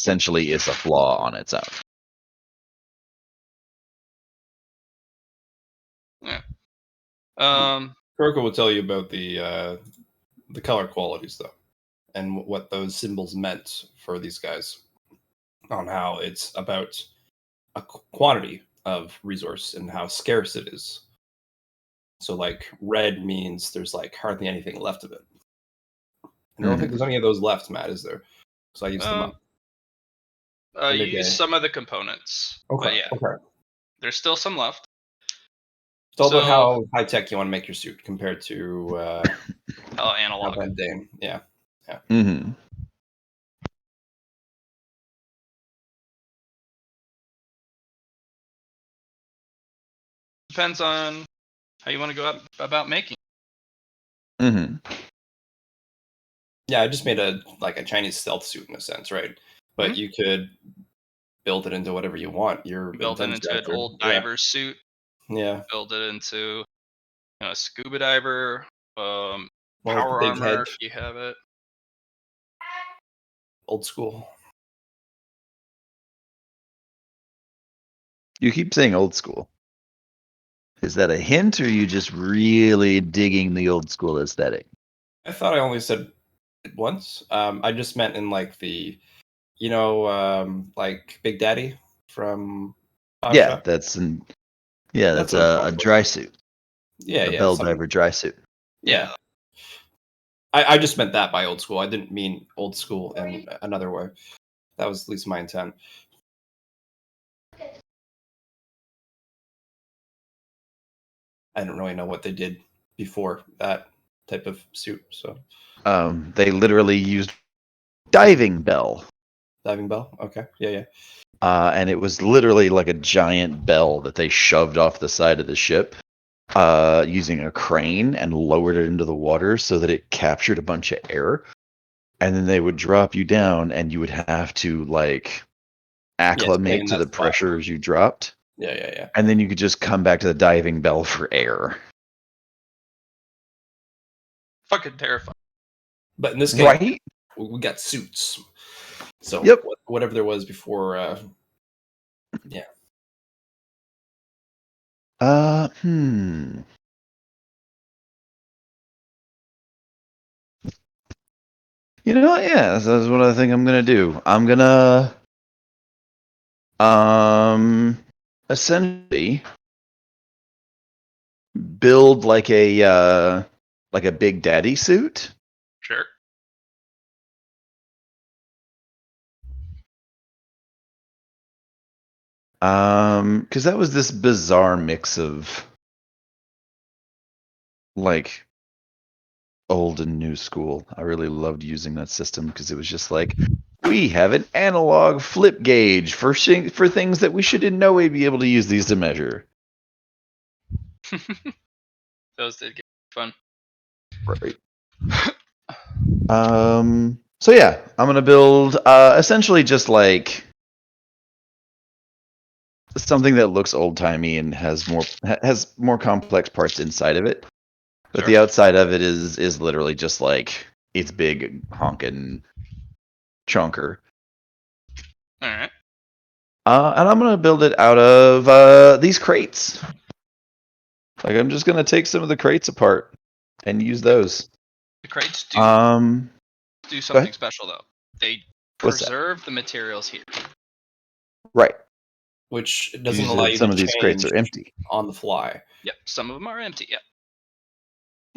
essentially is a flaw on its own. Yeah. Kuroko will tell you about the color qualities though, and what those symbols meant for these guys, on how it's about a quantity of resource and how scarce it is. So like red means there's like hardly anything left of it. And I don't think there's any of those left, Matt, is there? So I used them up. You use some of the components. Okay. But yeah, Okay. there's still some left. It's all about how high tech you want to make your suit compared to how analog. mundane. Yeah. Yeah. Mm-hmm. Depends on how you want to go about making. Mm-hmm. Yeah, I just made a Chinese stealth suit in a sense, right? But you could build it into whatever you want. You're build it into an old diver suit. Yeah. Build it into a scuba diver. Power armor head. If you have it. Old school. You keep saying old school. Is that a hint, or are you just really digging the old school aesthetic? I thought I only said it once. I just meant in like the, like Big Daddy from Bioshock. That's a dry suit. Yeah, a bell diver dry suit. Yeah. I just meant that by old school. I didn't mean old school in another way. That was at least my intent. I don't really know what they did before that type of suit. So, they literally used diving bell. Diving bell. Okay. Yeah. And it was literally like a giant bell that they shoved off the side of the ship, using a crane and lowered it into the water so that it captured a bunch of air, and then they would drop you down, and you would have to like acclimate to the pressure as you dropped. Yeah. And then you could just come back to the diving bell for air. Fucking terrifying. But in this game, right? We got suits. So yep. Whatever there was before, yeah. You know, yeah, that's what I think I'm gonna do. I'm gonna essentially build like a Big Daddy suit. Sure. Because that was this bizarre mix of like old and new school. I really loved using that system because it was just like, we have an analog flip gauge for things that we should in no way be able to use these to measure. Those did get fun. Right. So yeah, I'm gonna build essentially just like something that looks old timey and has more complex parts inside of it. But the outside of it is literally just like it's big honking chunker. All right. And I'm gonna build it out of these crates. Like I'm just gonna take some of the crates apart and use those. The crates do something special though. They preserve the materials here. Right. Which doesn't allow you some to of these crates are empty on the fly. Yep, some of them are empty. Yep.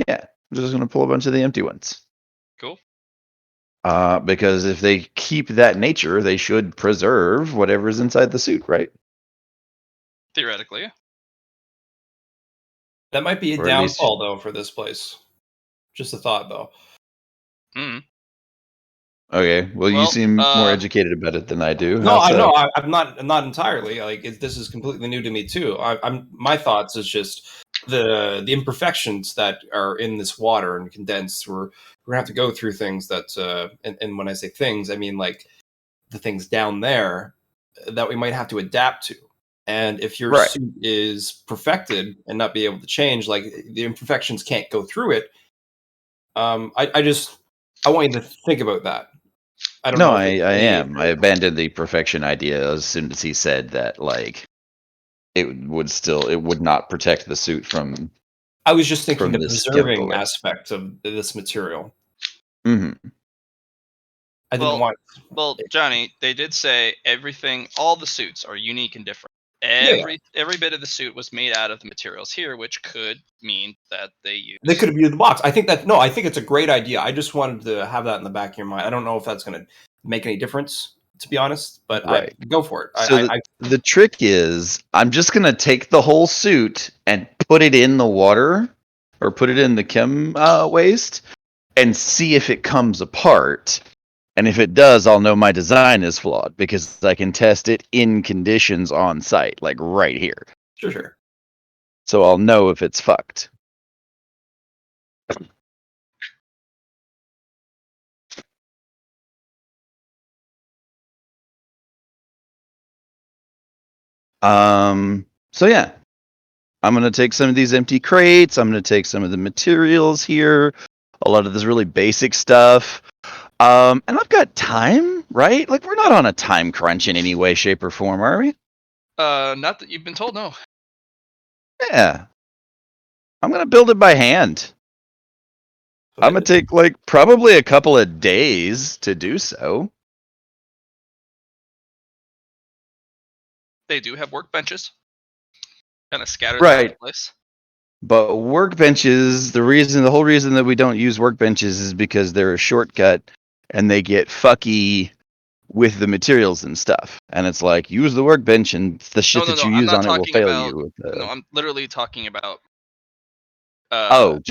Yeah, I'm just gonna pull a bunch of the empty ones. Cool. Because if they keep that nature, they should preserve whatever's inside the suit, right? Theoretically, yeah. That might be a downfall, though, for this place. Just a thought, though. Okay, well, you seem more educated about it than I do. No, I know. I'm not entirely. Like this is completely new to me too. My thoughts is just the imperfections that are in this water and condensed. We're gonna have to go through things that, and when I say things, I mean like the things down there that we might have to adapt to. And if your suit is perfected and not be able to change, like the imperfections can't go through it. I want you to think about that. I don't No, know. I If am. I abandoned the perfection idea as soon as he said that, like, it would not protect the suit from. I was just thinking from the this preserving chemical. aspect of this material. Hmm. I didn't want. Well, Johnny, they did say everything, all the suits are unique and different. Yeah. Every bit of the suit was made out of the materials here, which could mean that they They could have used the box. I think it's a great idea. I just wanted to have that in the back of your mind. I don't know if that's going to make any difference, to be honest, but Right. I go for it. So the trick is, I'm just gonna take the whole suit and put it in the water, or put it in the chem waste, and see if it comes apart. And if it does, I'll know my design is flawed because I can test it in conditions on site, like right here. Sure. So I'll know if it's fucked. So yeah, I'm gonna take some of these empty crates. I'm gonna take some of the materials here, a lot of this really basic stuff. And I've got time, right? Like, we're not on a time crunch in any way, shape, or form, are we? Not that you've been told, no. Yeah. I'm gonna build it by hand. I'm gonna take like probably a couple of days to do so. They do have workbenches, kind of scattered Right. throughout the place. But workbenches, the whole reason that we don't use workbenches is because they're a shortcut and they get fucky with the materials and stuff. And it's like, use the workbench and the shit that you use on it will fail you. No, I'm literally talking about.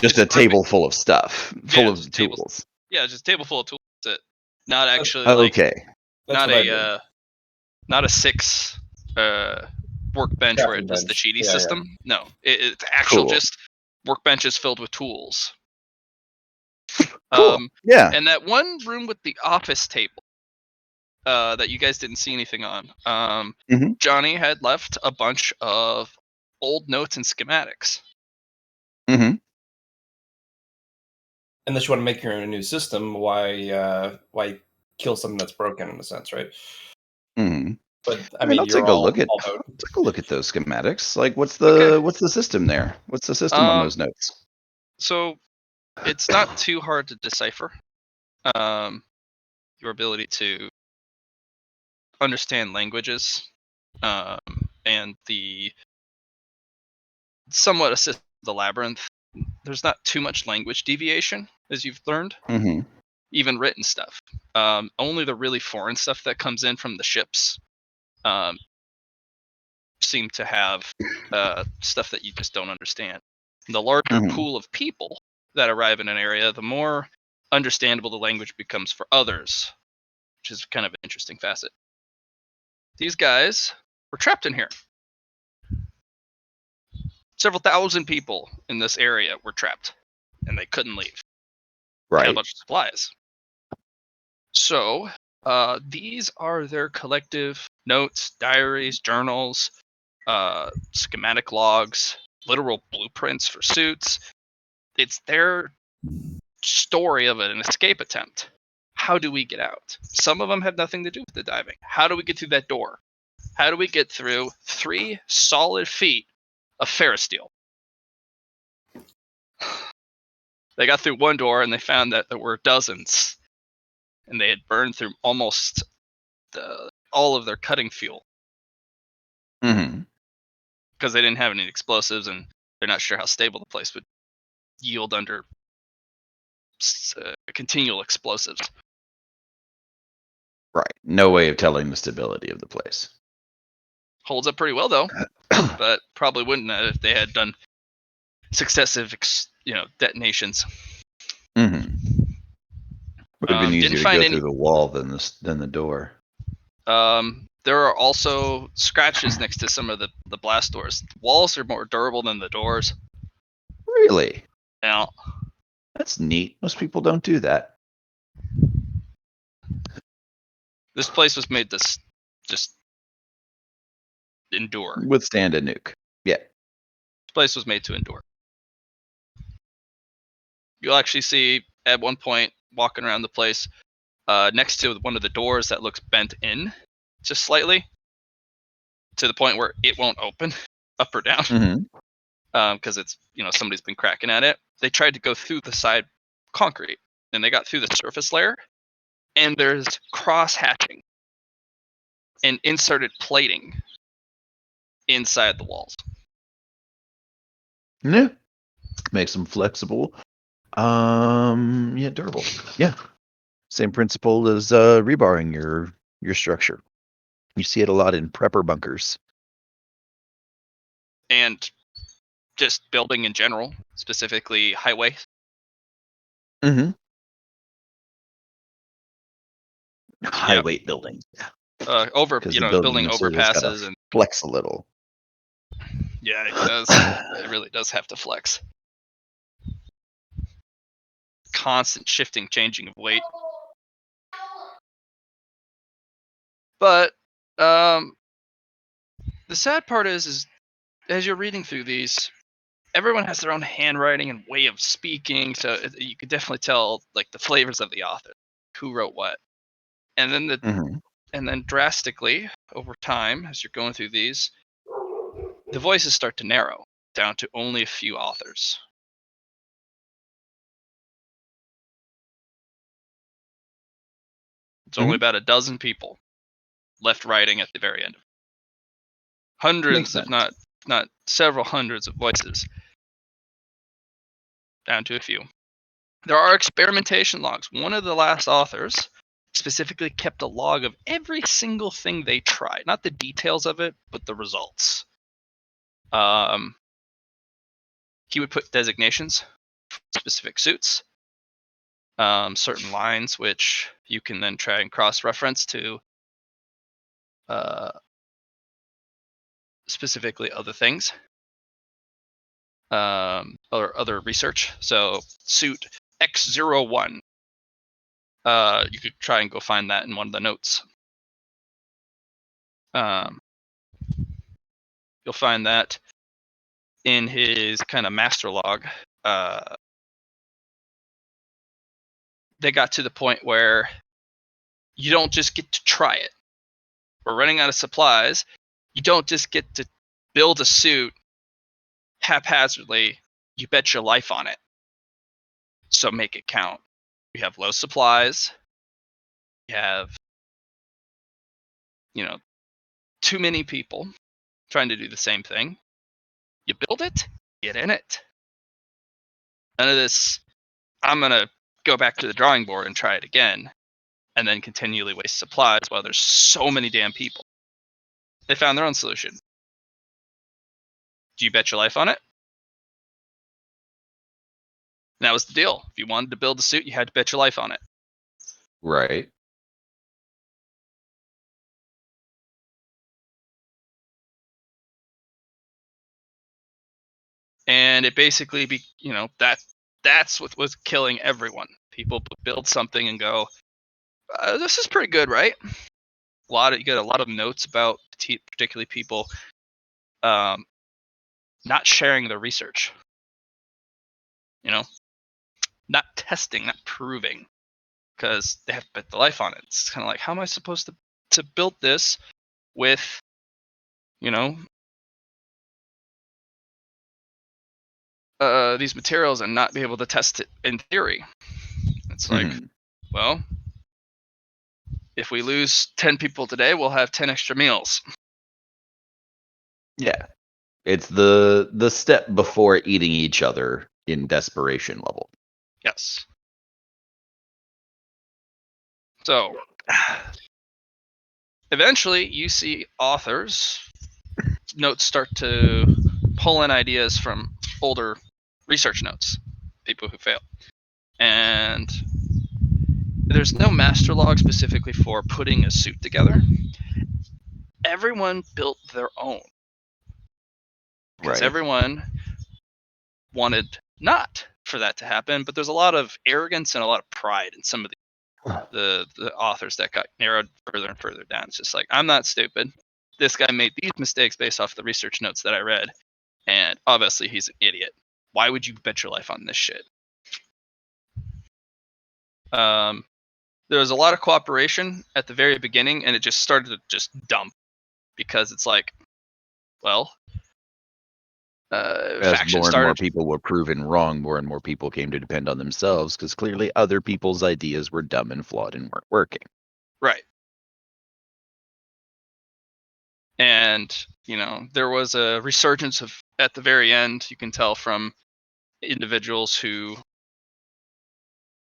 Just a table full of stuff, full of tools. Yeah, just a table full of tools. That's it. Not actually Okay. Not a 6 workbench where it does the cheaty system. Yeah. No, it's actual just workbenches filled with tools. Cool. Yeah. And that one room with the office table that you guys didn't see anything on. Johnny had left a bunch of old notes and schematics. Mm-hmm. Unless you want to make your own new system, why kill something that's broken in a sense, right? Mm-hmm. But I mean, I'll take a look at those schematics. Like, what's the system there? What's the system on those notes? So it's not too hard to decipher. Your ability to understand languages, and the somewhat assist the labyrinth. There's not too much language deviation, as you've learned. Mm-hmm. Even written stuff. Only the really foreign stuff that comes in from the ships seem to have stuff that you just don't understand. The larger pool of people that arrive in an area, the more understandable the language becomes for others, which is kind of an interesting facet. These guys were trapped in here. Several thousand people in this area were trapped, and they couldn't leave. Right. They had a bunch of supplies. So, these are their collective notes, diaries, journals, schematic logs, literal blueprints for suits. It's their story of an escape attempt. How do we get out? Some of them have nothing to do with the diving. How do we get through that door? How do we get through 3 solid feet of ferrous steel? They got through one door and they found that there were dozens, and they had burned through almost all of their cutting fuel. Mm-hmm. Because they didn't have any explosives, and they're not sure how stable the place would yield under continual explosives. Right. No way of telling the stability of the place. Holds up pretty well, though. But probably wouldn't have if they had done successive, detonations. Mm-hmm. Would have been easier to go through the wall than the door. There are also scratches next to some of the blast doors. The walls are more durable than the doors. Really? Yeah. That's neat. Most people don't do that. This place was made to just endure. Withstand a nuke. Yeah. This place was made to endure. You'll actually see, at one point, walking around the place, next to one of the doors that looks bent in just slightly to the point where it won't open up or down because it's somebody's been cracking at it. They tried to go through the side concrete and they got through the surface layer, and there's cross hatching and inserted plating inside the walls. Yeah, makes them flexible. Yeah, durable. Yeah, same principle as rebarring your structure. You see it a lot in prepper bunkers. And just building in general, specifically highways. Mm-hmm. High weight buildings. Building overpasses and flex a little. Yeah, it does. It really does have to flex. Constant shifting, changing of weight. But the sad part is as you're reading through these, everyone has their own handwriting and way of speaking, so you could definitely tell like the flavors of the author, who wrote what, and then drastically over time, as you're going through these, the voices start to narrow down to only a few authors. It's only about a dozen people left writing at the very end. Hundreds, if not several hundreds of voices, down to a few. There are experimentation logs. One of the last authors specifically kept a log of every single thing they tried, not the details of it, but the results. He would put designations for specific suits, certain lines, which you can then try and cross-reference to specifically other things, or other research. So suit X01. You could try and go find that in one of the notes. You'll find that in his kind of master log. They got to the point where you don't just get to try it. We're running out of supplies. You don't just get to build a suit haphazardly. You bet your life on it. So make it count. We have low supplies. You have, too many people trying to do the same thing. You build it, get in it. None of this, I'm going to go back to the drawing board and try it again, and then continually waste supplies while there's so many damn people. They found their own solution. Do you bet your life on it? And that was the deal. If you wanted to build a suit, you had to bet your life on it. Right. And it basically that's what was killing everyone. People build something and go, this is pretty good, right? You get a lot of notes about particularly people not sharing their research. Not testing, not proving, because they have to bet the life on it. It's kind of like, how am I supposed to build this with, these materials and not be able to test it in theory? It's like, well, if we lose 10 people today, we'll have 10 extra meals. Yeah. It's the step before eating each other in desperation level. Yes. So, eventually, you see authors' notes start to pull in ideas from older research notes, people who fail. And there's no master log specifically for putting a suit together. Everyone built their own. Because everyone wanted not for that to happen, but there's a lot of arrogance and a lot of pride in some of the authors that got narrowed further and further down. It's just like, I'm not stupid. This guy made these mistakes based off the research notes that I read, and obviously he's an idiot. Why would you bet your life on this shit? there was a lot of cooperation at the very beginning, and it just started to just dump because it's like, well, As factions more and more started. people were proven wrong, more and more people came to depend on themselves because clearly other people's ideas were dumb and flawed and weren't working. Right. And, there was a resurgence of, at the very end, you can tell from individuals who,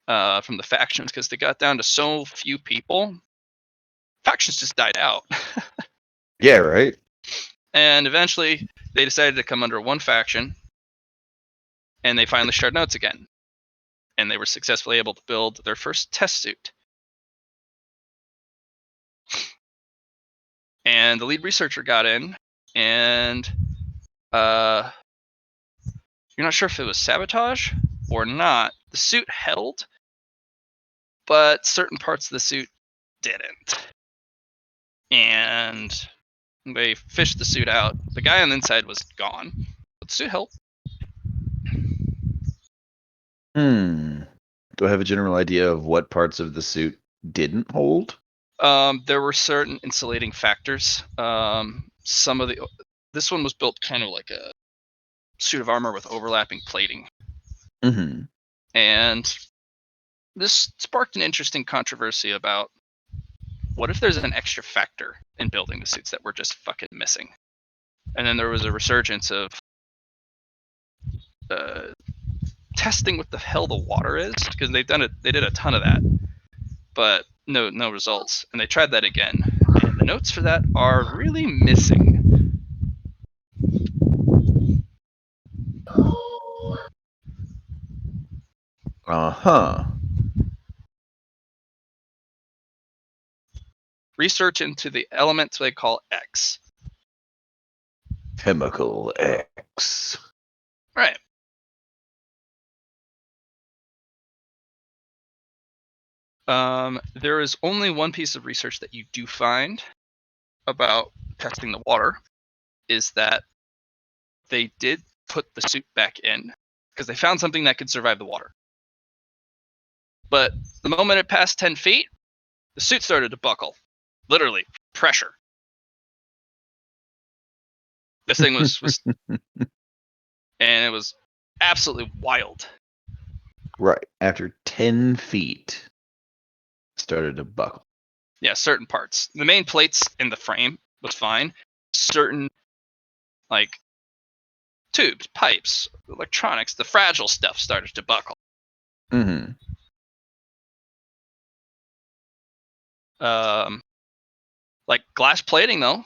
from the factions, because they got down to so few people, factions just died out. Yeah, right? And eventually they decided to come under one faction, and they finally shared notes again. And they were successfully able to build their first test suit. And the lead researcher got in, and you're not sure if it was sabotage or not. The suit held, but certain parts of the suit didn't. And they fished the suit out. The guy on the inside was gone, but the suit held. Do I have a general idea of what parts of the suit didn't hold? There were certain insulating factors. This one was built kind of like a suit of armor with overlapping plating. Mm-hmm. And this sparked an interesting controversy about what if there's an extra factor in building the suits that we're just fucking missing. And then there was a resurgence of testing what the hell the water is, because they did a ton of that, but no results. And they tried that again, and the notes for that are really missing. Uh-huh. Research into the elements they call X. Chemical X. Right. There is only one piece of research that you do find about testing the water, is that they did put the suit back in because they found something that could survive the water. But the moment it passed 10 feet, the suit started to buckle. Literally, pressure. This thing was and it was absolutely wild. Right. After 10 feet, started to buckle. Yeah, certain parts. The main plates in the frame was fine. Certain, like, tubes, pipes, electronics, the fragile stuff started to buckle. Mm-hmm. Like glass plating, though,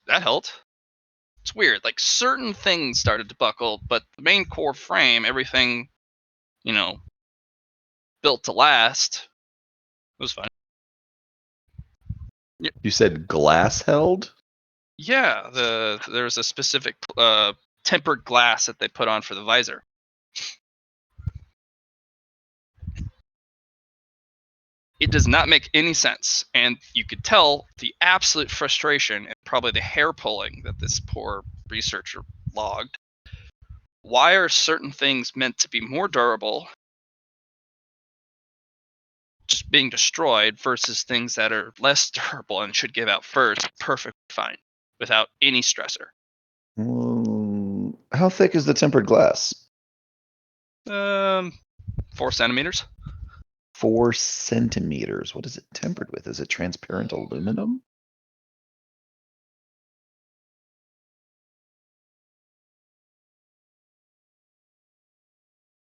that held. It's weird. Like, certain things started to buckle, but the main core frame, everything, built to last, was fine. You said glass held? Yeah, there was a specific tempered glass that they put on for the visor. It does not make any sense, and you could tell the absolute frustration and probably the hair pulling that this poor researcher logged. Why are certain things meant to be more durable just being destroyed versus things that are less durable and should give out first perfectly fine without any stressor? How thick is the tempered glass? 4 centimeters. 4 centimeters. What is it tempered with? Is it transparent aluminum?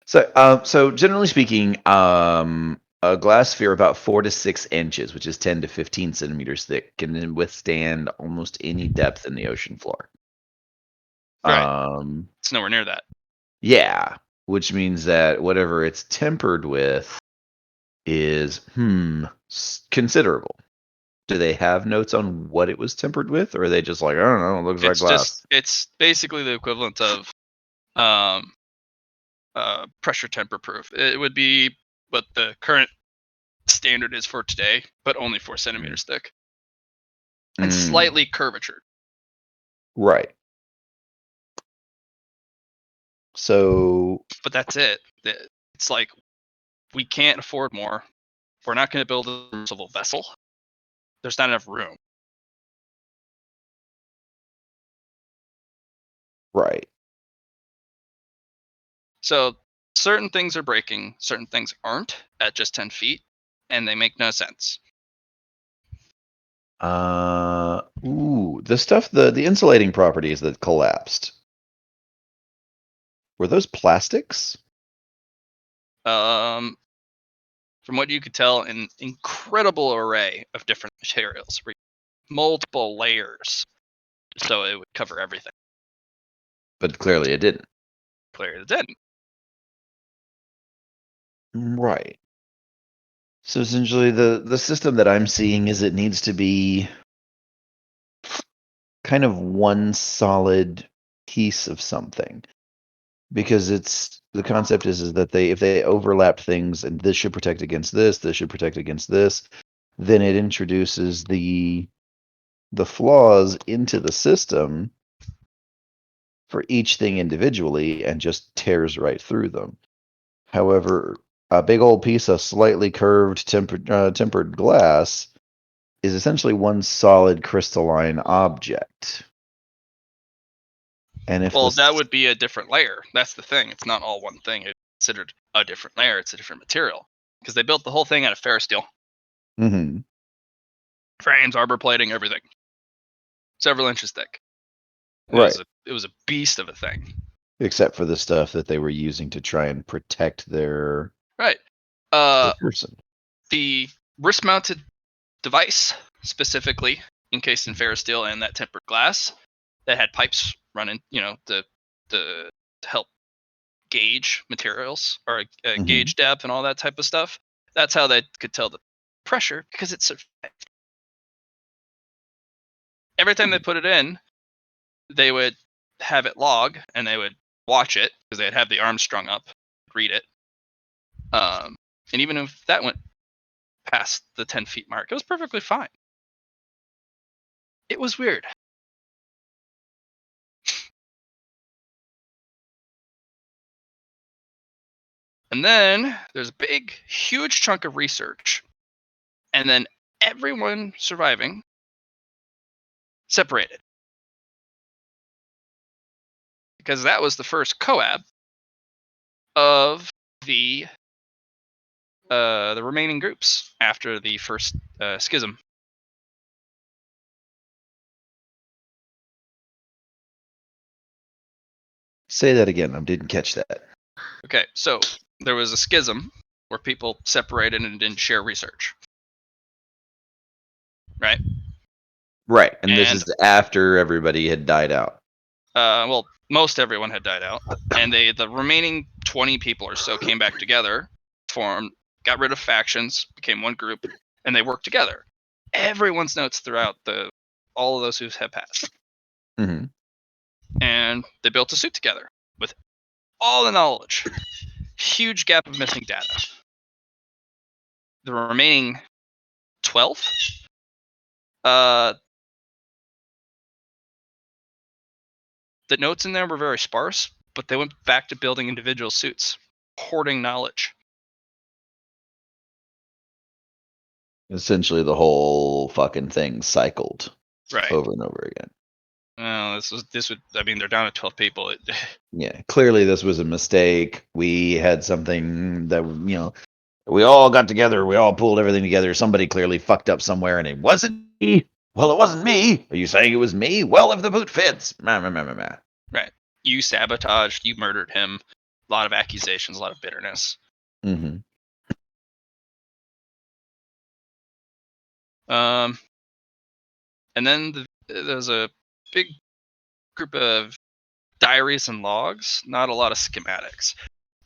So generally speaking, a glass sphere about 4 to 6 inches, which is 10 to 15 centimeters thick, can then withstand almost any depth in the ocean floor. Right. It's nowhere near that. Yeah, which means that whatever it's tempered with is considerable. Do they have notes on what it was tempered with, or are they just like, I don't know, it looks like glass? It's basically the equivalent of pressure temper proof. It would be what the current standard is for today, but only 4 centimeters thick and slightly curvatured. Right. So, but that's it. It's like we can't afford more. we're not going to build a submersible vessel. There's not enough room. Right. So certain things are breaking, certain things aren't at just 10 feet, and they make no sense. The stuff, the insulating properties that collapsed. Were those plastics? From what you could tell, an incredible array of different materials, multiple layers, so it would cover everything. But clearly it didn't. Clearly it didn't. Right. So essentially the system that I'm seeing is it needs to be kind of one solid piece of something. Because it's the concept is that if they overlap things and this should protect against this should protect against this, then it introduces the flaws into the system for each thing individually and just tears right through them. However, a big old piece of slightly curved tempered glass is essentially one solid crystalline object. And if that would be a different layer. That's the thing. It's not all one thing. It's considered a different layer. It's a different material because they built the whole thing out of ferrous steel. Mm-hmm. Frames, arbor plating, everything. Several inches thick. Right. It was a beast of a thing. Except for the stuff that they were using to try and protect their person. The wrist-mounted device, specifically encased in ferrous steel and that tempered glass, that had pipes running, to help gauge materials or gauge depth and all that type of stuff. That's how they could tell the pressure because it's every time they put it in, they would have it log and they would watch it because they'd have the arms strung up, read it. And even if that went past the 10 feet mark, it was perfectly fine. It was weird. And then there's a big, huge chunk of research. And then everyone surviving separated. Because that was the first coab of the remaining groups after the first schism. Say that again. I didn't catch that. Okay, so there was a schism where people separated and didn't share research. Right? Right, and this is after everybody had died out. Well, most everyone had died out, and the remaining 20 people or so came back together, got rid of factions, became one group, and they worked together. Everyone's notes throughout all of those who have passed. Mm-hmm. And they built a suit together with all the knowledge. Huge gap of missing data. The remaining 12, the notes in there were very sparse, but they went back to building individual suits, hoarding knowledge. Essentially, the whole fucking thing cycled over and over again. Well, they're down to 12 people. Yeah, clearly this was a mistake. We had something that, we all got together. We all pulled everything together. Somebody clearly fucked up somewhere, and it wasn't me. Well, it wasn't me. Are you saying it was me? Well, if the boot fits. Right. You sabotaged. You murdered him. A lot of accusations, a lot of bitterness. Mm-hmm. And then there's a big group of diaries and logs, not a lot of schematics.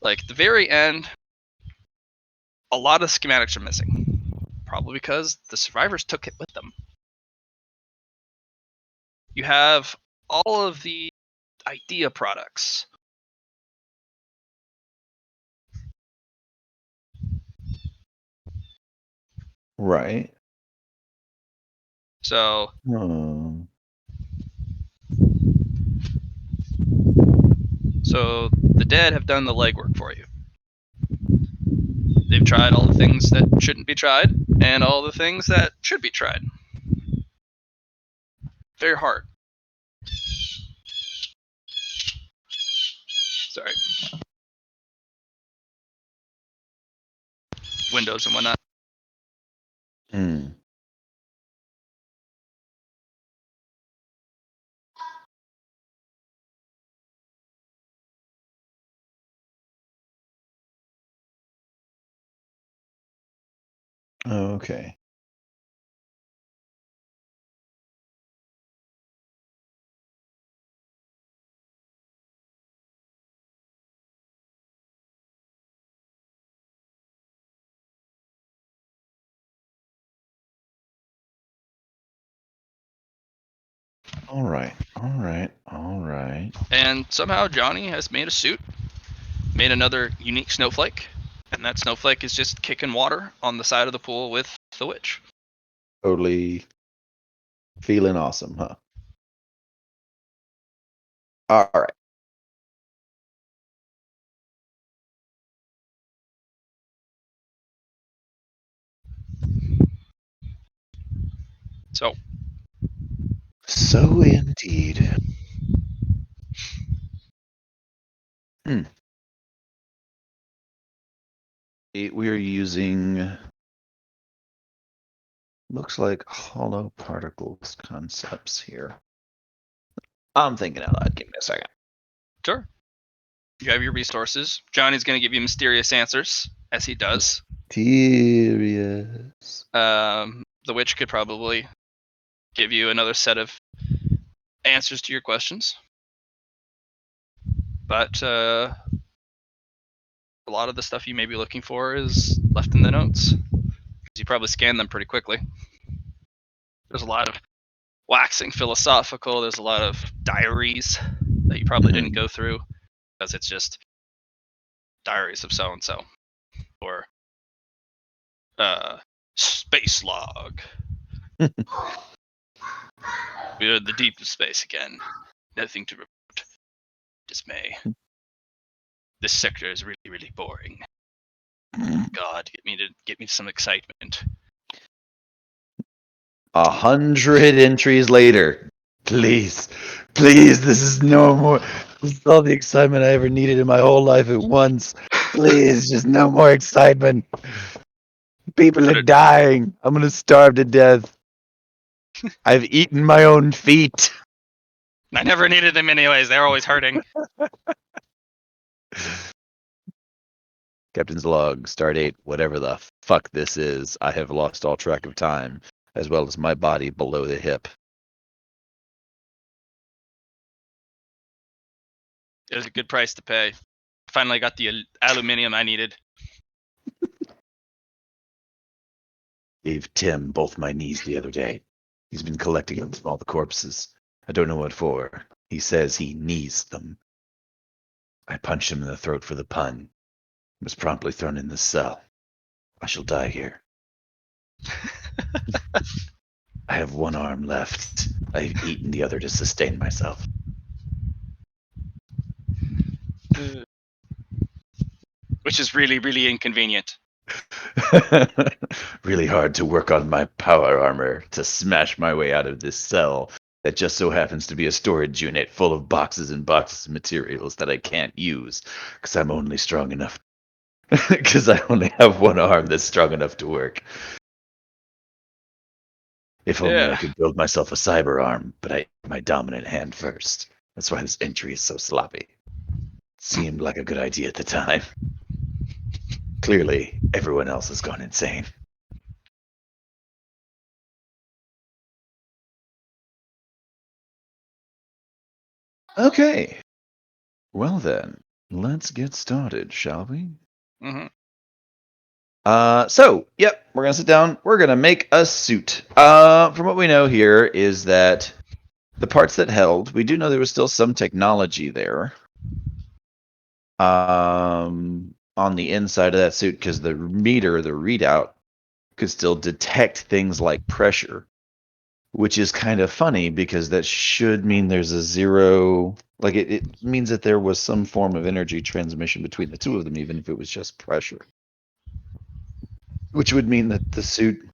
Like the very end, a lot of schematics are missing. Probably because the survivors took it with them. You have all of the idea products. Right. So So the dead have done the legwork for you. They've tried all the things that shouldn't be tried, and all the things that should be tried. Very hard. Sorry. Windows and whatnot. Okay. All right. And somehow Johnny has made a suit, made another unique snowflake, and that snowflake is just kicking water on the side of the pool with the witch. Totally feeling awesome, huh? All right. So indeed. We're using, looks like hollow particles concepts here. I'm thinking out loud. Give me a second. Sure. You have your resources. Johnny's going to give you mysterious answers, as he does. Mysterious. The witch could probably give you another set of answers to your questions. But a lot of the stuff you may be looking for is left in the notes. You probably scanned them pretty quickly. There's a lot of waxing philosophical. There's a lot of diaries that you probably didn't go through because it's just diaries of so and so, or space log. We're in the deep of space again. Nothing to report. Dismay. This sector is really, really boring. God, get me some excitement. 100 entries later. Please, this is no more. This is all the excitement I ever needed in my whole life at once. Please, just no more excitement. People are dying. I'm gonna starve to death. I've eaten my own feet. I never needed them anyways. They're always hurting. Captain's log, stardate, whatever the fuck this is. I have lost all track of time, as well as my body below the hip. It was a good price to pay. Finally got the aluminium I needed. Gave Tim both my knees the other day. He's been collecting them from all the corpses. I don't know what for. He says he needs them. I punched him in the throat for the pun. Was promptly thrown in the cell. I shall die here. I have one arm left. I've eaten the other to sustain myself. Which is really, really inconvenient. Really hard to work on my power armor to smash my way out of this cell that just so happens to be a storage unit full of boxes and boxes of materials that I can't use because I'm only strong enough. Because I only have one arm that's strong enough to work. If only I could build myself a cyber arm, but I ate my dominant hand first. That's why this entry is so sloppy. Seemed like a good idea at the time. Clearly, everyone else has gone insane. Okay. Well then, let's get started, shall we? Mm-hmm. Yep, we're gonna sit down. We're gonna make a suit. From what we know here is that the parts that held, we do know there was still some technology there. On the inside of that suit, because the meter, the readout, could still detect things like pressure, which is kind of funny because that should mean there's a zero. Like it means that there was some form of energy transmission between the two of them, even if it was just pressure. Which would mean that the suit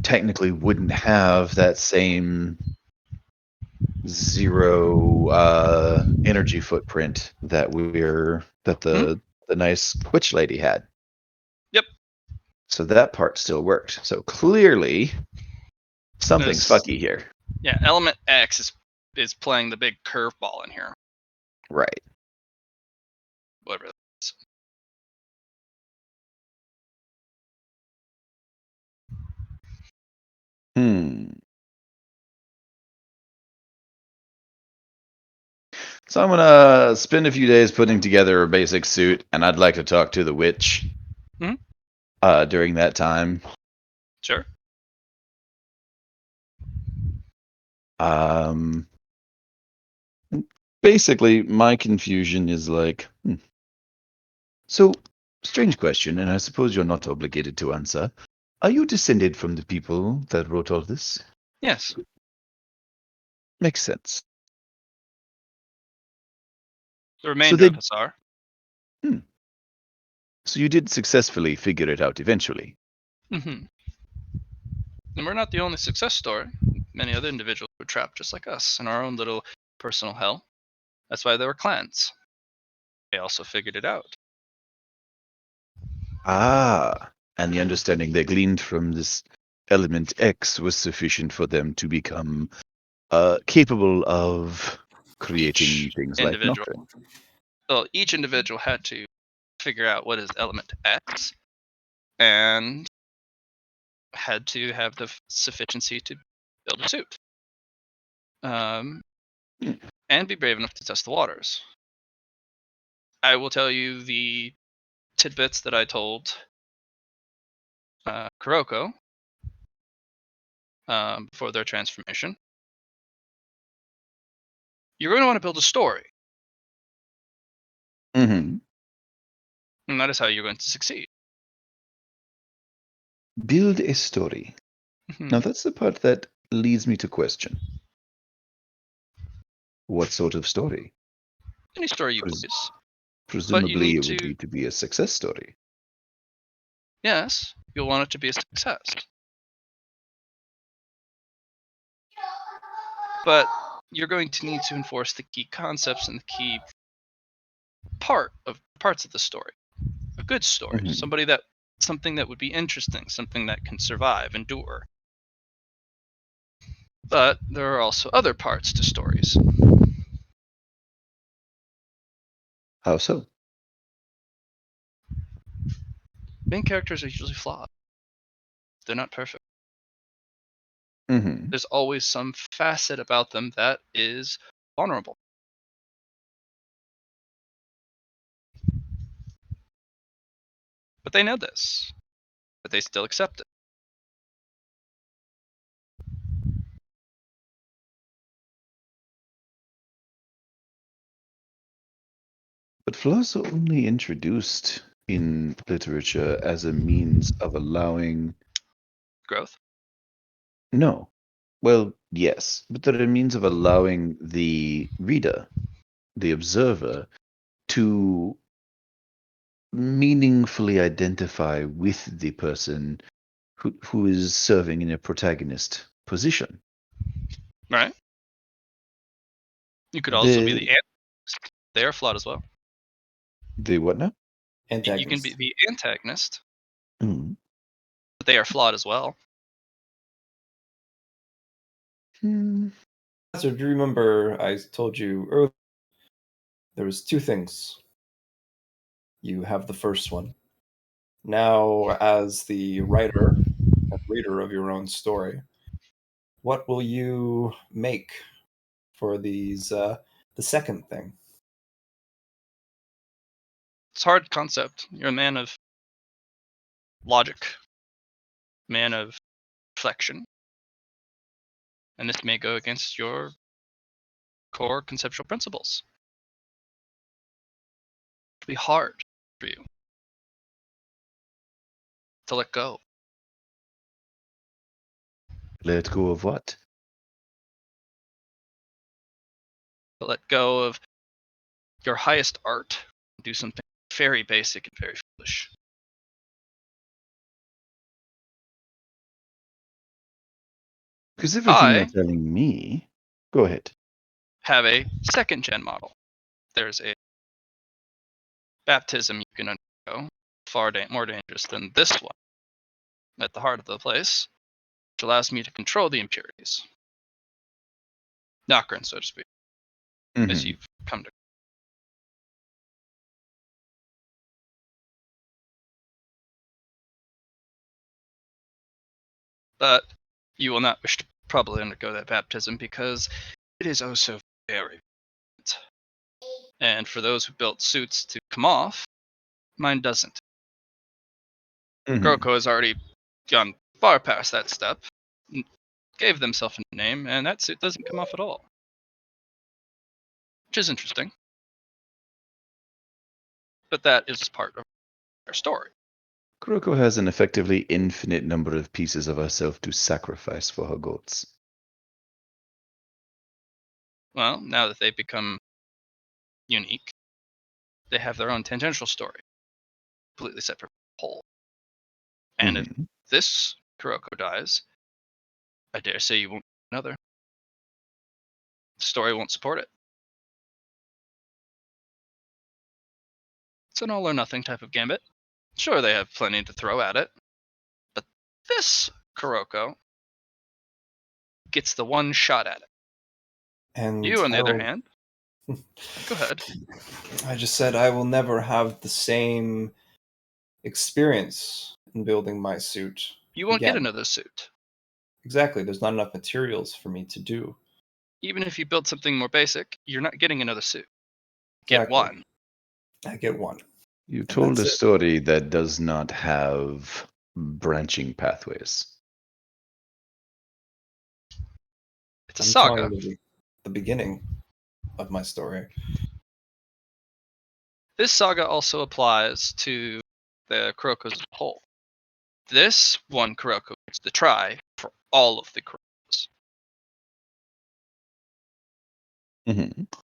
technically wouldn't have that same 0 energy footprint that the nice witch lady had. Yep. So that part still worked. So clearly something's This- fucky here. Yeah, element X is playing the big curveball in here. Right. Whatever that is. So I'm gonna spend a few days putting together a basic suit, and I'd like to talk to the witch Mhm. During that time. Sure. Basically, my confusion is like, so strange question, and I suppose you're not obligated to answer. Are you descended from the people that wrote all this? Yes. Makes sense. The remainder they- of us are. So you did successfully figure it out eventually. Mm-hmm. And we're not the only success story. Many other individuals were trapped just like us in our own little personal hell. That's why there were clans. They also figured it out. And the understanding they gleaned from this element X was sufficient for them to become capable of creating Each things individual. like Nocturne. So each individual had to figure out what is element X and had to have the sufficiency to build a suit. And be brave enough to test the waters. I will tell you the tidbits that I told Kuroko before their transformation. You're going to want to build a story, Mm-hmm. and that is how you're going to succeed. Build a story. Mhm. Now that's the part that leads me to question. What sort of story? Any story you Pres- please. Presumably need it would to- need to be a success story. Yes, you'll want it to be a success. But you're going to need to enforce the key concepts and the key parts of the story. A good story, Mhm. something that would be interesting, something that can survive, endure. But there are also other parts to stories. How so? Main characters are usually flawed. They're not perfect. Mm-hmm. There's always some facet about them that is vulnerable. But they know this. But they still accept it. But flaws are only introduced in literature as a means of allowing. Growth. No. Well, yes, but they're a means of allowing the reader, the observer, to meaningfully identify with the person who is serving in a protagonist position. Right? You could also be the The antagonist. They are flawed as well. what now? You can be Antagonist. the antagonist, Mm. but they are flawed as well. So do you remember I told you earlier there was two things. You have the first one. Now, as the writer and reader of your own story, what will you make for the second thing? It's a hard concept. You're a man of logic, man of reflection, and this may go against your core conceptual principles. It'll be hard for you to let go. Let go of what? To let go of your highest art. Do something very basic and very foolish. Because everything you're telling me... Go ahead. Have a second-gen model. There's a baptism you can undergo, far more dangerous than this one, at the heart of the place, which allows me to control the impurities. Nokrin, so to speak, as you've come to. But you will not wish to probably undergo that baptism because it is oh so very violent. And for those who built suits to come off, mine doesn't. Kuroko has already gone far past that step, gave themselves a name, and that suit doesn't come off at all. Which is interesting. But that is part of our story. Kuroko has an effectively infinite number of pieces of herself to sacrifice for her goals. Well, now that they've become unique, they have their own tangential story, completely separate from the whole. And if this Kuroko dies, I dare say you won't get another. The story won't support it. It's an all or nothing type of gambit. Sure, they have plenty to throw at it, but this Kuroko gets the one shot at it. And you, on the other hand, go ahead. I just said I will never have the same experience in building my suit. You won't get another suit. Exactly. There's not enough materials for me to do. Even if you build something more basic, you're not getting another suit. Get one. I get one. You told a story that does not have branching pathways. It's a saga. The beginning of my story. This saga also applies to the Kurokos as a whole. This one Kuroko is the try for all of the Kurokos.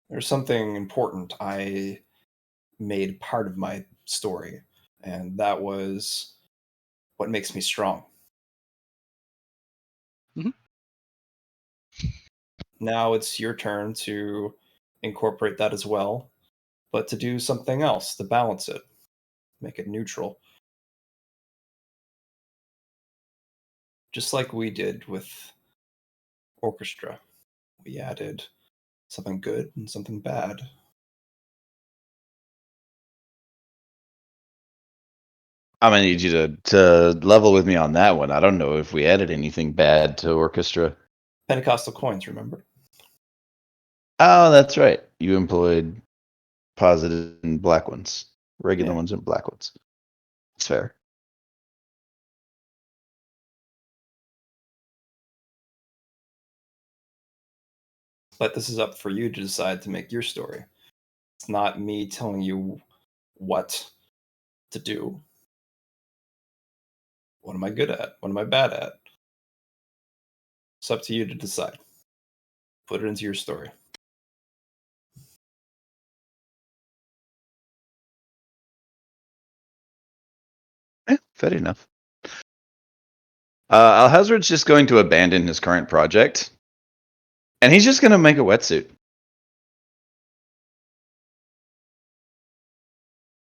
There's something important I made part of my story, and that was what makes me strong. Now it's your turn to incorporate that as well, but to do something else to balance it, make it neutral. Just like we did with Orchestra, we added something good and something bad. I'm gonna need you to level with me on that one. I don't know if we added anything bad to Orchestra. Pentecostal coins, remember? Oh, that's right. You employed positive and black ones, regular ones and black ones. It's fair. But this is up for you to decide to make your story. It's not me telling you what to do. What am I good at? What am I bad at? It's up to you to decide. Put it into your story. Fair enough. Alhazred's just going to abandon his current project, and he's just going to make a wetsuit.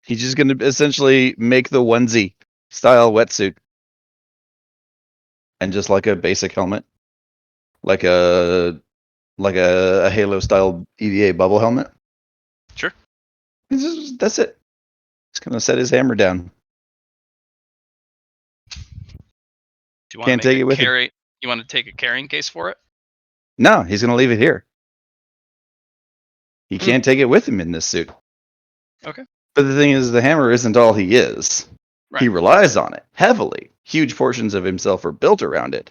He's just going to essentially make the onesie style wetsuit, and just like a basic helmet, like a Halo style EVA bubble helmet. Sure. That's it. He's going to set his hammer down. Do you want to take it with him? You want to take a carrying case for it? No, he's going to leave it here. He can't take it with him in this suit. Okay. But the thing is, the hammer isn't all he is. Right. He relies on it heavily. Huge portions of himself are built around it.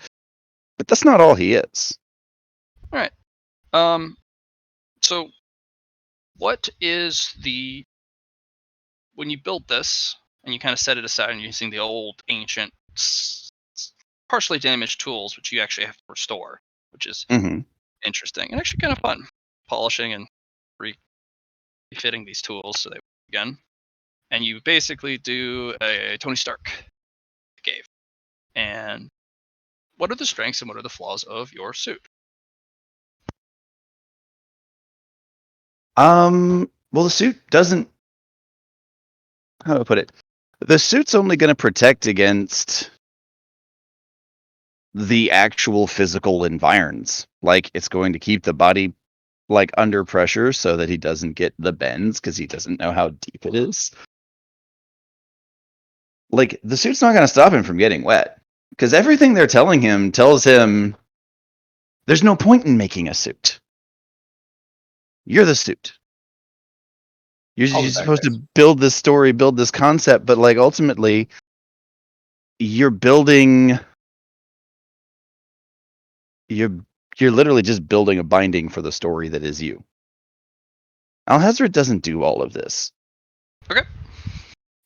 But that's not all he is. All right. So what is when you build this and you kind of set it aside and you're using the old ancient partially damaged tools, which you actually have to restore, which is interesting and actually kind of fun, polishing and refitting these tools so they work again. And you basically do a Tony Stark cave, and what are the strengths and what are the flaws of your suit? Well, the suit doesn't. How do I put it? The suit's only going to protect against the actual physical environs. Like, it's going to keep the body like under pressure so that he doesn't get the bends because he doesn't know how deep it is. Like, the suit's not going to stop him from getting wet because everything they're telling him tells him there's no point in making a suit. You're the suit. You're supposed to build this story, build this concept, but like ultimately, you're building. You're literally just building a binding for the story that is you. Alhazred doesn't do all of this. Okay.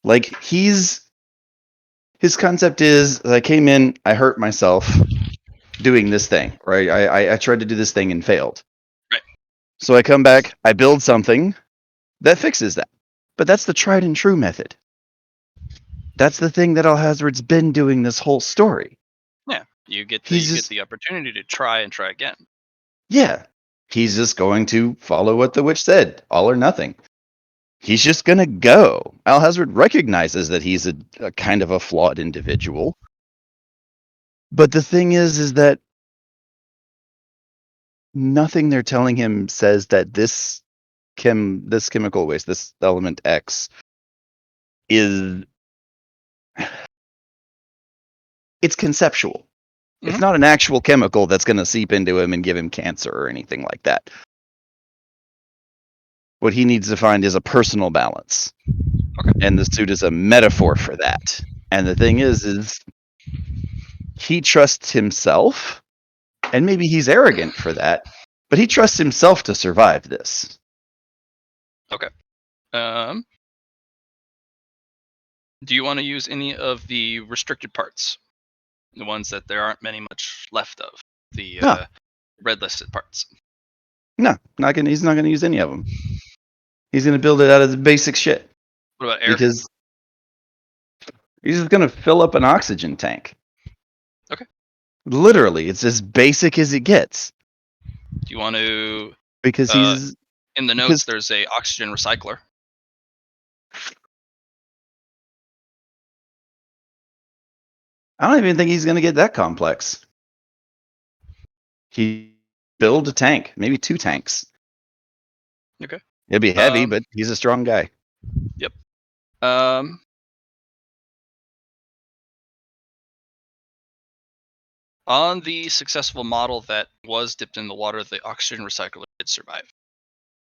Like his concept is I came in, I hurt myself doing this thing, right? I tried to do this thing and failed. Right. So I come back, I build something that fixes that. But that's the tried and true method. That's the thing that Alhazred's been doing this whole story. Yeah. You get the opportunity to try and try again. Yeah. He's just going to follow what the witch said, all or nothing. He's just going to go. Alhazred recognizes that he's a kind of a flawed individual. But the thing is that nothing they're telling him says that this chemical waste, this element X, is it's conceptual. Mm-hmm. It's not an actual chemical that's going to seep into him and give him cancer or anything like that. What he needs to find is a personal balance. Okay. And the suit is a metaphor for that. And the thing is he trusts himself, and maybe he's arrogant for that, but he trusts himself to survive this. Okay. Do you want to use any of the restricted parts? The ones that there aren't much left of? The red listed parts? No, he's not gonna use any of them. He's gonna build it out of the basic shit. What about air? Because he's just gonna fill up an oxygen tank. Okay. Literally, it's as basic as it gets. Do you want to? Because he's in the notes. There's a oxygen recycler. I don't even think he's gonna get that complex. He build a tank, maybe 2 tanks. Okay. It'll be heavy, but he's a strong guy. Yep. On the successful model that was dipped in the water, the oxygen recycler did survive.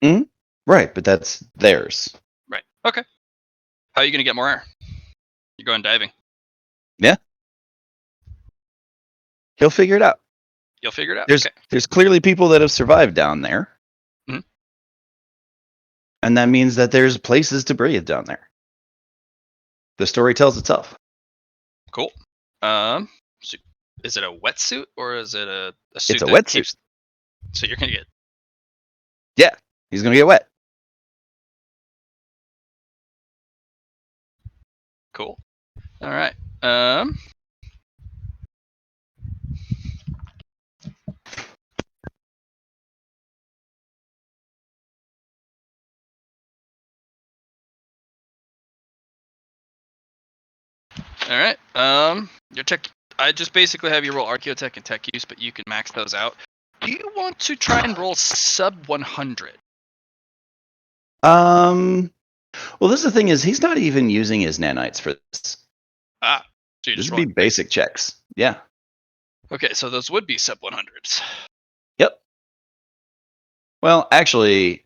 Mm-hmm. Right, but that's theirs. Right. Okay. How are you going to get more air? You're going diving. Yeah. He'll figure it out. You'll figure it out. There's clearly people that have survived down there. Mm-hmm. And that means that there's places to breathe down there. The story tells itself. Cool. So is it a wetsuit or is it a suit? It's a wetsuit. So you're going to get... Yeah, he's going to get wet. Cool. All right. All right. Your tech. I just basically have you roll Archaeotech and Tech Use, but you can max those out. Do you want to try and roll sub 100? Well, this is the thing is he's not even using his nanites for this. Ah, so this would be basic checks. Yeah. Okay, so those would be sub 100s. Yep. Well, actually,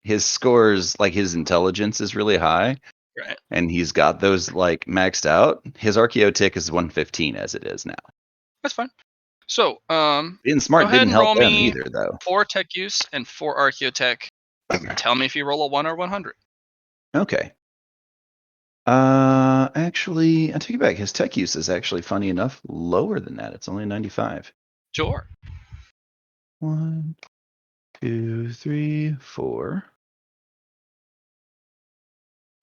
his scores, like his intelligence is really high. Right. And he's got those like maxed out. His Archaeotech is 115 as it is now. That's fine. So, being smart didn't help them either, though. 4 Tech Use and 4 Archaeotech. Tell me if you roll a 1 or 100. Okay. Actually, I take it back. His Tech Use is actually, funny enough, lower than that. It's only 95. Sure. 1, 2, 3, 4.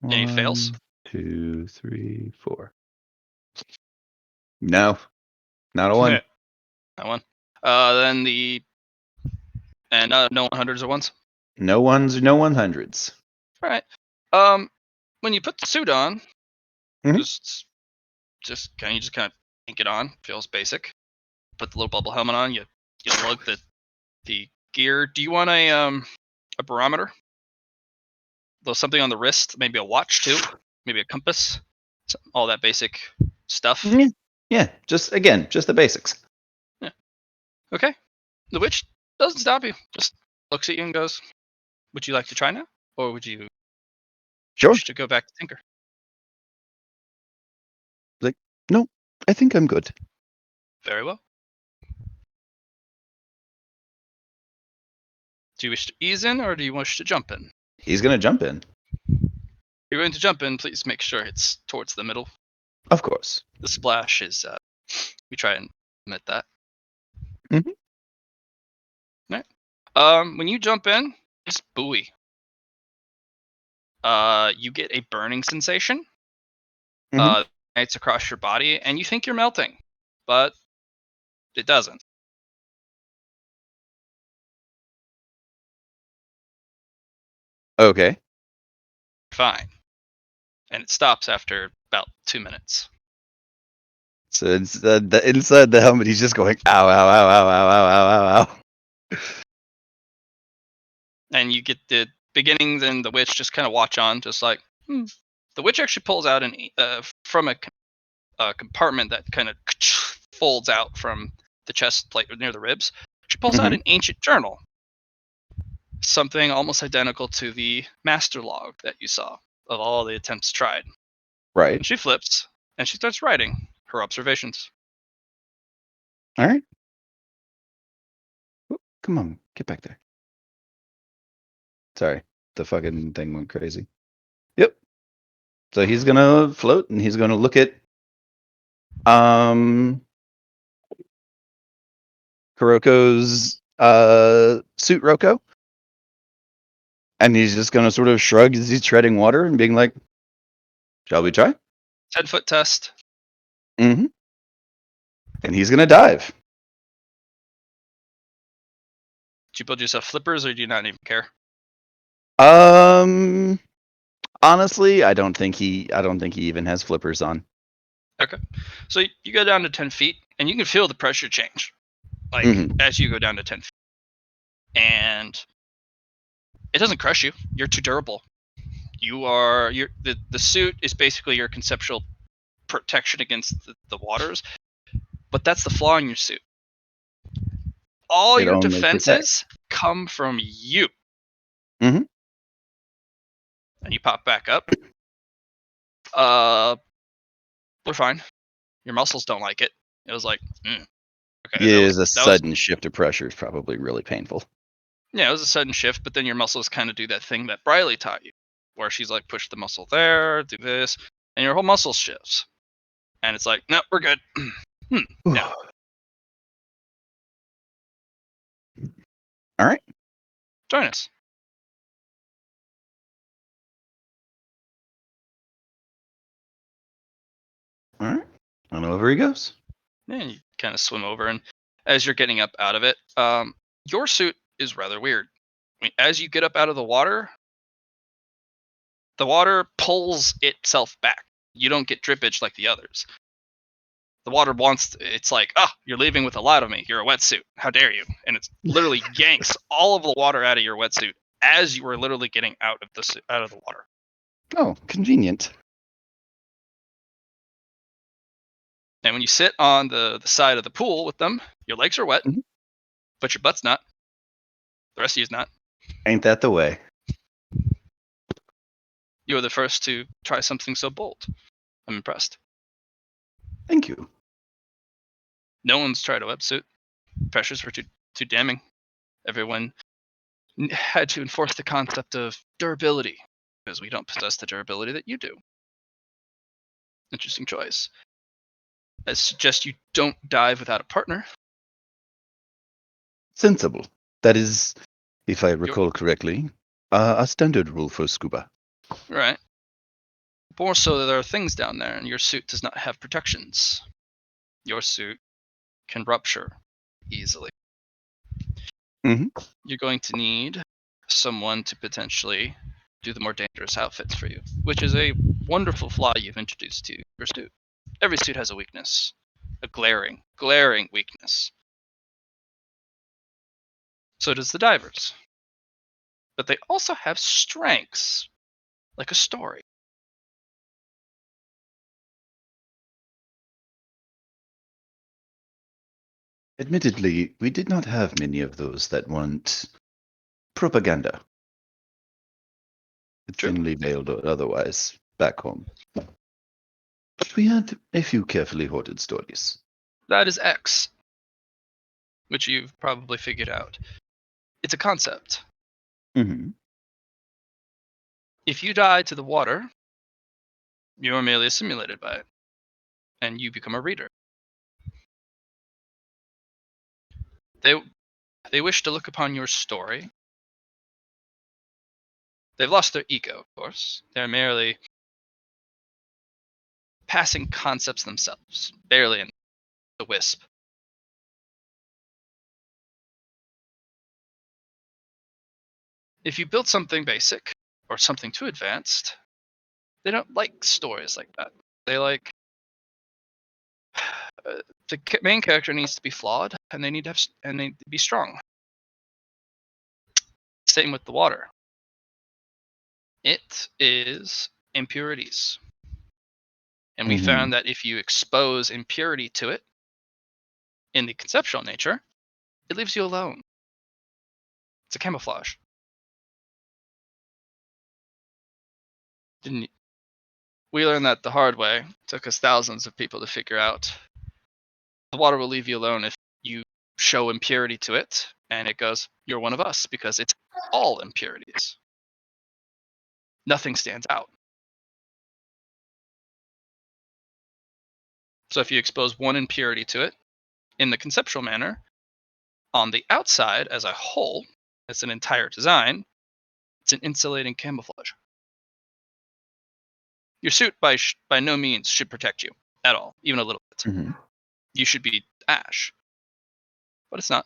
Any fails? 2, 3, 4. No. Not a one. That one. Then no 100s or ones. No ones, no 100s. All right. When you put the suit on, Mhm. just kind of ink it on. Feels basic. Put the little bubble helmet on. You lug the gear. Do you want a barometer? There's something on the wrist, maybe a watch too, maybe a compass, all that basic stuff. Yeah, just the basics. Yeah. Okay. The witch doesn't stop you. Just looks at you and goes, "Would you like to try now, or would you Sure. wish to go back to Tinker?" Like, no, I think I'm good. Very well. Do you wish to ease in, or do you wish to jump in? He's gonna jump in. You're going to jump in. Please make sure it's towards the middle. Of course. The splash is. We try and omit that. Mhm. Right. When you jump in, it's buoy. You get a burning sensation. Mhm. It's across your body, and you think you're melting, but it doesn't. Okay. Fine. And it stops after about 2 minutes. So it's inside the helmet, he's just going, ow, ow, ow, ow, ow, ow, ow, ow, ow. And you get the beginnings, and the witch just kind of watch on, just like, The witch actually pulls out from a compartment that kind of folds out from the chest plate near the ribs. She pulls out Mhm. an ancient journal, something almost identical to the master log that you saw of all the attempts tried. Right. And she flips, and she starts writing her observations. All right. Oop, come on, get back there. Sorry, the fucking thing went crazy. Yep. So he's gonna float, and he's gonna look at Kuroko's suit Roko. And he's just gonna sort of shrug as he's treading water and being like, "Shall we try?" 10-foot test. Mm-hmm. And he's gonna dive. Do you build yourself flippers, or do you not even care? Honestly, I don't think he even has flippers on. Okay. So you go down to 10 feet, and you can feel the pressure change, like as you go down to 10 feet. And it doesn't crush you. You're too durable. The suit is basically your conceptual protection against the waters, but that's the flaw in your suit. All It your only defenses come from you. Mhm. And you pop back up. We're fine. Your muscles don't like it. It was like, okay. Yeah, a sudden shift of pressure is probably really painful. Yeah, it was a sudden shift, but then your muscles kind of do that thing that Briley taught you, where she's like, push the muscle there, do this, and your whole muscle shifts. And it's like, no, we're good. Yeah. All right. Join us. All right. And over he goes. And you kind of swim over, and as you're getting up out of it, your suit is rather weird. I mean, as you get up out of the water pulls itself back. You don't get drippage like the others. The water it's like, you're leaving with a lot of me. You're a wetsuit. How dare you? And it's literally yanks all of the water out of your wetsuit as you were literally getting out of the water. Oh, convenient. And when you sit on the side of the pool with them, your legs are wet, but your butt's not. The rest of you's not. Ain't that the way? You were the first to try something so bold. I'm impressed. Thank you. No one's tried a wetsuit. Pressures were too damning. Everyone had to enforce the concept of durability, because we don't possess the durability that you do. Interesting choice. I suggest you don't dive without a partner. Sensible. That is, if I recall correctly, a standard rule for scuba. Right. More so that there are things down there, and your suit does not have protections. Your suit can rupture easily. Mhm. You're going to need someone to potentially do the more dangerous outfits for you, which is a wonderful flaw you've introduced to your suit. Every suit has a weakness, a glaring weakness. So does the divers. But they also have strengths, like a story. Admittedly, we did not have many of those that weren't propaganda. True. Thinly veiled or otherwise, back home. But we had a few carefully hoarded stories. That is X, which you've probably figured out. It's a concept. Mm-hmm. If you die to the water, you are merely assimilated by it, and you become a reader. They wish to look upon your story. They've lost their ego, of course. They're merely passing concepts themselves, barely in the wisp. If you build something basic or something too advanced, they don't like stories like that. They like the main character needs to be flawed, and they need to be strong. Same with the water. It is impurities, and we found that if you expose impurity to it in the conceptual nature, it leaves you alone. It's a camouflage. Didn't we learned that the hard way? It took us thousands of people to figure out. The water will leave you alone if you show impurity to it, and it goes, you're one of us, because it's all impurities. Nothing stands out. So if you expose one impurity to it in the conceptual manner, on the outside as a whole, as an entire design, it's an insulating camouflage. Your suit by no means should protect you at all, even a little bit. Mm-hmm. You should be Ash, but it's not.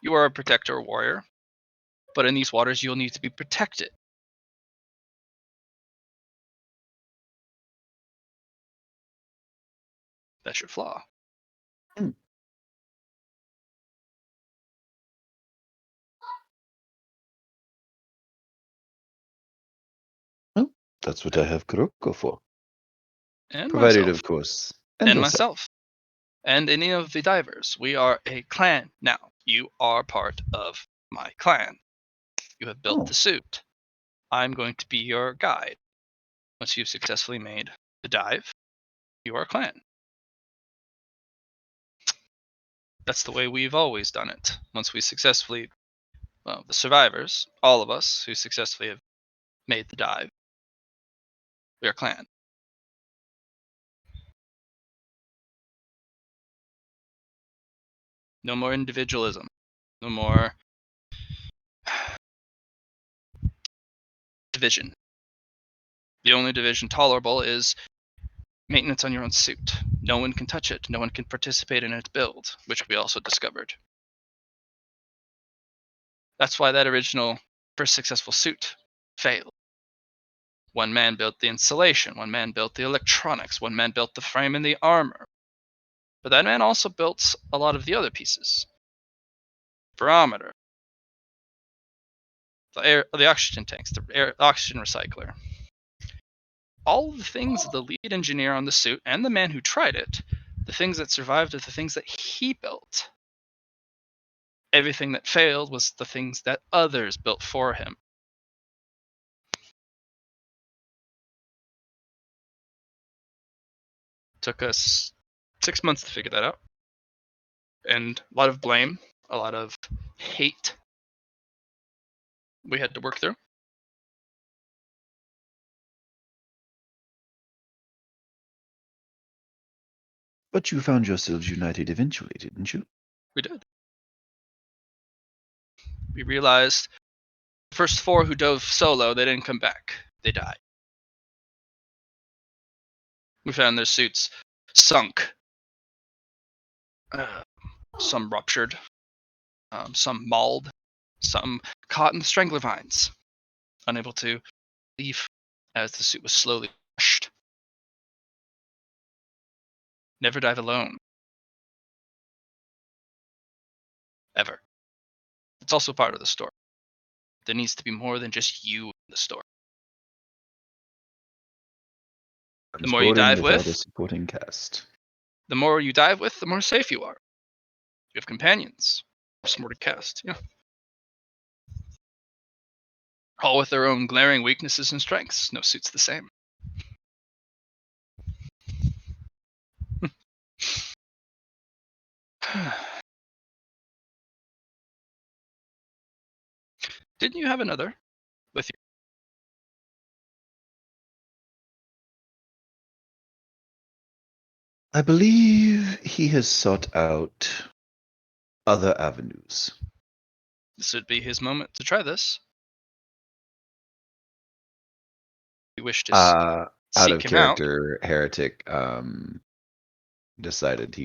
You are a protector or warrior, but in these waters you'll need to be protected. That's your flaw. Mm. Well, that's what I have Kuroko for. And Provided, myself. of course. And myself. And any of the divers. We are a clan now. You are part of my clan. You have built the suit. I'm going to be your guide. Once you've successfully made the dive, you are a clan. That's the way we've always done it. Once we successfully, well, the survivors, all of us who successfully have made the dive, we are a clan. No more individualism. No more division. The only division tolerable is maintenance on your own suit. No one can touch it. No one can participate in its build, which we also discovered. That's why that original first successful suit failed. One man built the insulation, one man built the electronics, one man built the frame and the armor. But that man also built a lot of the other pieces. Barometer, the oxygen tanks, the oxygen recycler. All the things the lead engineer on the suit and the man who tried it, the things that survived are the things that he built. Everything that failed was the things that others built for him. Took us 6 months to figure that out. And a lot of blame, a lot of hate we had to work through. But you found yourselves united eventually, didn't you? We did. We realized the first 4 who dove solo, they didn't come back. They died. We found their suits sunk, some ruptured, some mauled, some caught in the strangler vines, unable to leave as the suit was slowly crushed. Never dive alone. Ever. It's also part of the story. There needs to be more than just you in the story. The more you dive with, a supporting cast. The more you dive with, the more safe you are. You have companions. Supporting cast, yeah. All with their own glaring weaknesses and strengths. No suit's the same. Didn't you have another with you? I believe he has sought out other avenues. This would be his moment to try this. You wish to Out seek of him out. character, Heretic decided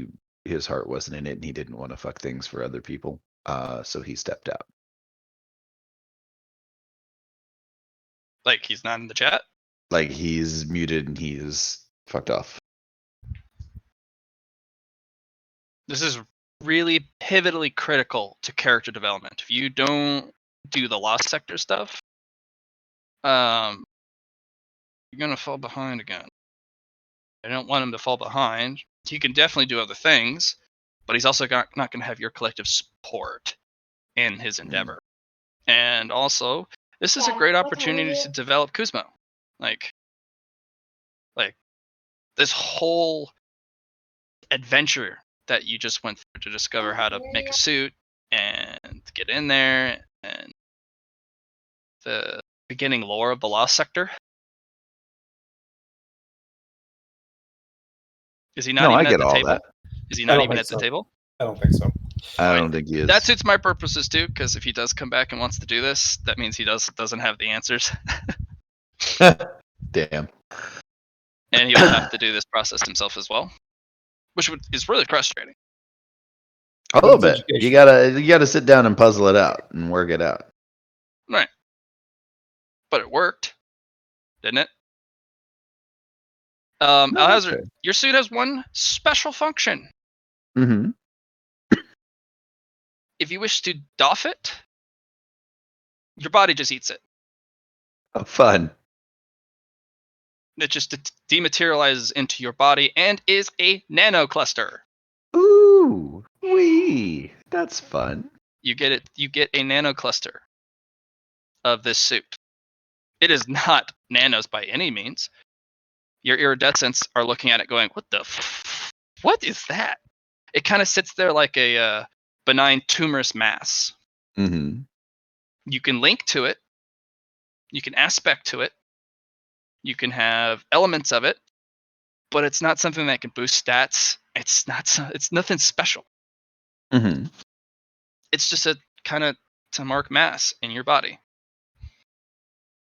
his heart wasn't in it and he didn't want to fuck things for other people. So he stepped out. Like he's not in the chat? Like he's muted and he's fucked off. This is really pivotally critical to character development. If you don't do the Lost Sector stuff, you're gonna fall behind again. I don't want him to fall behind. He can definitely do other things, but he's also not going to have your collective support in his endeavor. And also, this is a great opportunity to develop Kuzmo. Like this whole adventure that you just went through to discover how to make a suit and get in there, and the beginning lore of the Lost Sector. Is he not even at the table? That. Is he not even at the table? I don't think so. I don't think he is. That suits my purposes too, because if he does come back and wants to do this, that means he doesn't have the answers. Damn. And he will have to do this process himself as well, which is really frustrating. A little bit. You gotta sit down and puzzle it out and work it out. Right. But it worked, didn't it? Alhazard, your suit has one special function. Mm-hmm. If you wish to doff it, your body just eats it. Oh, fun. It just dematerializes into your body and is a nano cluster. Ooh, wee. That's fun. You get it. You get a nano cluster of this suit. It is not nanos by any means. Your iridescents are looking at it going, what is that? It kind of sits there like a benign tumorous mass. Mm-hmm. You can link to it. You can aspect to it. You can have elements of it, but it's not something that can boost stats. It's nothing special. Mm-hmm. It's just a kind of to mark mass in your body,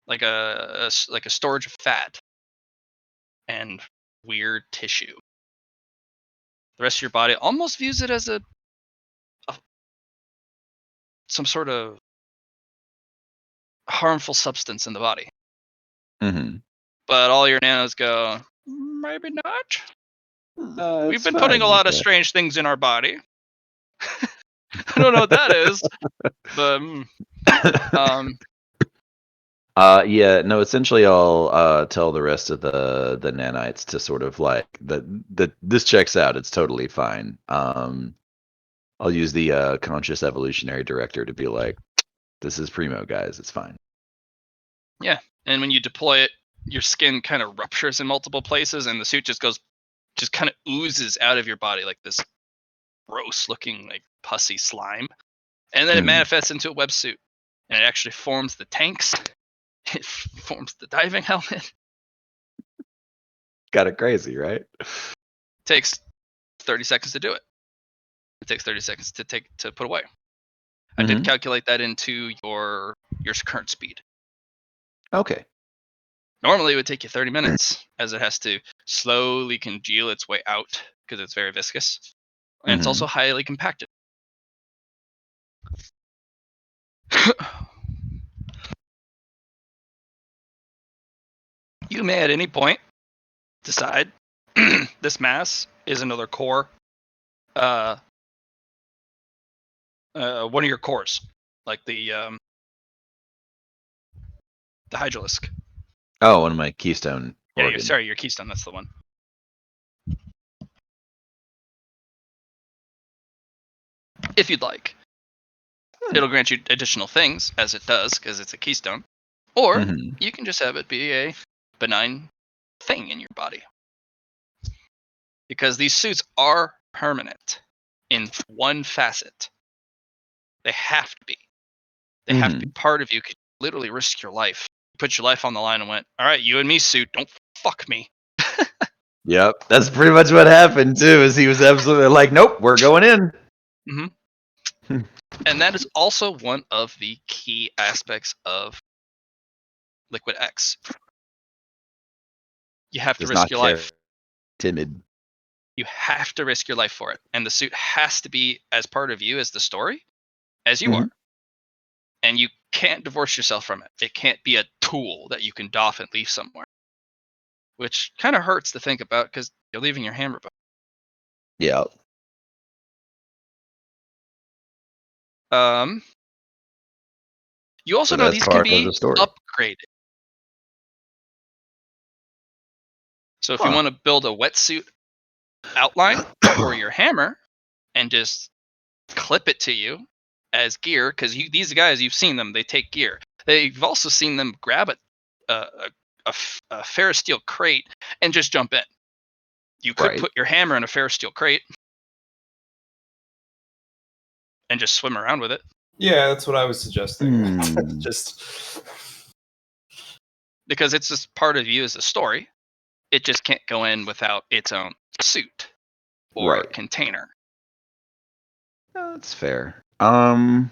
like a storage of fat and weird tissue. The rest of your body almost views it as some sort of harmful substance in the body. Mm-hmm. But all your nanos go, maybe not. We've been putting a lot of strange things in our body. I don't know what that is, but yeah, no, essentially I'll tell the rest of the nanites to sort of like this checks out, it's totally fine. I'll use the conscious evolutionary director to be like, this is primo, guys, it's fine. Yeah, and when you deploy it, your skin kind of ruptures in multiple places and the suit just kind of oozes out of your body like this gross looking like pussy slime. And then it manifests into a web suit and it actually forms the tanks. It forms the diving helmet. Got it crazy, right? Takes 30 seconds to do it. It takes 30 seconds to put away. I did calculate that into your current speed. Okay. Normally it would take you 30 minutes, as it has to slowly congeal its way out because it's very viscous, and it's also highly compacted. You may at any point decide this mass is another core, one of your cores, like the hydralisk. Oh, one of my keystone Yeah, organs. your keystone. That's the one. If you'd like, it'll grant you additional things, as it does, because it's a keystone. Or you can just have it be a benign thing in your body. Because these suits are permanent in one facet. They have to be. They have to be part of you. You could literally risk your life. Put your life on the line and went, all right, you and me, suit, don't fuck me. Yep, that's pretty much what happened too. Is he was absolutely like, nope, we're going in. And that is also one of the key aspects of Liquid X. You have to risk your life. Timid. You have to risk your life for it, and the suit has to be as part of you as the story as you are. And you can't divorce yourself from it. It can't be a tool that you can doff and leave somewhere, which kind of hurts to think about because you're leaving your hammer behind. Yeah. You also know these can be upgraded. So if you want to build a wetsuit outline for your hammer and just clip it to you as gear, because these guys, you've seen them, they take gear. You've also seen them grab a ferrous steel crate and just jump in. You could put your hammer in a ferrous steel crate and just swim around with it. Yeah, that's what I was suggesting. Just because it's just part of you as a story. It just can't go in without its own suit or container. That's fair. You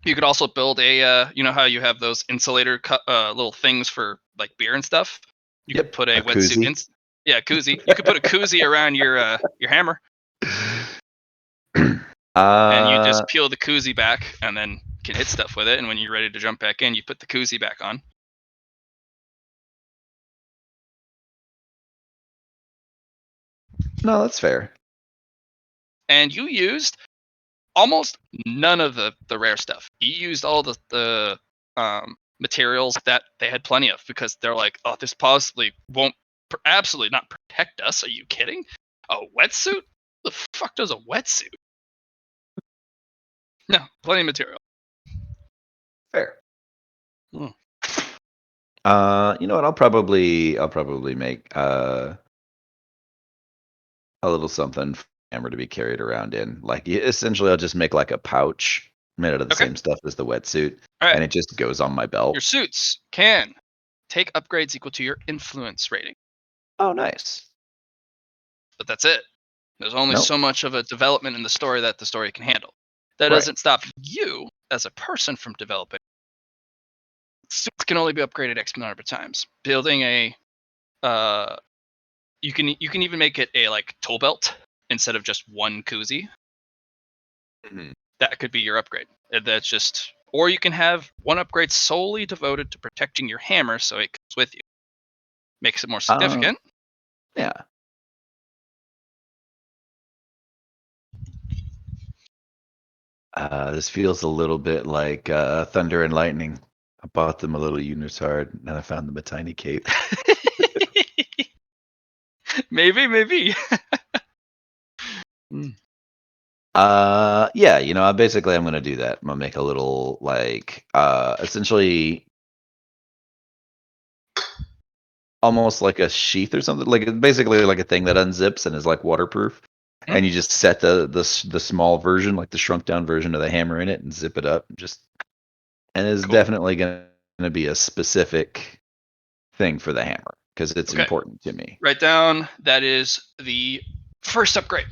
could also build a, you know how you have those insulator little things for like beer and stuff. You could put a wetsuit. Koozie. You could put a koozie around your hammer. And you just peel the koozie back and then can hit stuff with it. And when you're ready to jump back in, you put the koozie back on. No, that's fair. And you used almost none of the rare stuff. You used all the materials that they had plenty of because they're like, oh, this possibly won't absolutely not protect us. Are you kidding? A wetsuit? The fuck does a wetsuit? No, plenty of material. Fair. You know what? I'll probably make a little something for the hammer to be carried around in. Like essentially, I'll just make like a pouch made out of the same stuff as the wetsuit, and it just goes on my belt. Your suits can take upgrades equal to your influence rating. Oh, nice. But that's it. There's only so much of a development in the story that the story can handle. That doesn't stop you as a person from developing. Suits can only be upgraded X number of times. Building a, you can even make it a like tool belt instead of just one koozie. That could be your upgrade. That's just, or you can have one upgrade solely devoted to protecting your hammer, so it comes with you. Makes it more significant. Yeah. This feels a little bit like Thunder and Lightning. I bought them a little Unitard, and I found them a tiny cape. Maybe. Yeah, you know, basically I'm gonna do that. I'm gonna make a little like essentially almost like a sheath or something. Like basically like a thing that unzips and is like waterproof. And you just set the small version, like the shrunk down version of the hammer in it, and zip it up. And it's definitely going to be a specific thing for the hammer because it's important to me. Write down that is the first upgrade.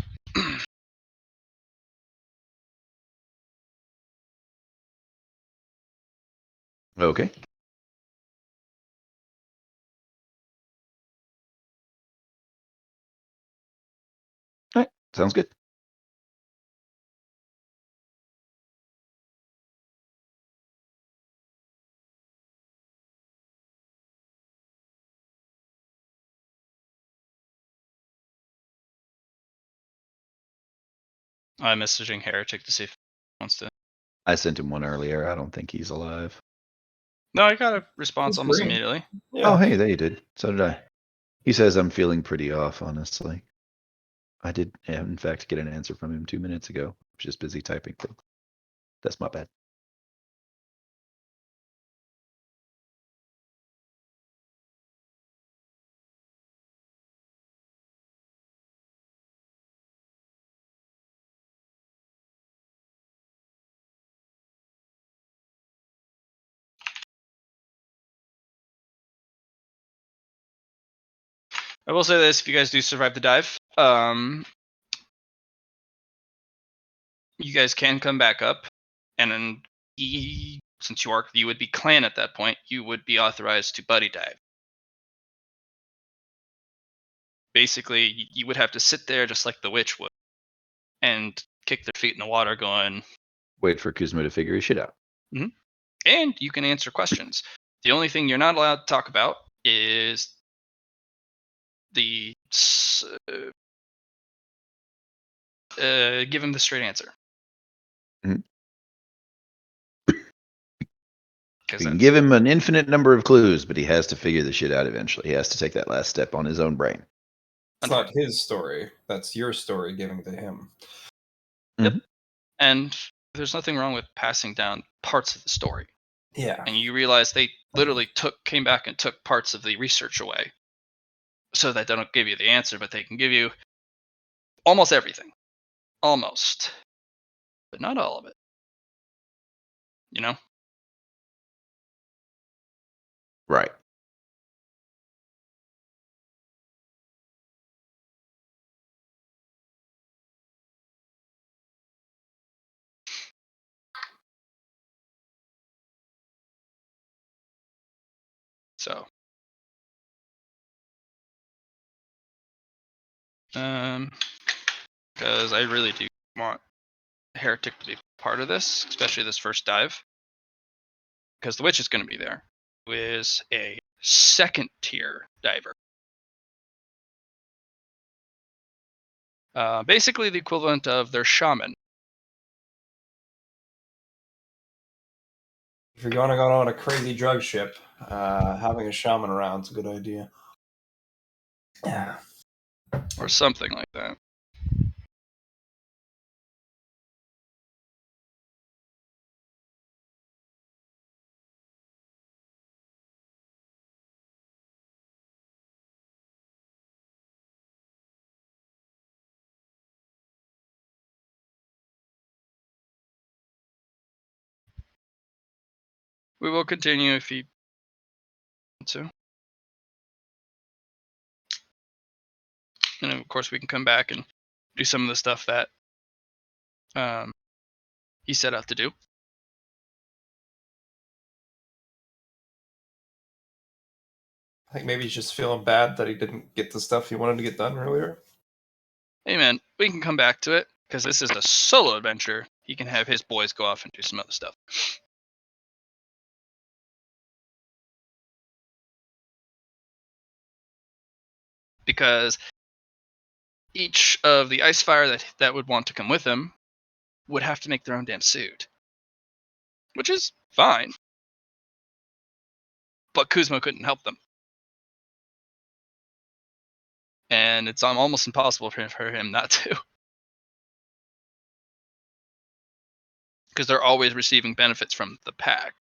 Okay. Sounds good. I'm messaging Heretic to see if he wants to. I sent him one earlier. I don't think he's alive. No, I got a response He's almost green. immediately. Yeah. Oh, hey, there you did. So did I. He says I'm feeling pretty off, honestly. I did, in fact, get an answer from him 2 minutes ago. I was just busy typing. But that's my bad. I will say this: if you guys do survive the dive, you guys can come back up, and then since you would be clan at that point, you would be authorized to buddy dive. Basically, you would have to sit there just like the witch would, and kick their feet in the water, going. Wait for Kuzma to figure his shit out. And you can answer questions. The only thing you're not allowed to talk about is the give him the straight answer. Mhm. Because You can give him an infinite number of clues, but he has to figure the shit out eventually. He has to take that last step on his own brain. It's not his story. That's your story giving to him. Yep. And there's nothing wrong with passing down parts of the story. Yeah. And you realize they literally came back and took parts of the research away. So that they don't give you the answer, but they can give you almost everything. Almost. But not all of it. You know? Right. So. Because I really do want Heretic to be part of this, especially this first dive. Because the witch is going to be there, who is a second tier diver. Basically the equivalent of their shaman. If you're going to go on a crazy drug ship, having a shaman around is a good idea. Yeah. Or something like that. We will continue if you want to. And of course we can come back and do some of the stuff that he set out to do. I think maybe he's just feeling bad that he didn't get the stuff he wanted to get done earlier. Hey man, we can come back to it, because this is a solo adventure. He can have his boys go off and do some other stuff. Because each of the Icefire that would want to come with him would have to make their own damn suit. Which is fine. But Kuzma couldn't help them. And it's almost impossible for him not to. Because they're always receiving benefits from the pack.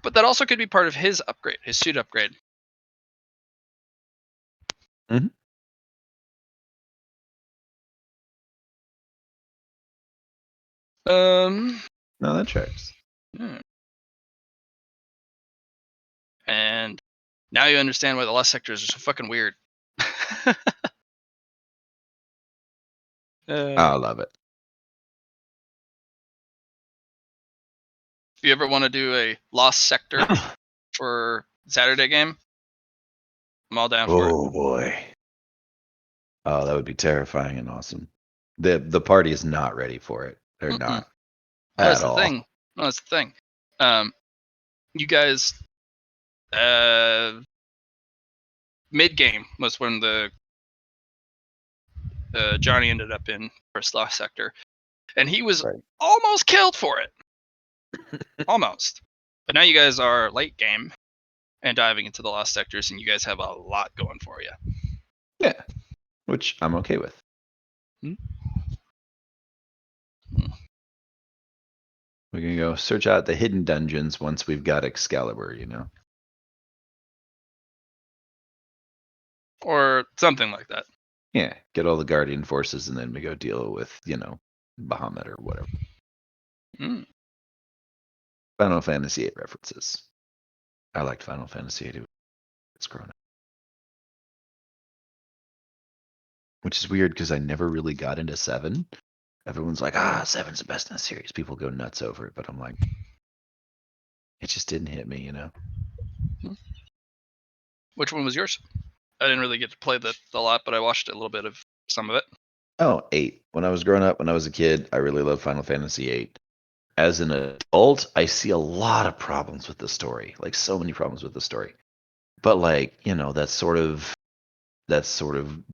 But that also could be part of his upgrade, his suit upgrade. Mm-hmm. No, that checks. And now you understand why the lust sectors are so fucking weird. I love it. If you ever want to do a lost sector for Saturday game, I'm all down for it. Oh boy. Oh, that would be terrifying and awesome. The party is not ready for it. They're not That's at the all. thing. That's the thing. You guys, mid game was when the Johnny ended up in first lost sector, and he was almost killed for it. Almost. But now you guys are late game and diving into the lost sectors, and you guys have a lot going for you. Yeah, which I'm okay with. We're gonna go search out the hidden dungeons once we've got Excalibur, you know, or something like that. Yeah, get all the Guardian forces, and then we go deal with, you know, Bahamut or whatever. Final Fantasy VIII references. I liked Final Fantasy VIII. It's grown up. Which is weird because I never really got into 7. Everyone's like, 7's the best in the series. People go nuts over it, but I'm like, it just didn't hit me, you know? Which one was yours? I didn't really get to play the lot, but I watched a little bit of some of it. Oh, 8. When I was growing up, when I was a kid, I really loved Final Fantasy VIII. As an adult, I see a lot of problems with the story. Like, so many problems with the story. But, like, you know, that sort of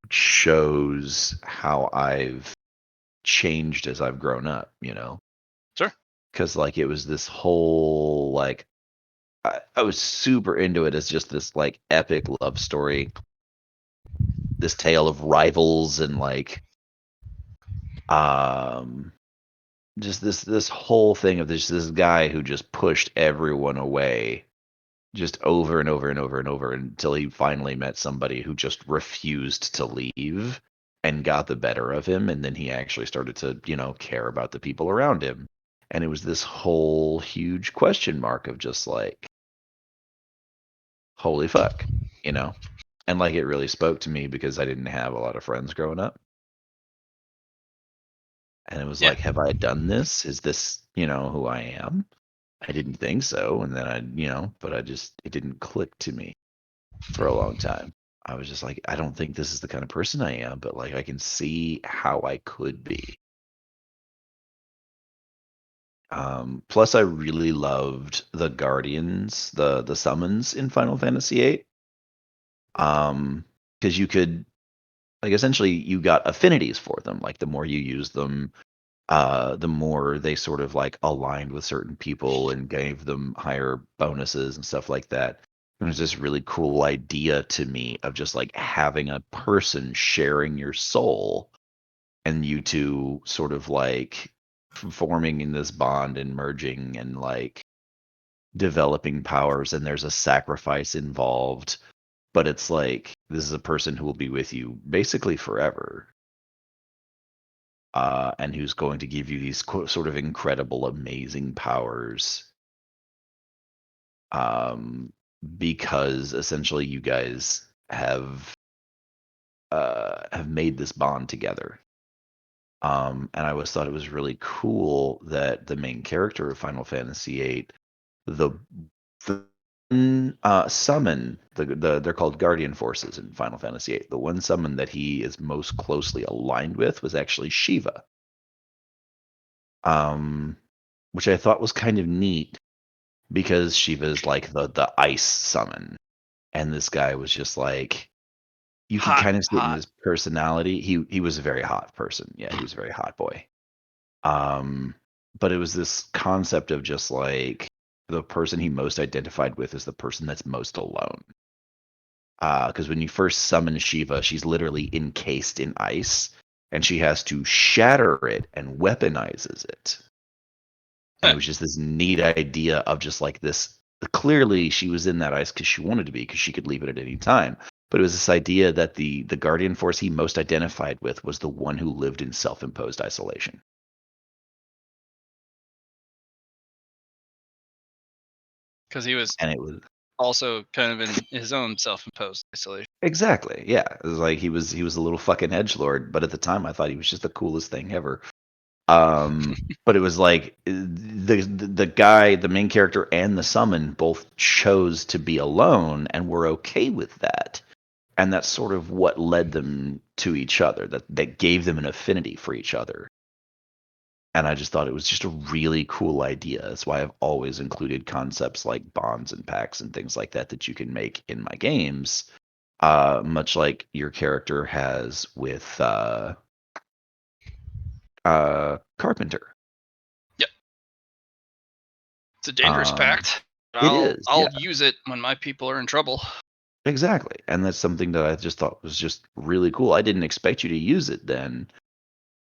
shows how I've changed as I've grown up, you know? Sure. Because, like, it was this whole, like, I was super into it as just this, like, epic love story. This tale of rivals and, like, just this whole thing of this guy who just pushed everyone away just over and over and over and over until he finally met somebody who just refused to leave and got the better of him, and then he actually started to, you know, care about the people around him. And it was this whole huge question mark of just like, holy fuck, you know? And like it really spoke to me because I didn't have a lot of friends growing up. And it was like, have I done this? Is this, you know, who I am? I didn't think so. And then but it didn't click to me for a long time. I was just like, I don't think this is the kind of person I am, but like I can see how I could be. Plus I really loved the Guardians, the summons in Final Fantasy VIII. Because you could, like, essentially you got affinities for them. Like the more you use them, the more they sort of like aligned with certain people and gave them higher bonuses and stuff like that. It was this really cool idea to me of just like having a person sharing your soul and you two sort of like forming in this bond and merging and like developing powers, and there's a sacrifice involved, but it's like this is a person who will be with you basically forever. And who's going to give you these sort of incredible, amazing powers. Because essentially you guys have made this bond together. And I always thought it was really cool that the main character of Final Fantasy VIII, the summon, they're called Guardian Forces in Final Fantasy VIII. The one summon that he is most closely aligned with was actually Shiva. Which I thought was kind of neat because Shiva is like the ice summon. And this guy was just like, you can kind of see it in his personality. He was a very hot person. Yeah, he was a very hot boy. But it was this concept of just like the person he most identified with is the person that's most alone. Because when you first summon Shiva, she's literally encased in ice, and she has to shatter it and weaponizes it. And it was just this neat idea of just like this. Clearly, she was in that ice because she wanted to be, because she could leave it at any time. But it was this idea that the Guardian Force he most identified with was the one who lived in self-imposed isolation. Because he was, and it was also kind of in his own self-imposed isolation. Exactly. Yeah, it was like he was a little fucking edgelord, but at the time I thought he was just the coolest thing ever. But it was like the guy, the main character, and the summon both chose to be alone and were okay with that. And that's sort of what led them to each other, that gave them an affinity for each other. And I just thought it was just a really cool idea. That's why I've always included concepts like bonds and pacts and things like that you can make in my games, much like your character has with Carpenter. Yep. It's a dangerous pact. I'll use it when my people are in trouble. Exactly. And that's something that I just thought was just really cool. I didn't expect you to use it then.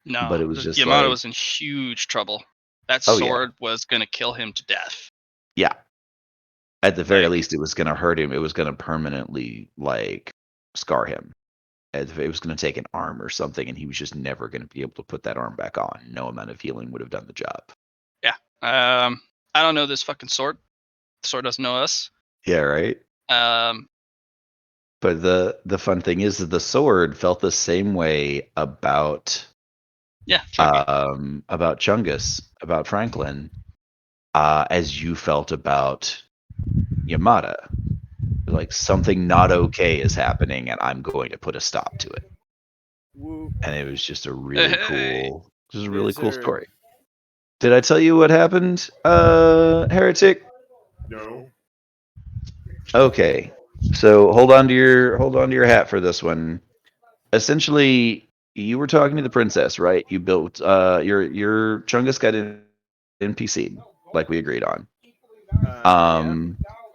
No, but it was just Yamato was in huge trouble. That sword was going to kill him to death. Yeah. At the very least, it was going to hurt him. It was going to permanently, scar him. It was going to take an arm or something, and he was just never going to be able to put that arm back on. No amount of healing would have done the job. Yeah. I don't know this fucking sword. The sword doesn't know us. Yeah, right? But the fun thing is that the sword felt the same way about Chungus, about Franklin, as you felt about Yamada. Like, something not okay is happening, and I'm going to put a stop to it. Woo. And it was just a really cool story. Did I tell you what happened, Heretic? No. Okay, so hold on to your hat for this one. Essentially, you were talking to the princess, right? You built your Chungus got in NPC'd, like we agreed on.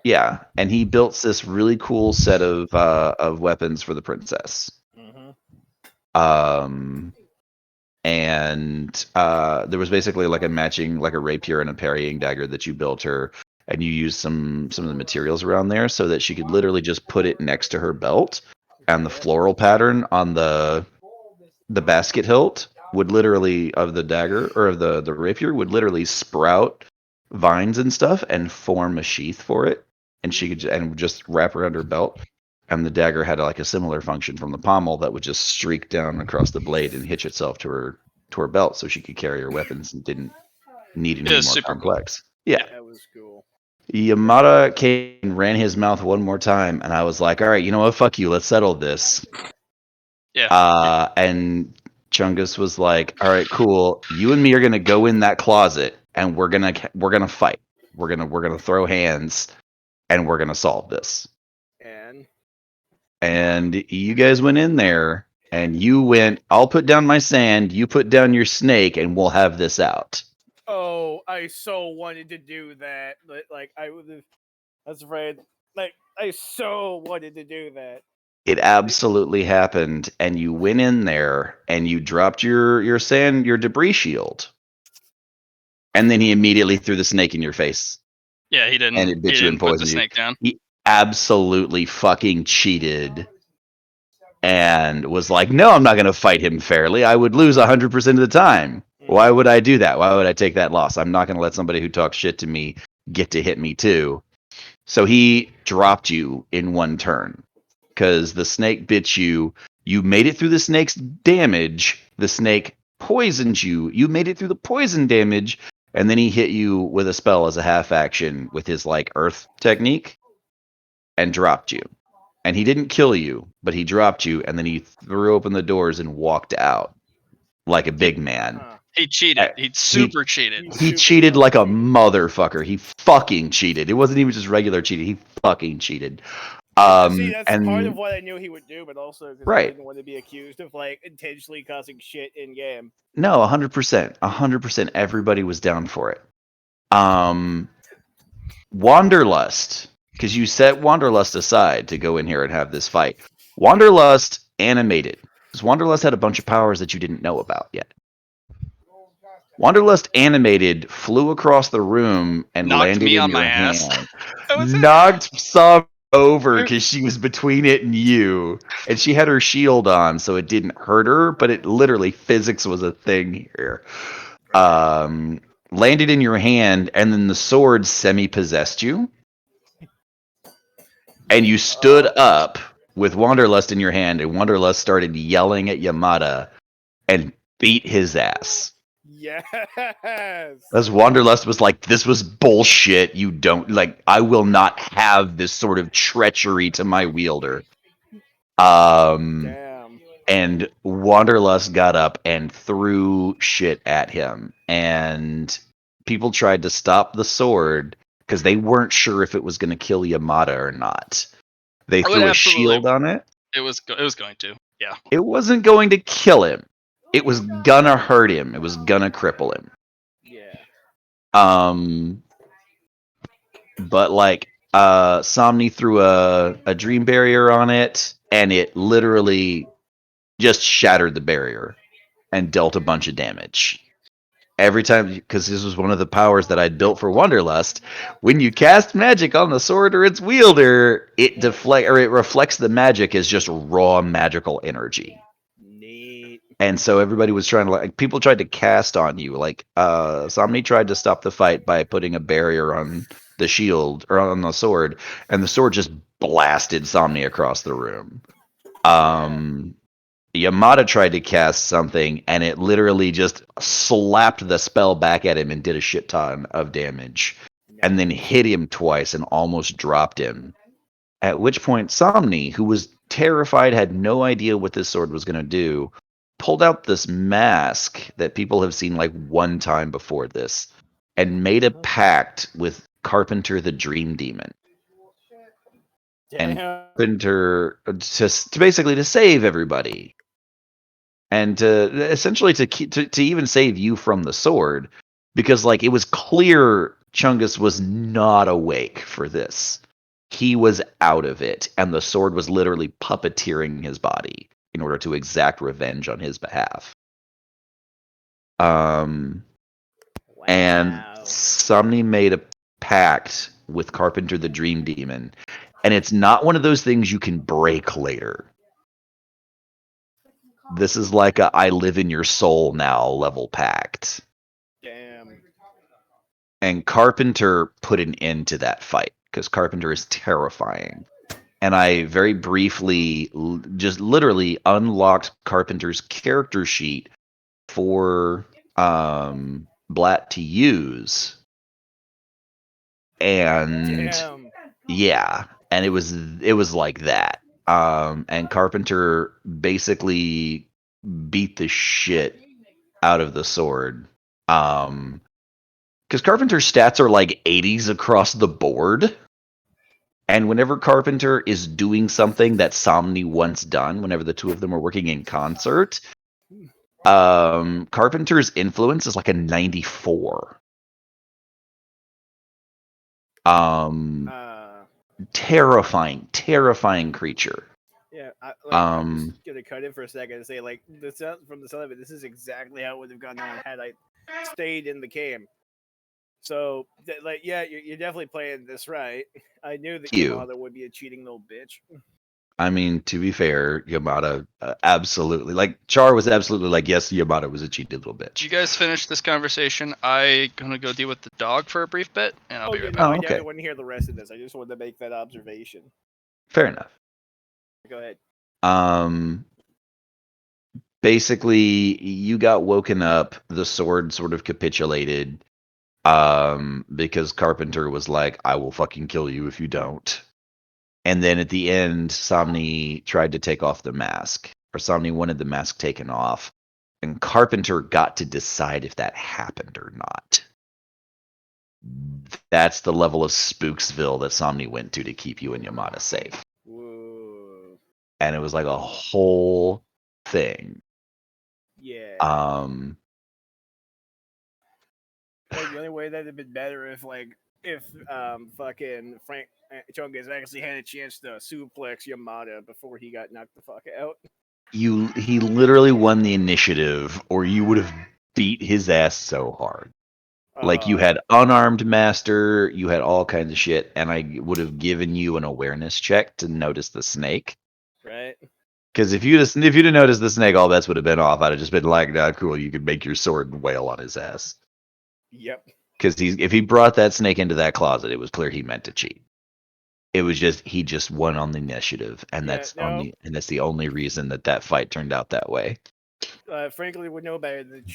Yeah, and he built this really cool set of weapons for the princess. And there was basically like a matching, like a rapier and a parrying dagger that you built her, and you used some of the materials around there so that she could literally just put it next to her belt, and the floral pattern on the basket hilt would literally, of the dagger or of the rapier, would literally sprout vines and stuff and form a sheath for it, and she could just wrap around her belt. And the dagger had like a similar function from the pommel that would just streak down across the blade and hitch itself to her belt, so she could carry her weapons and didn't need anything more complex. Cool. Yeah, that was cool. Yamada came and ran his mouth one more time, and I was like, "All right, you know what? Fuck you. Let's settle this." Yeah. And Chungus was like, "All right, cool. You and me are gonna go in that closet, and we're gonna fight. We're gonna throw hands, and we're gonna solve this." And you guys went in there, and you went, "I'll put down my sand, you put down your snake, and we'll have this out." Oh, I so wanted to do that. Like, I would have. That's right. Like, I so wanted to do that. It absolutely happened, and you went in there, and you dropped your sand, your debris shield. And then he immediately threw the snake in your face. Yeah, he didn't. And it bit you and poisoned you. Snake down. He absolutely fucking cheated and was like, "No, I'm not going to fight him fairly. I would lose 100% of the time. Why would I do that? Why would I take that loss? I'm not going to let somebody who talks shit to me get to hit me too." So he dropped you in one turn because the snake bit you. You made it through the snake's damage. The snake poisoned you. You made it through the poison damage. And then he hit you with a spell as a half action with his earth technique and dropped you. And he didn't kill you, but he dropped you, and then he threw open the doors and walked out like a big man. He cheated. He super cheated. He cheated like a motherfucker. He fucking cheated. It wasn't even just regular cheating. He fucking cheated. See, that's part of what I knew he would do, but also because I didn't want to be accused of intentionally causing shit in game. No, 100%. 100%. Everybody was down for it. Wanderlust, because you set Wanderlust aside to go in here and have this fight. Wanderlust animated, because Wanderlust had a bunch of powers that you didn't know about yet. Wanderlust animated, flew across the room, and landed in your hand. Knocked some over because she was between it and you, and she had her shield on, so it didn't hurt her, but it literally, physics was a thing here. Landed in your hand, and then the sword semi-possessed you, and you stood up with Wanderlust in your hand, and Wanderlust started yelling at Yamada and beat his ass. Yes. As Wanderlust was like, "This was bullshit. You don't I will not have this sort of treachery to my wielder." Damn. And Wanderlust got up and threw shit at him, and people tried to stop the sword because they weren't sure if it was going to kill Yamada or not. They threw a shield on it. It was going to. Yeah. It wasn't going to kill him. It was gonna hurt him. It was gonna cripple him. Yeah. But like Somni threw a dream barrier on it, and it literally just shattered the barrier and dealt a bunch of damage. Every time, because this was one of the powers that I'd built for Wanderlust, when you cast magic on the sword or its wielder, it reflects the magic as just raw magical energy. Neat. And so everybody was trying to, like, people tried to cast on you. Like Somni tried to stop the fight by putting a barrier on the shield or on the sword, and the sword just blasted Somni across the room. Yamada tried to cast something, and it literally just slapped the spell back at him and did a shit ton of damage, and then hit him twice and almost dropped him. At which point, Somni, who was terrified, had no idea what this sword was going to do, pulled out this mask that people have seen like one time before this, and made a pact with Carpenter the Dream Demon. And Carpenter to basically to save everybody. And to essentially to even save you from the sword, because like it was clear Chungus was not awake for this. He was out of it, and the sword was literally puppeteering his body in order to exact revenge on his behalf. And Somni made a pact with Carpenter the Dream Demon, and it's not one of those things you can break later. This is like a I live in your soul now level pact. Damn. And Carpenter put an end to that fight, because Carpenter is terrifying. And I very briefly just literally unlocked Carpenter's character sheet for Blatt to use. And Damn. yeah, and it was like that. And Carpenter basically beat the shit out of the sword. Because Carpenter's stats are like 80s across the board. And whenever Carpenter is doing something that Somni once done, whenever the two of them are working in concert, Carpenter's influence is like a 94. Terrifying creature. Yeah, I'm just gonna cut in for a second and say, like, from the sound of it, this is exactly how it would have gone on had I stayed in the game. So, like, yeah, you're definitely playing this right. I knew that Yamada would be a cheating little bitch. I mean, to be fair, Yamada absolutely, like, Char was absolutely like, yes, Yamada was a cheating little bitch. You guys finish this conversation. I'm gonna go deal with the dog for a brief bit, and I'll be right back. I definitely want to hear the rest of this. I just wanted to make that observation. Fair enough. Go ahead. Basically, you got woken up. The sword sort of capitulated. Because Carpenter was like, I will fucking kill you if you don't. And then at the end, Somni tried to take off the mask, or Somni wanted the mask taken off, and Carpenter got to decide if that happened or not. That's the level of Spooksville that Somni went to keep you and Yamada safe. Whoa. And it was like a whole thing. Yeah. Like, the only way that'd have been better if fucking Frank Chungus actually had a chance to suplex Yamada before he got knocked the fuck out. He literally won the initiative, or you would have beat his ass so hard. Like, you had unarmed master, you had all kinds of shit, and I would have given you an awareness check to notice the snake. Right. Because if you'd noticed the snake, all bets would have been off. I'd have just been like, nah, cool, you could make your sword and wail on his ass. Yep. Because if he brought that snake into that closet, it was clear he meant to cheat. It was just he just won on the initiative, and that's the only reason that fight turned out that way. Frankly, would know better than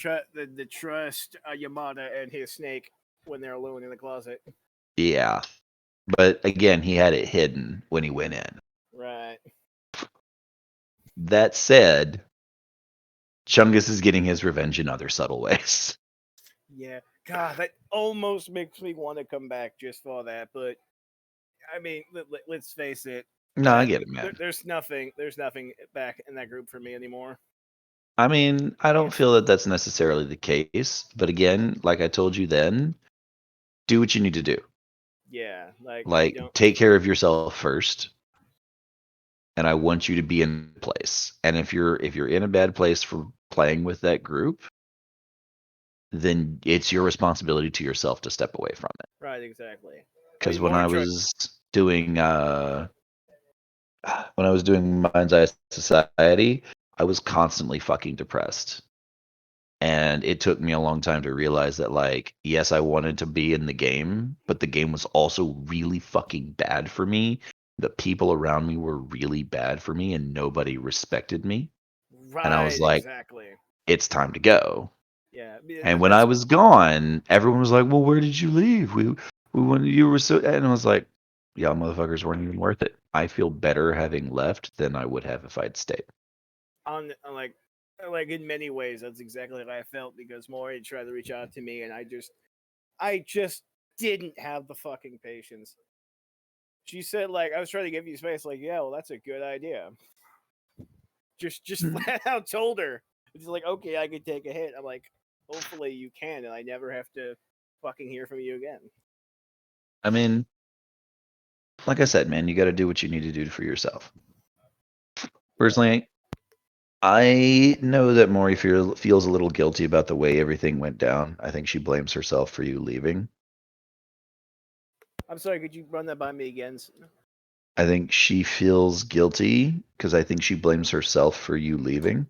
the trust Yamada and his snake when they're alone in the closet. Yeah, but again, he had it hidden when he went in. Right. That said, Chungus is getting his revenge in other subtle ways. Yeah, God, that almost makes me want to come back just for that. But I mean, let's face it. No, I get it, man. There's nothing back in that group for me anymore. I mean, I don't feel that that's necessarily the case, but again, like I told you then, do what you need to do. Yeah, like take care of yourself first, and I want you to be in place. And if you're in a bad place for playing with that group, then it's your responsibility to yourself to step away from it. Right, exactly. Because when I was doing Mind's Eye Society, I was constantly fucking depressed. And it took me a long time to realize that, like, yes, I wanted to be in the game, but the game was also really fucking bad for me. The people around me were really bad for me, and nobody respected me. Right, and I was like, exactly. It's time to go. Yeah. And when I was gone, everyone was like, well, where did you leave? We when you were so, and I was like, y'all motherfuckers weren't even worth it. I feel better having left than I would have if I'd stayed. On like in many ways, that's exactly how I felt, because Maury tried to reach out to me, and I just didn't have the fucking patience. She said, like, I was trying to give you space, like, yeah, well, that's a good idea. Just flat out told her. It's like, okay, I could take a hit. I'm like, hopefully you can, and I never have to fucking hear from you again. I mean, like I said, man, you got to do what you need to do for yourself. Personally, I know that Maury feels a little guilty about the way everything went down. I think she blames herself for you leaving. I'm sorry, could you run that by me again? I think she feels guilty because I think she blames herself for you leaving.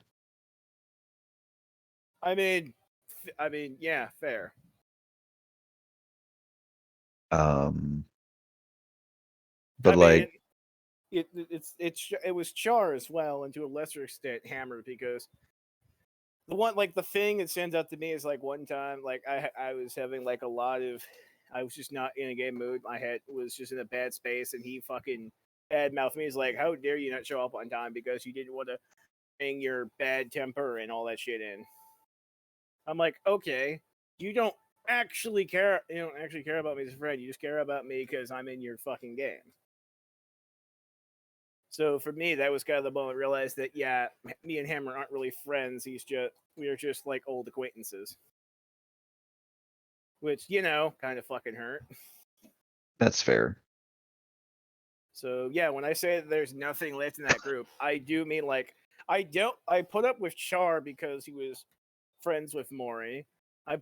I mean, yeah, fair. But it was Char as well, and to a lesser extent Hammer, because the thing that stands out to me is, like, one time, like, I was having, like, I was just not in a game mood. My head was just in a bad space, and he fucking badmouthed me. He's like, how dare you not show up on time because you didn't want to bring your bad temper and all that shit in. I'm like, okay, you don't actually care. You don't actually care about me as a friend. You just care about me because I'm in your fucking game. So for me, that was kind of the moment I realized that, yeah, me and Hammer aren't really friends. We are just like old acquaintances. Which, kind of fucking hurt. That's fair. So yeah, when I say that there's nothing left in that group, I do mean, like, I put up with Char because he was friends with Maury. I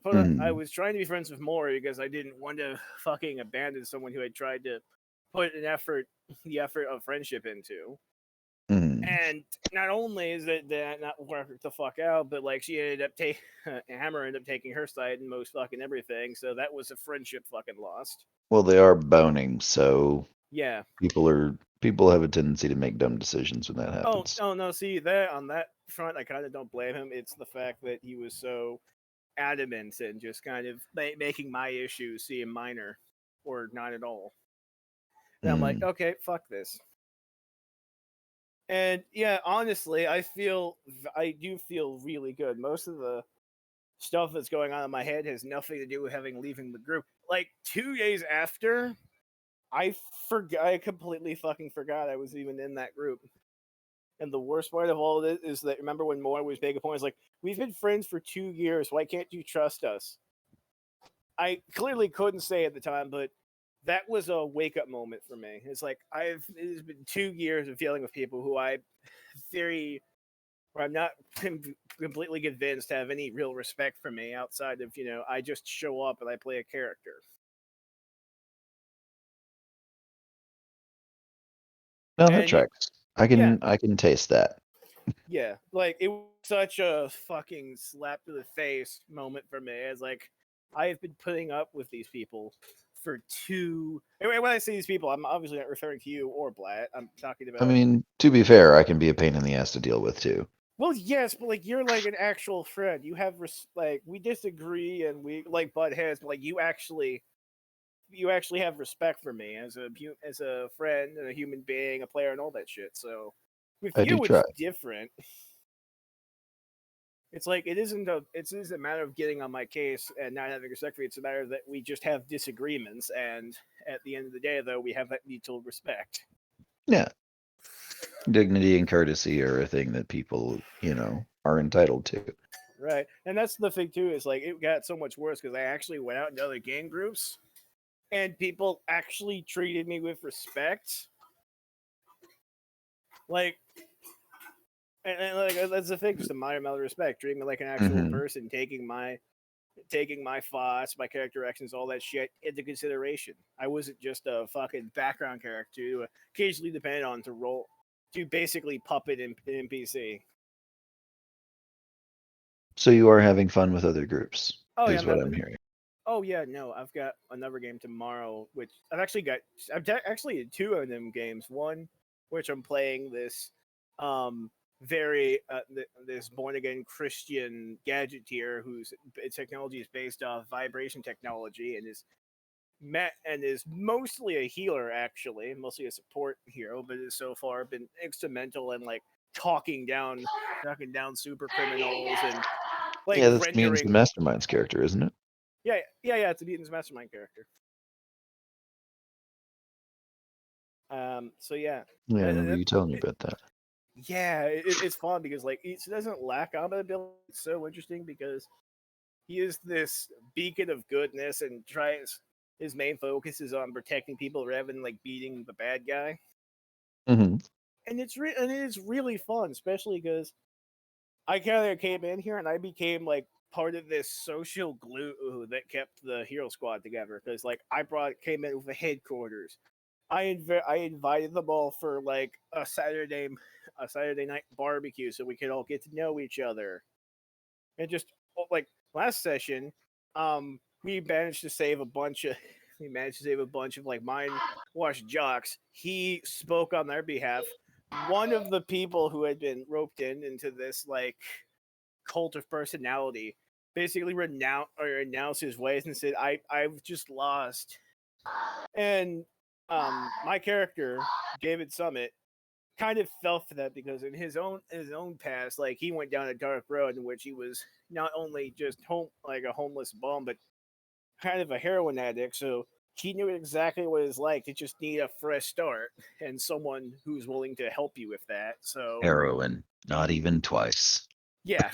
was trying to be friends with Maury because I didn't want to fucking abandon someone who had tried to put the effort of friendship into. And not only is that not work the fuck out, but, like, she ended up Hammer ended up taking her side in most fucking everything, so that was a friendship fucking lost. Well, they are boning, so yeah, people have a tendency to make dumb decisions when that happens. Oh no, see, that on that front, I kind of don't blame him. It's the fact that he was so adamant and just kind of making my issues seem minor or not at all. And I'm like, okay, fuck this. And yeah, honestly, I do feel really good. Most of the stuff that's going on in my head has nothing to do with leaving the group. Like 2 days after, I completely fucking forgot I was even in that group. And the worst part of all of it is that, remember when Moore was making points like, we've been friends for 2 years, why can't you trust us? I clearly couldn't say at the time, but that was a wake-up moment for me. It's like, it's been 2 years of dealing with people who I'm not completely convinced have any real respect for me outside of, I just show up and I play a character. No, that tracks. I can taste that. Yeah, like, it was such a fucking slap to the face moment for me. It's like, I have been putting up with these people for Anyway, when I say these people, I'm obviously not referring to you or Blatt. I'm talking about. I mean, to be fair, I can be a pain in the ass to deal with too. Well, yes, but, like, you're like an actual friend. You have like, we disagree and we like butt heads, but, like, you actually have respect for me as a friend and a human being, a player, and all that shit. So With I you, do it's try. different. It's like it isn't a matter of getting on my case and not having respect for you. It's a matter that we just have disagreements, and at the end of the day, though, we have that mutual respect. Yeah. Dignity and courtesy are a thing that people, are entitled to. Right, and that's the thing too. Is like it got so much worse because I actually went out into other game groups, and people actually treated me with respect. Like, and like that's the thing, just a minor amount of respect, treating me like an actual person, taking my thoughts, my character actions, all that shit into consideration. I wasn't just a fucking background character to occasionally depend on to basically puppet in NPC. So you are having fun with other groups, Oh yeah, is what I'm hearing. Oh yeah, no, I've got another game tomorrow, which I've actually had two of them games. One, which I'm playing this, this born again Christian gadgeteer whose technology is based off vibration technology and is mostly a healer, actually, mostly a support hero, but has so far been instrumental in like talking down super criminals and like Yeah, that's Mutants the rendering. Mastermind's character, isn't it? Yeah, it's a Mutants Mastermind character. So yeah. Yeah, I remember you telling me about that. Yeah, it's fun because like it doesn't lack combat ability. It's so interesting because he is this beacon of goodness and tries. His main focus is on protecting people rather than like beating the bad guy. Mm-hmm. And it is really fun, especially because I kind of came in here and I became like part of this social glue that kept the hero squad together. Because like came in with a headquarters. I invited them all for like a Saturday night barbecue so we could all get to know each other. And just like last session, we managed to save a bunch of like mind washed jocks. He spoke on their behalf. One of the people who had been roped into this like cult of personality basically renounced his ways and said, I've just lost. And my character, David Summit, kind of fell for that because in his own past, like he went down a dark road in which he was not only just like a homeless bum, but kind of a heroin addict. So he knew exactly what it's like to just need a fresh start and someone who's willing to help you with that. So Heroin, not even twice. yeah.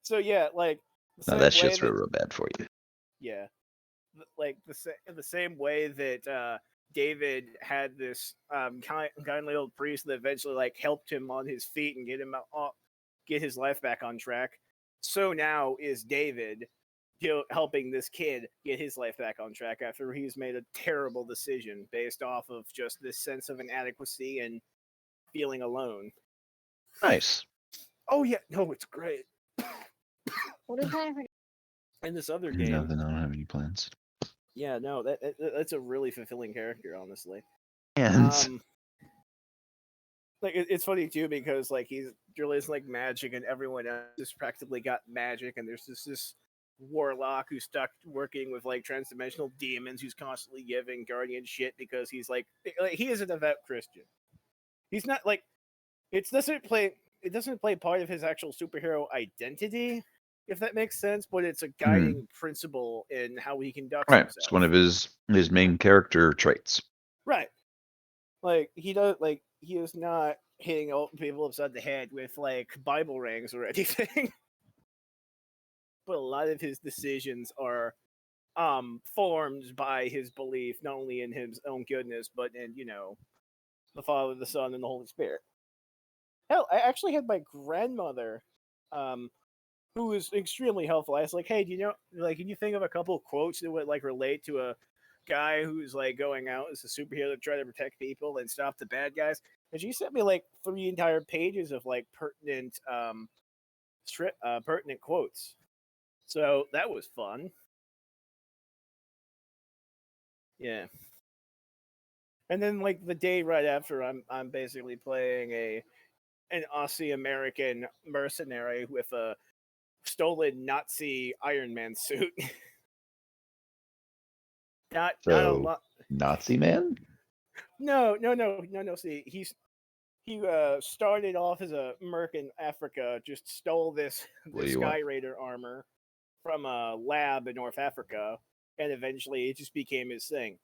So yeah, like No, that shit's real bad for you. Yeah, like the same way that David had this kindly old priest that eventually like helped him on his feet and get his life back on track. So now is David, helping this kid get his life back on track after he's made a terrible decision based off of just this sense of inadequacy and feeling alone. Nice. Oh yeah, no, it's great. What is that? In this other game, Nothing. I don't have any plans. Yeah, no, that's a really fulfilling character, honestly. And like it's funny too because like he's really is like magic and everyone else has practically got magic and there's this warlock who's stuck working with like transdimensional demons who's constantly giving guardian shit because he's like he is a devout Christian. He's not like it doesn't play part of his actual superhero identity, if that makes sense, but it's a guiding principle in how he conducts himself. It's one of his main character traits. Right. Like he is not hitting people upside the head with like Bible rings or anything. But a lot of his decisions are formed by his belief not only in his own goodness, but in, the Father, the Son, and the Holy Spirit. Hell, I actually had my grandmother, who was extremely helpful. I was like, hey, can you think of a couple of quotes that would like relate to a guy who's like going out as a superhero to try to protect people and stop the bad guys? And she sent me like 3 entire pages of like pertinent quotes. So that was fun. Yeah. And then like the day right after, I'm basically playing an Aussie American mercenary with a stolen Nazi Iron Man suit. Not a lot. Nazi man? No. See, He started off as a merc in Africa, just stole this Sky Raider armor from a lab in North Africa, and eventually it just became his thing,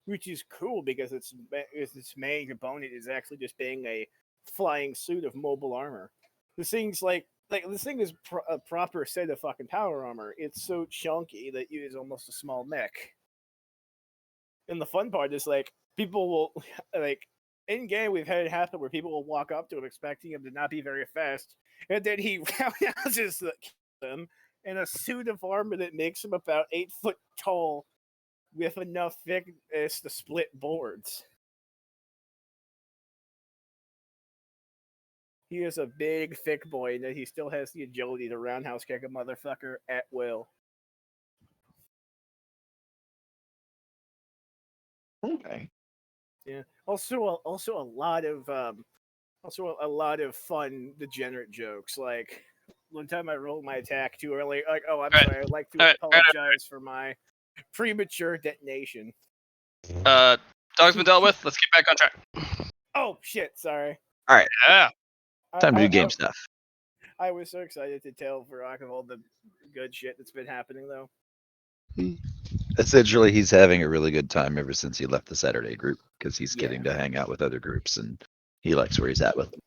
which is cool because its main component is actually just being a flying suit of mobile armor. This thing's like this thing is a proper set of fucking power armor. It's so chunky that it is almost a small mech. And the fun part is like people will like in game we've had it happen where people will walk up to him expecting him to not be very fast, and then he roundhouses them in a suit of armor that makes him about 8 foot tall with enough thickness to split boards. He is a big, thick boy, and that he still has the agility to roundhouse kick a motherfucker at will. Okay. Yeah. Also a lot of fun degenerate jokes. Like one time I rolled my attack too early. Like, oh, I'm sorry. I'd like to apologize for my premature detonation. Dog's been dealt with. Let's get back on track. Oh shit! Sorry. All right. Yeah. Time to do game stuff. I was so excited to tell Varrock of all the good shit that's been happening, though. Essentially, he's having a really good time ever since he left the Saturday group because he's getting to hang out with other groups and he likes where he's at with them.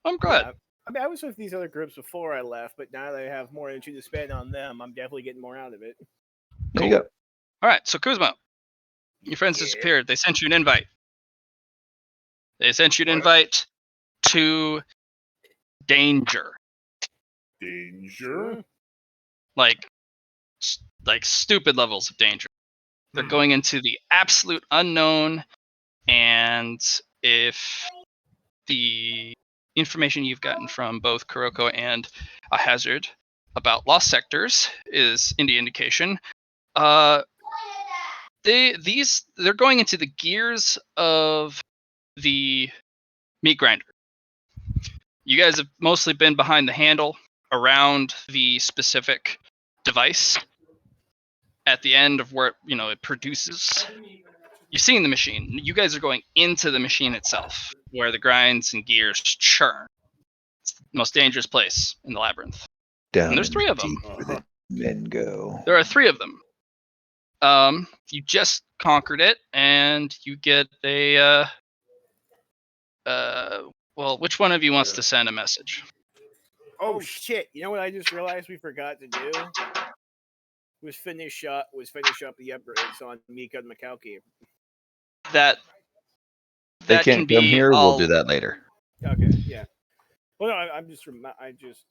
I'm glad. Yeah, I mean, I was with these other groups before I left, but now that I have more energy to spend on them, I'm definitely getting more out of it. There you go. All right, so Kuzma, your friends disappeared. They sent you an invite. They sent you an invite to danger. Danger? Like stupid levels of danger. They're going into the absolute unknown, and if the information you've gotten from both Kuroko and a Hazard about lost sectors is any indication, they're going into the gears of the meat grinder. You guys have mostly been behind the handle around the specific device at the end of where it produces. You've seen the machine. You guys are going into the machine itself, where the grinds and gears churn. It's the most dangerous place in the labyrinth. Down and there's 3 of them. Then go. There are 3 of them. You just conquered it, and you get a. Well, which one of you wants to send a message? Oh shit! You know what I just realized we forgot to do? Was finish up the upgrades on Mika and Makauki. That they can't come here. We'll do that later. Okay, yeah. Well, no, I'm just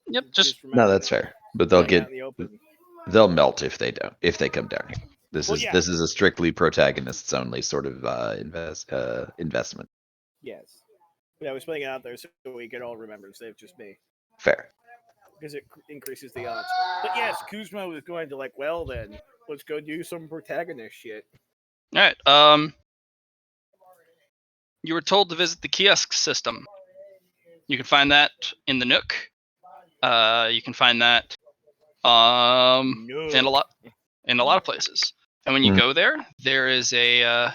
no, that's fair. But they'll melt if they don't. If they come down here, this is a strictly protagonists only sort of investment. Yes, but I was putting it out there so we could all remember instead of just me. Fair. Because it increases the odds. But yes, Kuzma was going to well then, let's go do some protagonist shit. All right. You were told to visit the kiosk system. You can find that in the Nook. You can find that in a lot of places. And when you go there, there is a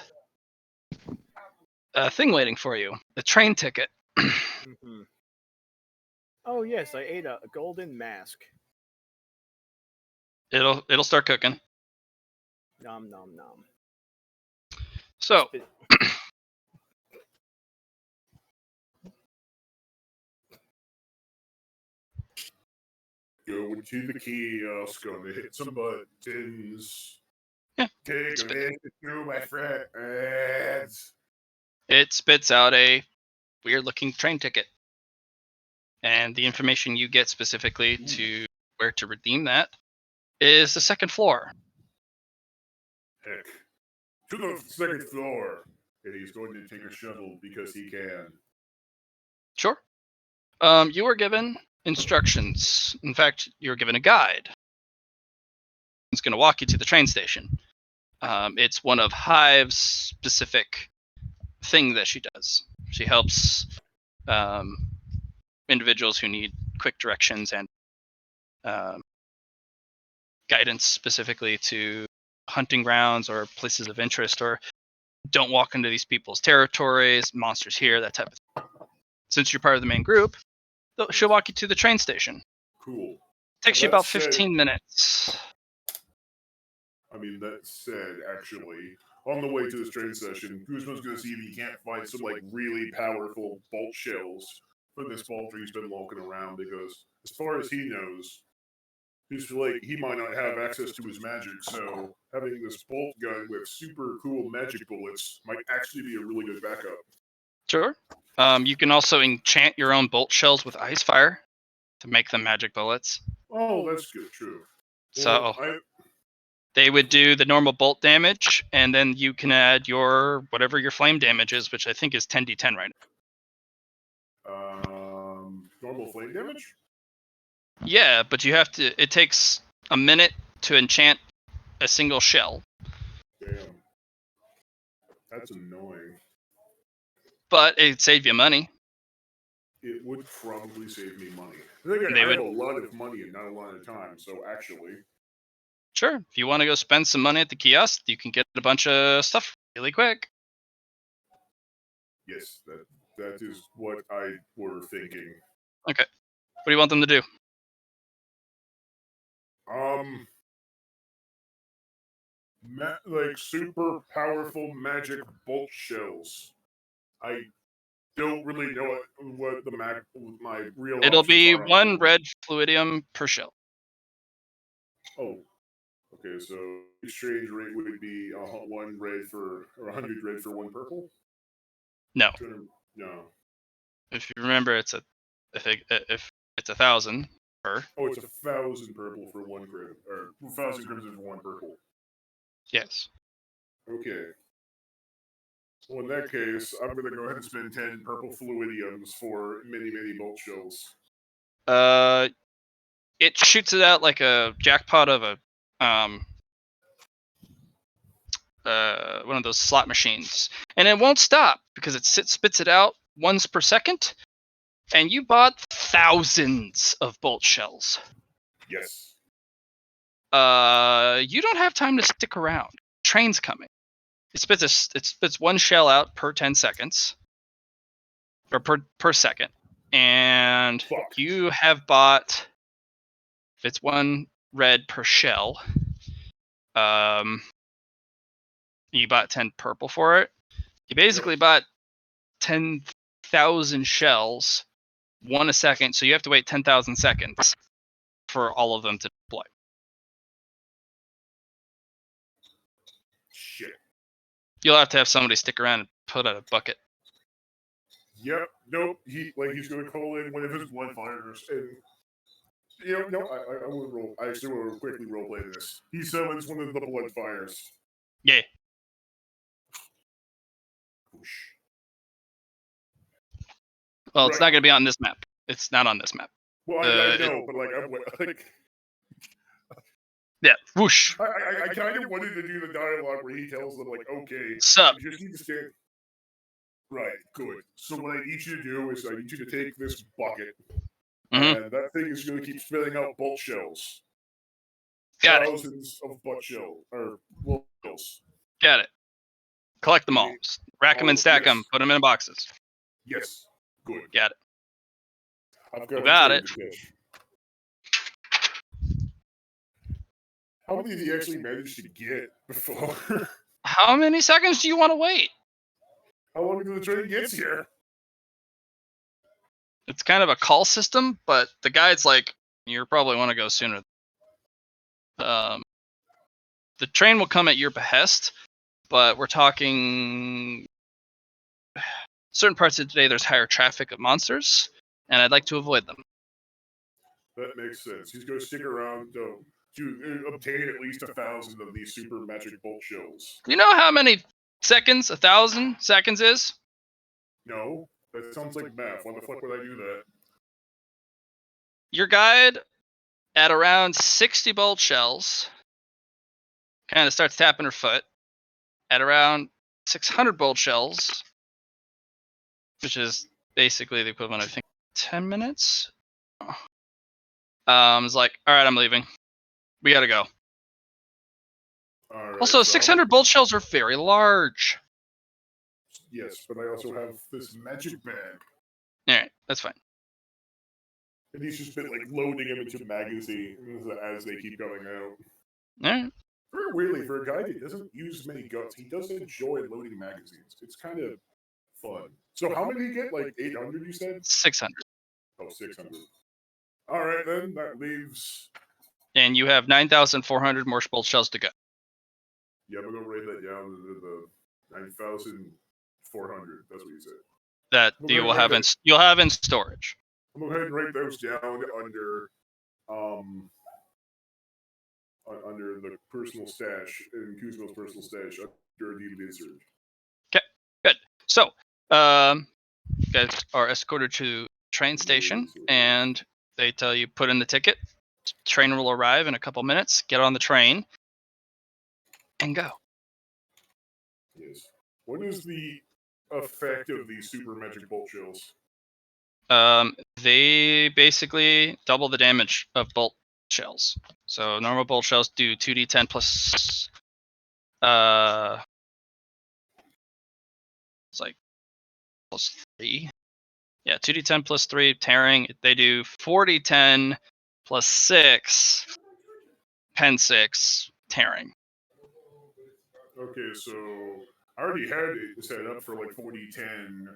thing waiting for you, a train ticket. Oh yes, I ate a golden mask. It'll start cooking. Nom nom nom. So go into the kiosk, gonna hit some buttons. Yeah. Take a minute to my friends. It spits out a weird-looking train ticket. And the information you get specifically to where to redeem that is the 2nd floor. Heck. To the 2nd floor. And he's going to take a shuttle because he can. Sure. You were given instructions. In fact, you were given a guide. It's going to walk you to the train station. It's one of Hive's specific thing that she does. She helps individuals who need quick directions and guidance specifically to hunting grounds or places of interest, or don't walk into these people's territories, monsters here, that type of thing. since you're part of the main group, she'll walk you to the train station. Cool. Takes you That about said- 15 minutes. I mean, that said, actually, on the way to this train station, Guzman's gonna see if he can't find some, like, really powerful bolt shells for this Balter he's been looking around, because as far as he knows, he might not have access to his magic, so having this bolt gun with super cool magic bullets might actually be a really good backup. Sure. You can also enchant your own bolt shells with ice fire to make them magic bullets. Oh, that's good, true. So Well, they would do the normal bolt damage, and then you can add whatever your flame damage is, which I think is 10d10 right now. Normal flame damage? Yeah, but you have to. It takes a minute to enchant a single shell. Damn. That's annoying. But it'd save you money. It would probably save me money. I have a lot of money and not a lot of time, so actually. Sure. If you want to go spend some money at the kiosk, you can get a bunch of stuff really quick. Yes, that is what I were thinking. Okay. What do you want them to do? Like super powerful magic bolt shells. I don't really know what my real. It'll be 1 red fluidium per shell. Oh, okay. So exchange rate would be 1 red for, or 100 red for 1 purple. No. No. If you remember, if it's 1,000 per. Oh, it's 1,000 purple for 1 crimson, or 1,000 crimson for 1 purple. Yes. Okay. Well, in that case, I'm going to go ahead and spend 10 purple fluidiums for many bolt shells. It shoots it out like a jackpot of one of those slot machines, and it won't stop because it spits it out once per second. And you bought thousands of bolt shells. Yes. You don't have time to stick around. Train's coming. It spits 1 shell out per 10 seconds, or per second, and you have bought. If it's 1 red per shell, you bought 10 purple for it. You basically bought 10,000 shells, 1 a second. So you have to wait 10,000 seconds for all of them to deploy. Shit. You'll have to have somebody stick around and put out a bucket. Yep. Nope. He's going to call in one of his blood fighters, and no, I will roll. I actually will quickly roleplay this. He summons one of the blood fires. Yeah. Whoosh. Well, it's not going to be on this map. It's not on this map. Well, I know, but like. Yeah, whoosh. I kind of wanted to do the dialogue where he tells them, like, okay, Sup? you just need to stand. Right, good. So what I need you to do is I need you to take this bucket, and that thing is going to keep spitting out bolt shells. Got Thousands of bolt shells. Got it. Collect them all. Rack them and stack them. Put them in boxes. Yes. Good. Got it. I've got it. How many did he actually manage to get before? How many seconds do you want to wait? How long until the train gets here? It's kind of a call system, but the guide's like, you probably want to go sooner. The train will come at your behest, but we're talking certain parts of the day there's higher traffic of monsters, and I'd like to avoid them. That makes sense. He's going to stick around to obtain at least 1,000 of these super magic bolt shells. Do you know how many seconds 1,000 seconds is? No, that sounds like math. Why the fuck would I do that? Your guide, at around 60 bolt shells, kind of starts tapping her foot. At around 600 bolt shells, which is basically the equivalent, I think, 10 minutes. Is like, all right, I'm leaving. We gotta go. Right, also, 600 bolt shells are very large. Yes, but I also have this magic bag. All right, that's fine. And he's just been like loading them into magazines as they keep coming out. All right. Very weirdly, for a guy that doesn't use many guns, he does enjoy loading magazines. It's kind of fun. So how many do you get? Like 800, you said? 600. Oh, 600. All right, then. That leaves... And you have 9,400 more bolt shells to go. Yeah, I'm going to write that down to the 9,400. That's what you said. That you will have you'll have in storage. I'm going to go ahead and write those down under the personal stash, in Kuzmo's personal stash, under the lizard. Okay, good. So, you guys are escorted to train station, and they tell you put in the ticket. Train will arrive in a couple minutes. Get on the train and go. Yes. What is the effect of these super magic bolt shells? They basically double the damage of bolt shells. So normal bolt shells do 2d10 plus it's like plus 3. Yeah, 2d10 plus 3 tearing. They do 4d10 plus 6 pen 6 tearing. Okay, so I already had it set up for like 40-10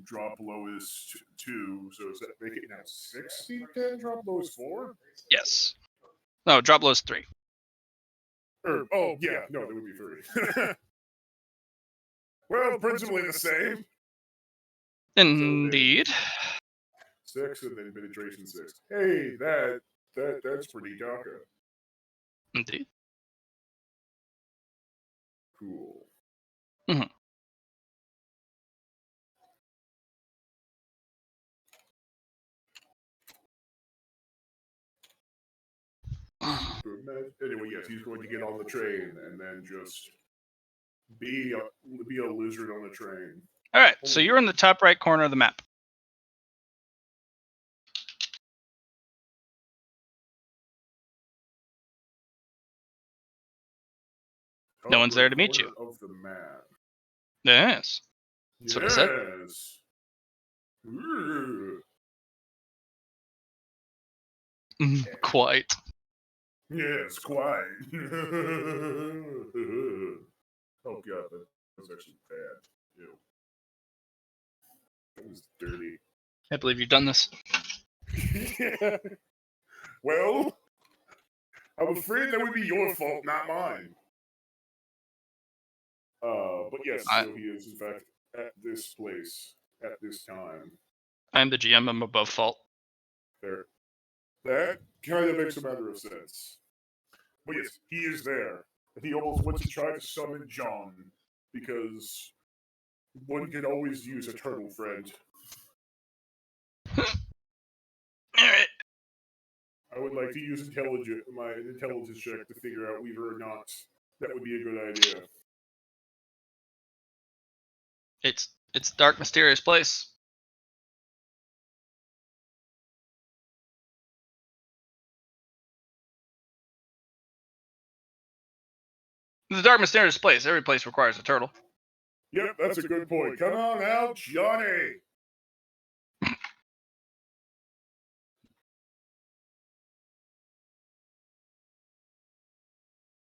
drop lowest 2, so does that make it now 60-10 drop lowest 4? Yes. No, drop lowest 3. Oh yeah, no, that would be 3. Well, principally the same. Indeed. 6 and then penetration 6. Hey, that's pretty darker. Indeed. Cool. Mm-hmm. Anyway, yes, he's going to get on the train and then just be a lizard on the train. All right, so you're in the top right corner of the map. No one's there to meet you. Of the map. Yes. That's what I said. Quite. Yes, quite. Oh god, that was actually bad. Ew. That was dirty. I believe you've done this. Yeah. Well, I'm afraid that would be your fault, not mine. But yes, so he is in fact at this place at this time. I'm the GM. I'm above fault. There. That kind of makes a matter of sense. But yes, he is there. And he almost went to try to summon John, because one can always use a turtle friend. Alright. I would like to use my intelligence check to figure out whether or not that would be a good idea. It's a dark, mysterious place. It's a dark, mysterious place. Every place requires a turtle. Yep, that's a good point. Come on out, Johnny!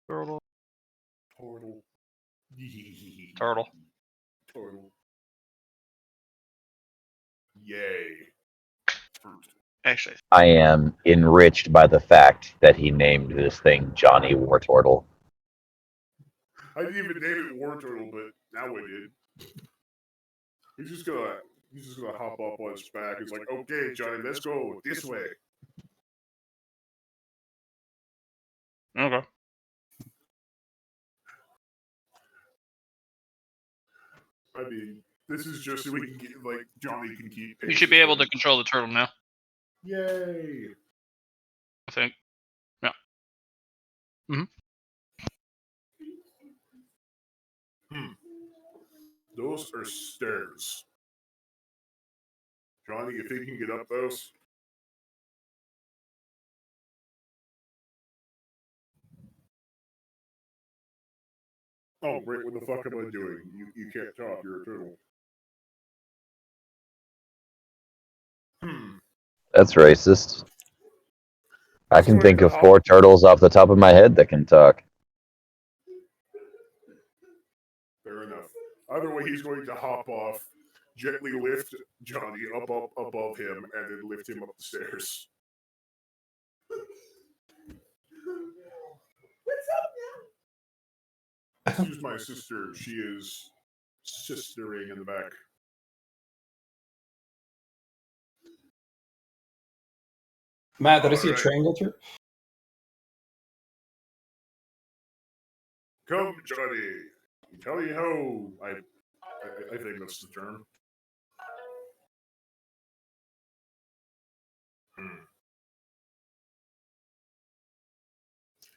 Turtle. Turtle. Turtle. Turtle. Yay. Fruit. Actually, I am enriched by the fact that he named this thing Johnny Wartortle. I didn't even name it War Turtle, but now I did. He's just gonna hop up on his back. He's like, okay, Johnny, let's go this way. okay. I mean, this is just so we can get, like, Johnny can keep pace. You should be able to control the turtle now. Yay! I think. Yeah. Those are stairs. Johnny, you think you can get up those? Oh, great. What the fuck am I doing? You can't talk. You're a turtle. That's racist. I He's can going think to of hop- 4 turtles off the top of my head that can talk. Fair enough. Either way, he's going to hop off, gently lift Johnny up above him, and then lift him up the stairs. Excuse my sister. She is sistering in the back. Matt, did I see a Alright. train go through? Come, Johnny. Tally ho. I think that's the term.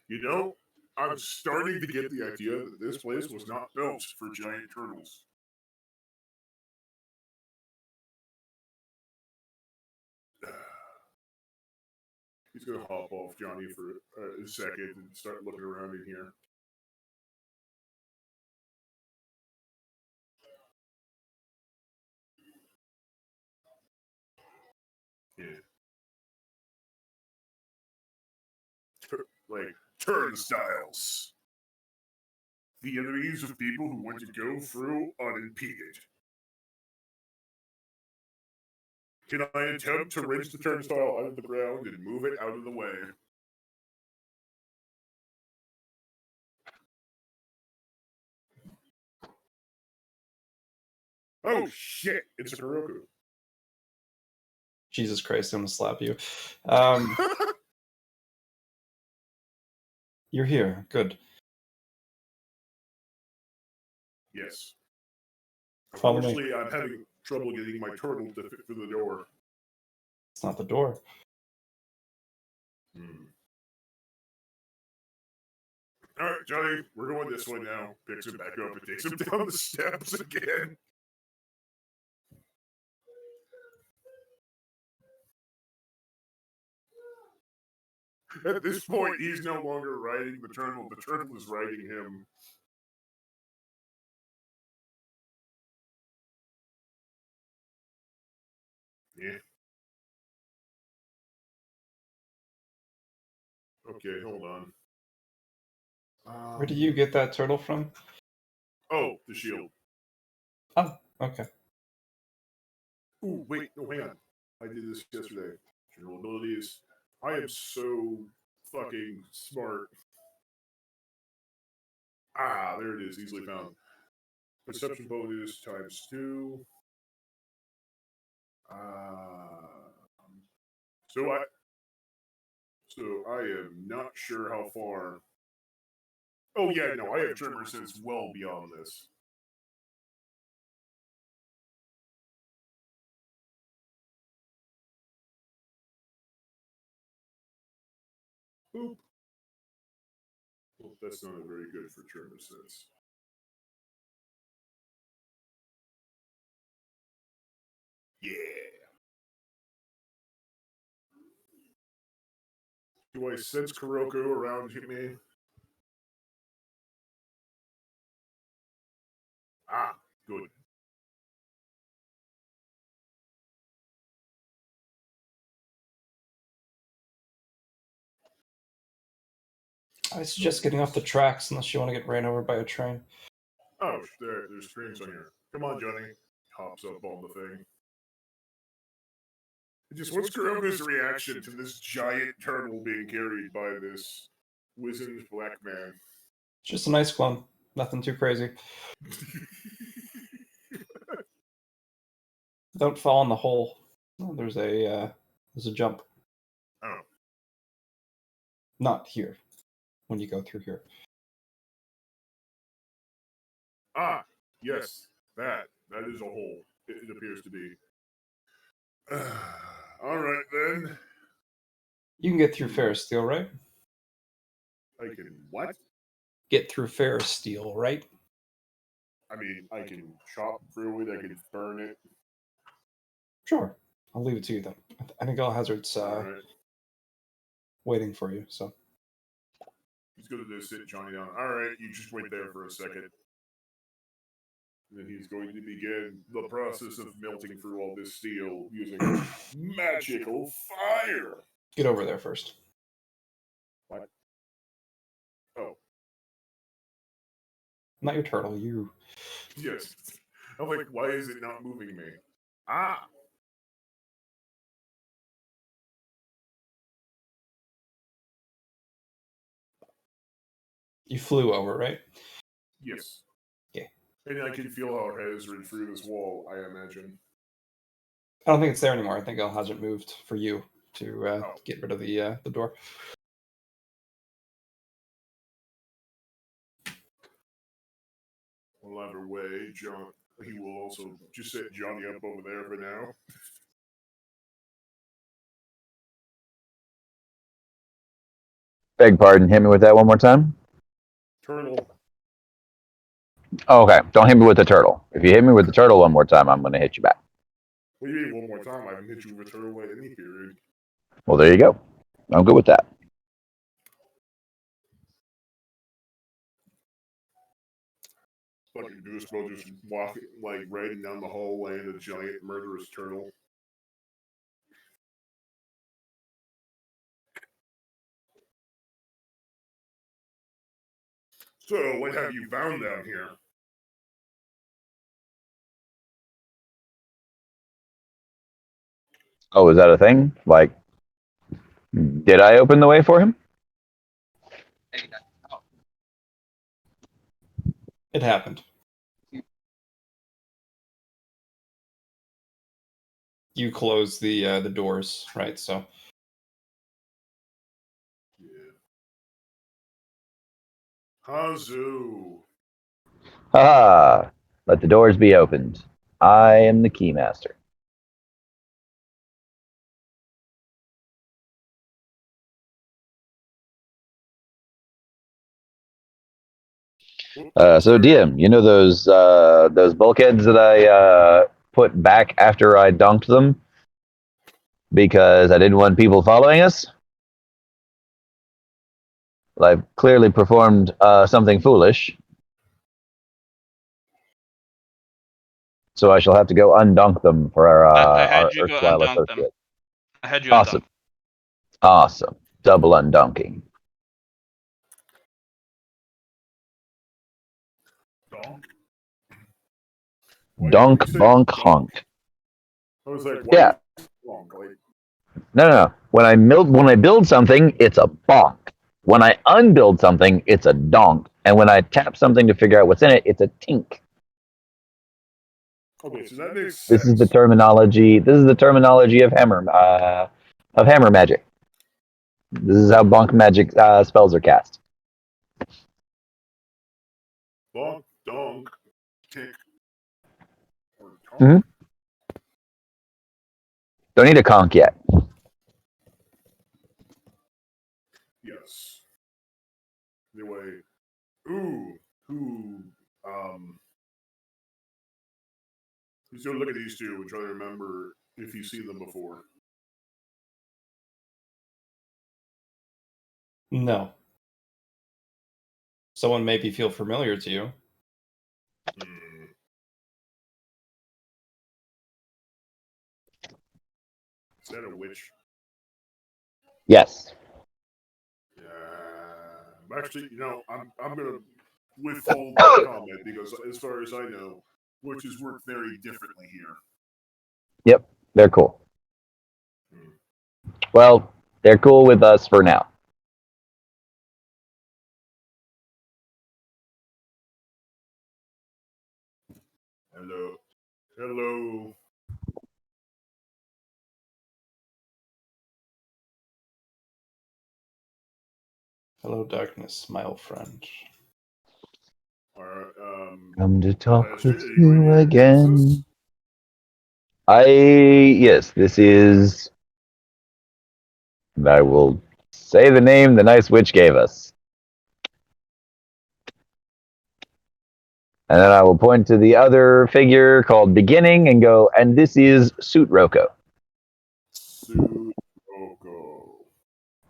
You know, I'm starting to get the idea that this place was not built for giant turtles. He's gonna hop off Johnny for a second and start looking around in here. Yeah. Like turnstiles. The enemies of people who want to go through unimpeded. Can I attempt to wrench the turnstile out of the ground and move it out of the way? Oh shit! It's a Kuroku. Jesus Christ, I'm gonna slap you. You're here. Good. Yes. Follow me. Unfortunately, I'm having trouble getting my turtle to fit through the door. It's not the door. All right, Johnny, we're going this way now. Picks him back up and takes him down the steps again. At this point, he's no longer riding the turtle. The turtle is riding him. Yeah. Okay, hold on. Where did you get that turtle from? Oh, the shield. Oh, okay. Ooh, wait, no, hang on. I did this yesterday. General abilities. I am so fucking smart. Ah, there it is, easily found. Perception bonus ×2. So I am not sure how far. Oh yeah, no, I have tremor sense well beyond this. Boop. Well, that's not very good for tremor sense. Yeah. Do I sense Kuroku around me? Ah, good. I suggest getting off the tracks unless you want to get ran over by a train. Oh, there's trains on here. Come on, Johnny. Hops up on the thing. Just what's Kuroku's reaction to this giant turtle being carried by this wizened black man? Just a nice one. Nothing too crazy. Don't fall in the hole. Oh, there's a jump. Oh. Not here. When you go through here. Ah, yes, that is a hole. It appears to be. All right then. You can get through Ferris Steel, right? I can what? Get through Ferris Steel, right? I mean, I can chop through it. I can burn it. Sure. I'll leave it to you then. I think All Hazard's All right. waiting for you. So He's going to sit Johnny down. All right, you just wait there for a second. And he's going to begin the process of melting through all this steel using magical fire. Get over there first. What? Oh. Not your turtle, you. Yes. I'm like, why is it not moving me? Ah! You flew over, right? Yes. Okay. And I can feel how it has ridden through this wall, I imagine. I don't think it's there anymore. I think El Hazard moved for you to get rid of the door. Well, either way, John, he will also just set Johnny up over there for now. Beg pardon. Hit me with that one more time. Turtle. Oh, okay. Don't hit me with the turtle. If you hit me with the turtle one more time, I'm going to hit you back. What do you mean one more time? I haven't hit you with a turtle at any period. Well, there you go. I'm good with that. But you do suppose just walking, like, riding down the hallway in a giant murderous turtle. So, what have you found down here? Oh, is that a thing? Like, did I open the way for him? It happened. You close the doors, right? So. Yeah. Hazu. Ah, let the doors be opened. I am the keymaster. So DM, you know those bulkheads that I put back after I dunked them because I didn't want people following us? Well, I've clearly performed something foolish, so I shall have to go undunk them for I had our you go erstwhile undunk them. associate. I had you Awesome, undunk. awesome, double undunking. Donk? Donk, bonk, honk. I was like, Yeah. Donk? Like, No. When I build something, it's a bonk. When I unbuild something, it's a donk. And when I tap something to figure out what's in it, it's a tink. okay, so that makes sense. This is the terminology. This is the terminology of hammer magic. This is how bonk magic spells are cast. Bonk, donk, tick, or tonk. Mhm. Don't need a conch yet. Yes. Anyway, he's gonna look at these two and try to remember if you've seen them before. No. Someone maybe feel familiar to you. Is that a witch? Yes. Yeah. Actually, I'm gonna withhold my comment because, as far as I know, witches work very differently here. Yep. They're cool. Well, they're cool with us for now. Hello. Hello. Hello, darkness, my old friend. Come to talk Pastor, with are you you ready to introduce us? again. Yes, this is. I will say the name the nice witch gave us. And then I will point to the other figure called Beginning and go, and this is Suit Roko. Suit Roko.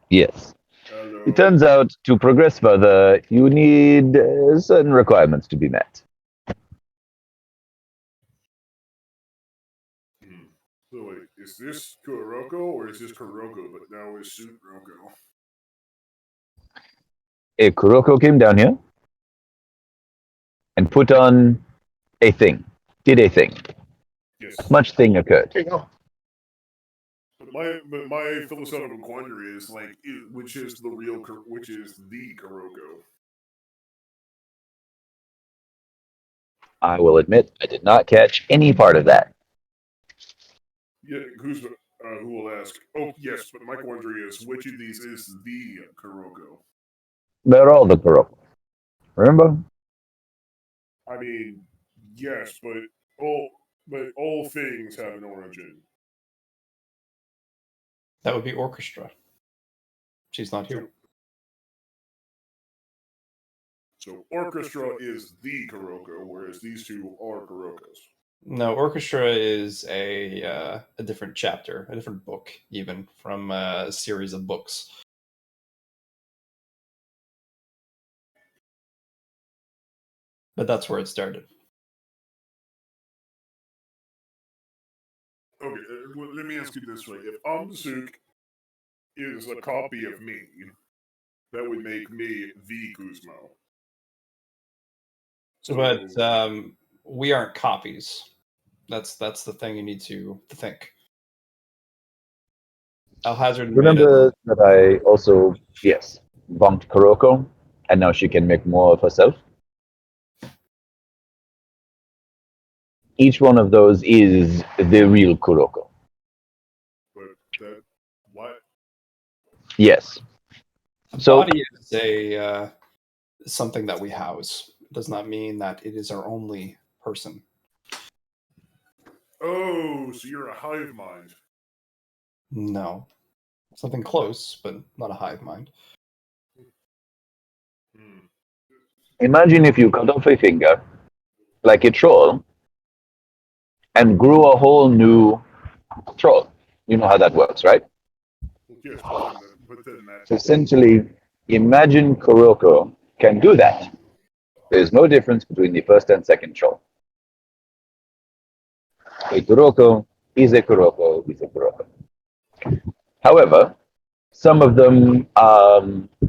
Yes. Hello. It turns out to progress further, you need certain requirements to be met. is this Kuroko or is this Kuroko, but now it's Suit Roko? A Kuroko came down here and put on a thing. Did a thing. Yes. Much thing occurred. But my philosophical quandary is like, which is the Kuroko? I will admit, I did not catch any part of that. Yeah, who will ask? Oh, yes, but my quandary is, which of these is the Kuroko? They're all the Kuroko. Remember? I mean, yes, but all things have an origin. That would be Orchestra. She's not here. So Orchestra is the Kuroko, whereas these two are Kurokos. No, Orchestra is a different chapter, a different book, even from a series of books. But that's where it started. Okay, well, let me ask you this way: if Amsuk is a copy of me, that would make me the Kuzmo. But we aren't copies. That's the thing you need to think. Alhazard Remember that I also, yes, bumped Kuroko, and now she can make more of herself? Each one of those is the real Kuroko. But that what? Yes. The So- body is a something that we house. It does not mean that it is our only person. Oh, so you're a hive mind. No. Something close, but not a hive mind. Hmm. Imagine if you cut off a finger, like a troll, and grew a whole new troll. You know how that works, right? Yes, but then that. So essentially, imagine Kuroko can do that. There's no difference between the first and second troll. A Kuroko is a Kuroko is a Kuroko. However, some of them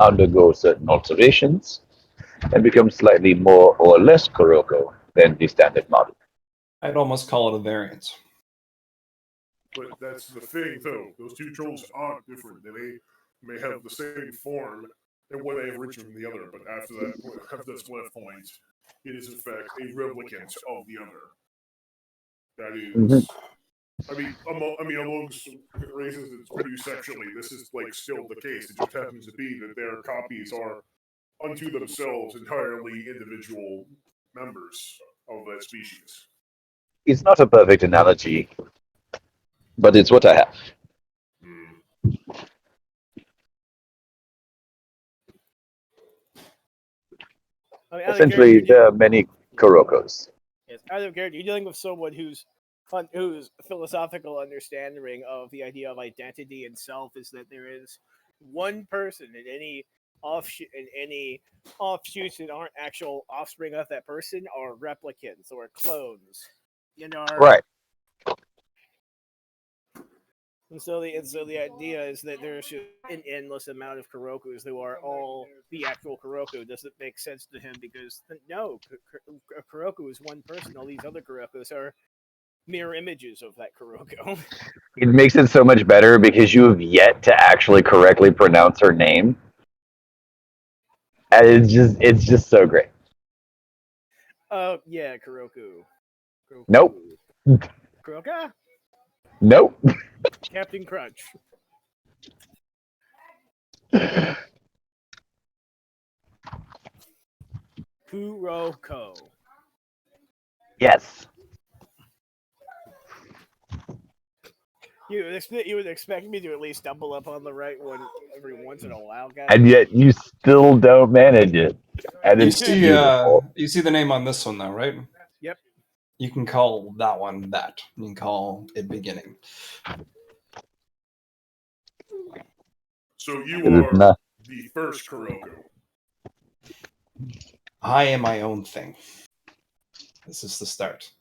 undergo certain alterations and become slightly more or less Kuroko than the standard model. I'd almost call it a variance. But that's the thing, though. Those two trolls aren't different. They may have the same form and what they have richer from the other, but after that split point, it is in fact a replicant of the other. That is, amongst races that produce sexually, this is like still the case. It just happens to be that their copies are unto themselves entirely individual members of that species. It's not a perfect analogy, but it's what I have. I mean, Essentially, there are many Kurokos. Yes, out of character, you're dealing with someone whose philosophical understanding of the idea of identity and self is that there is one person in any offshoots that aren't actual offspring of that person are replicants or clones. You know, Right. And so the idea is that there's just an endless amount of Kurokus who are all the actual Kuroko. Doesn't make sense to him because no, a Kuroko is one person. All these other Kurokos are mirror images of that Kuroko. It makes it so much better because you have yet to actually correctly pronounce her name. And it's just so great. Yeah, Kuroko. Nope. Kuroka? Nope. Captain Crunch. Kuroko. Yes. You would expect me to at least stumble up on the right one every once in a while, guys. And yet you still don't manage it. And You it's see, beautiful. you see the name on this one, though, right? Yep. You can call that one that. You can call it beginning. So you It is are not- the first Kuroko. I am my own thing. This is the start.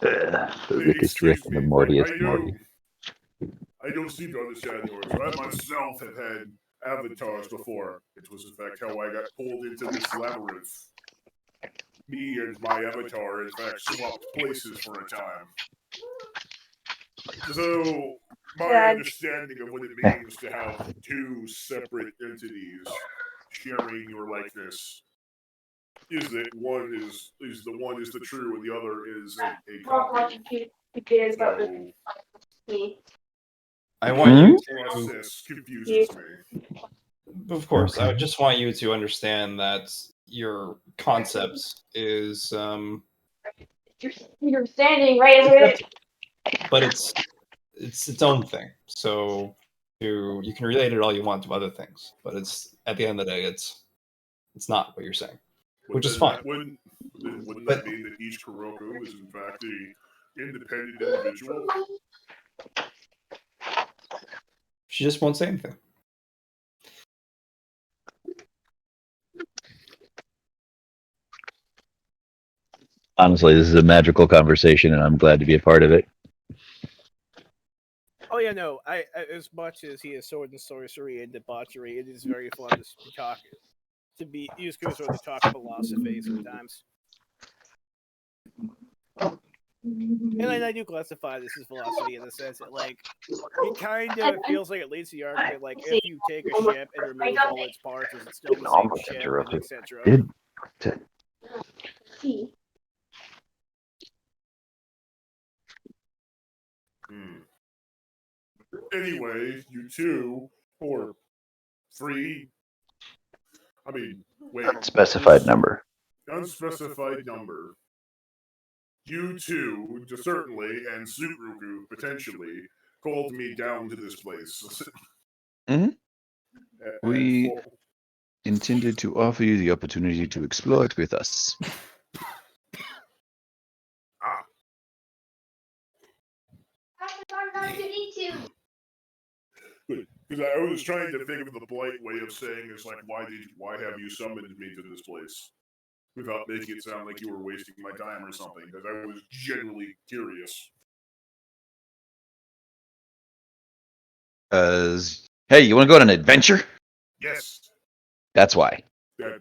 The Rickest Rick and the Mortiest Morty. I don't seem to understand yours. I myself have had avatars before. It was, in fact, how I got pulled into this labyrinth. Me and my avatar, in fact, swapped places for a time. So, my understanding of what it means to have two separate entities sharing your likeness is that one is the true and the other is a copy. So, I want you to. process confuses me. Of course, I Okay. just want you to understand that your concept is, You're standing right over it. but it's its own thing. So you can relate it all you want to other things, but it's at the end of the day, it's not what you're saying, which is fine. Wouldn't that mean that each Kuroko is in fact an independent individual? She just won't say anything. Honestly, this is a magical conversation, and I'm glad to be a part of it. Oh yeah, no. I as much as he is sword and sorcery and debauchery, it is very fun to talk, to be use Kuzo to talk philosophy sometimes. And I do classify this as philosophy in the sense that, like, it kind of feels like it leads to the argument, like, if you take a ship and remove all its parts, is it still the same ship, and etc. Anyway, you two, or three, I mean, wait. Unspecified number. Unspecified number. You two, certainly, and Suruku, potentially, called me down to this place. We intended to offer you the opportunity to explore it with us. Good, because I was trying to think of the polite way of saying is like, why have you summoned me to this place? Without making it sound like you were wasting my time or something, because I was genuinely curious. Hey, you want to go on an adventure? Yes. That's why. Yeah.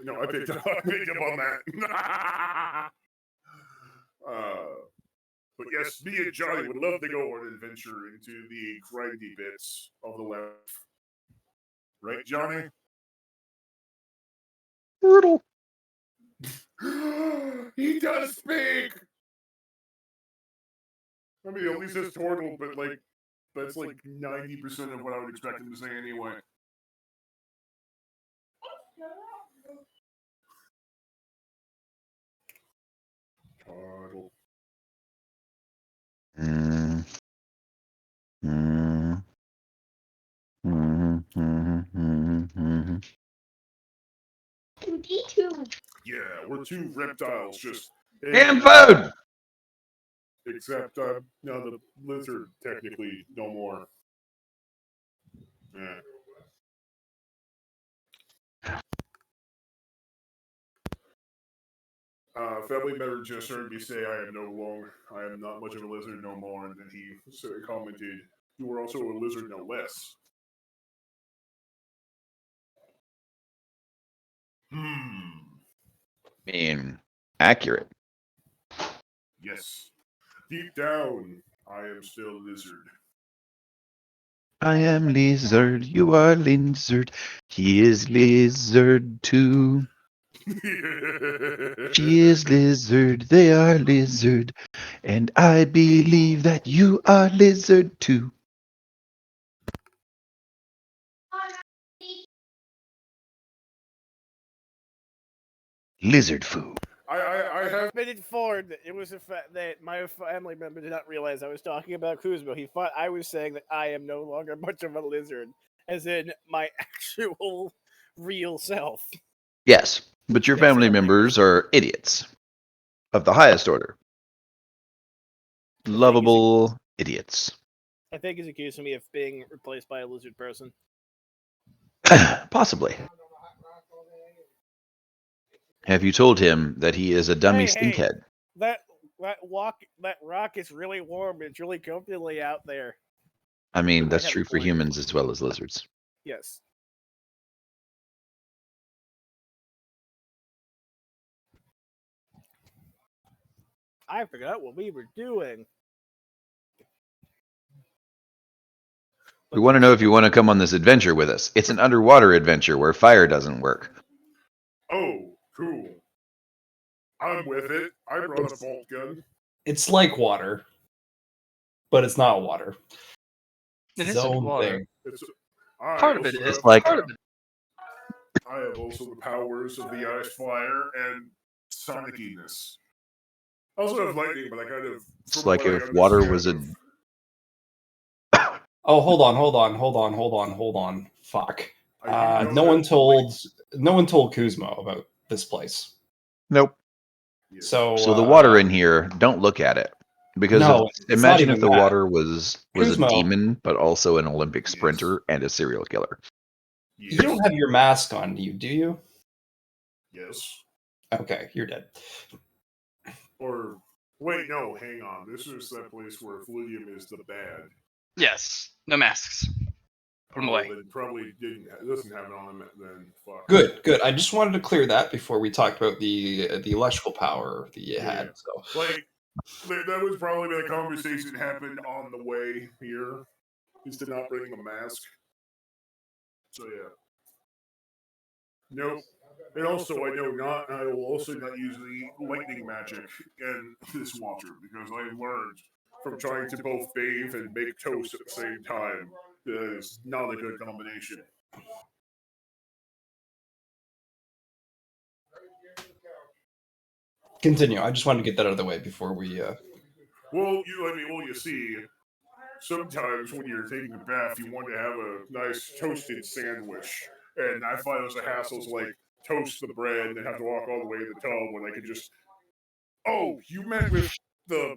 No, I picked up on that. But yes, me and Johnny would love to go on an adventure into the grindy bits of the left. Right, Johnny? Brutal. He does speak! I mean, at least it's turtle, but like, that's like 90% of what I would expect him to say anyway. Turtle. Yeah, we're two reptiles, just Damn food! Except, now the lizard technically no more. Yeah. Family member just heard me say I am not much of a lizard no more, and then he commented, "You were also a lizard no less." I mean, accurate. Yes. Deep down, I am still lizard. I am lizard, you are lizard, he is lizard too. She is lizard, they are lizard, and I believe that you are lizard too. Lizard food. I have been informed that it was a fact that my family member did not realize I was talking about Kuzmo. He thought I was saying that I am no longer much of a lizard, as in my actual real self. Yes, but your family members are idiots of the highest order. Lovable idiots. I think he's accusing me of being replaced by a lizard person. Possibly. Have you told him that he is a dummy stinkhead? That that rock is really warm. It's really comfortably out there. I mean, I that's have a true for point. humans as well as lizards. Yes. I forgot what we were doing. We want to know if you want to come on this adventure with us. It's an underwater adventure where fire doesn't work. Oh, cool. I'm with it. I brought a bolt gun. It's like water, but it's not water. It Its isn't own water. thing. Part of it is. It's like- Part of it. I have also the powers of the ice fire and soniciness. I also have lightning, but I kind of. It's from like what I if water was a. understand Oh, hold on. Fuck. I do know No one that, told Kuzmo about this place. Nope. like, So So the water in here, don't look at it. Because No, it's not imagine even if the that. water was a Kuzmo. demon, but also an Olympic Yes. sprinter and a serial killer. yes, You don't have your mask on, do you? yes. Okay, you're dead. Or wait, no, hang on. This is that place where Fluidium is the bad. Yes. No masks. Put them away. Then probably doesn't have it on them. Then fuck. Good. I just wanted to clear that before we talked about the electrical power that you had. Yeah. So Like that was probably the conversation that happened on the way here. Is to not bring the mask. So yeah. Nope. And also, I will also not use the lightning magic in this water because I learned from trying to both bathe and make toast at the same time that is not a good combination. continue. I just wanted to get that out of the way before we. Well, you see, sometimes when you're taking a bath, you want to have a nice toasted sandwich, and I find those a hassles like toast the bread and then have to walk all the way to the tub when I could just. Oh, you meant with the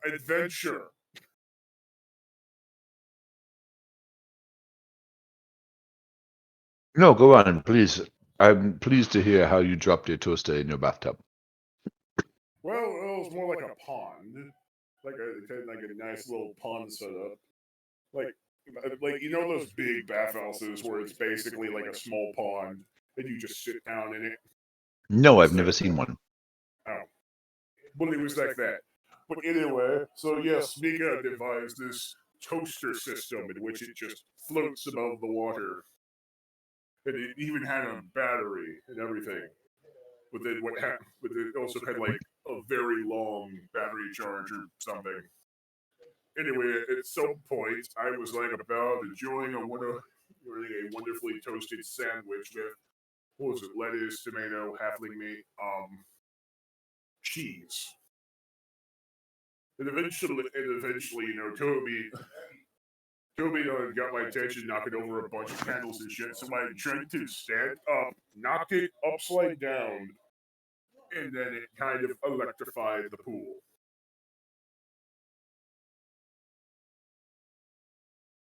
adventure. No, go on, please. I'm pleased to hear how you dropped your toaster in your bathtub. Well, it was more like a pond, like a nice little pond setup, like you know those big bathhouses where it's basically like a small pond and you just sit down in it. No, I've never seen one. Oh, well, it was like that. But anyway, so yes, Mika devised this toaster system in which it just floats above the water, and it even had a battery and everything. But then but it also had like a very long battery charge or something. Anyway, at some point, I was like about enjoying a wonderfully toasted sandwich with what was it, lettuce, tomato, halfling meat, cheese. And eventually, Toby got my attention knocking over a bunch of candles and shit, so I tried to stand up, knocked it upside down, and then it kind of electrified the pool.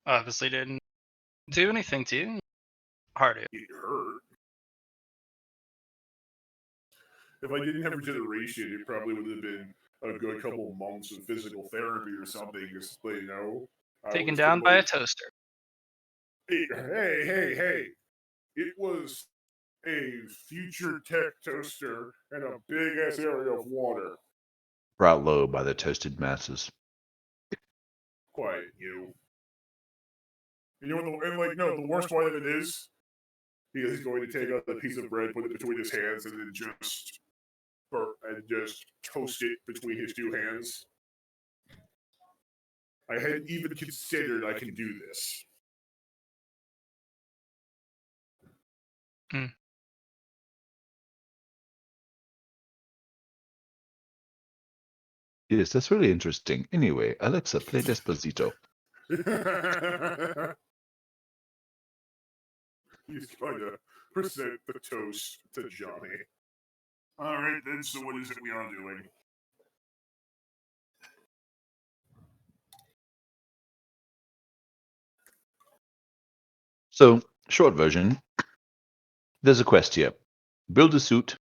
Obviously didn't do anything to you. Hard to. It hurt. If I didn't have regeneration, it probably would have been a good couple months of physical therapy or something. Just, Taken down by a toaster. Hey! It was a future tech toaster and a big ass area of water. Brought low by the toasted masses. Quiet, you. You know what? The worst part of it is, he is going to take out a piece of bread, put it between his hands, and then just toast it between his two hands. I hadn't even considered I can do this. Yes, that's really interesting. Anyway, Alexa, play Despacito. He's going to present the toast to Johnny. All right, then. So what is it we are doing? So, short version, there's a quest here. Build a suit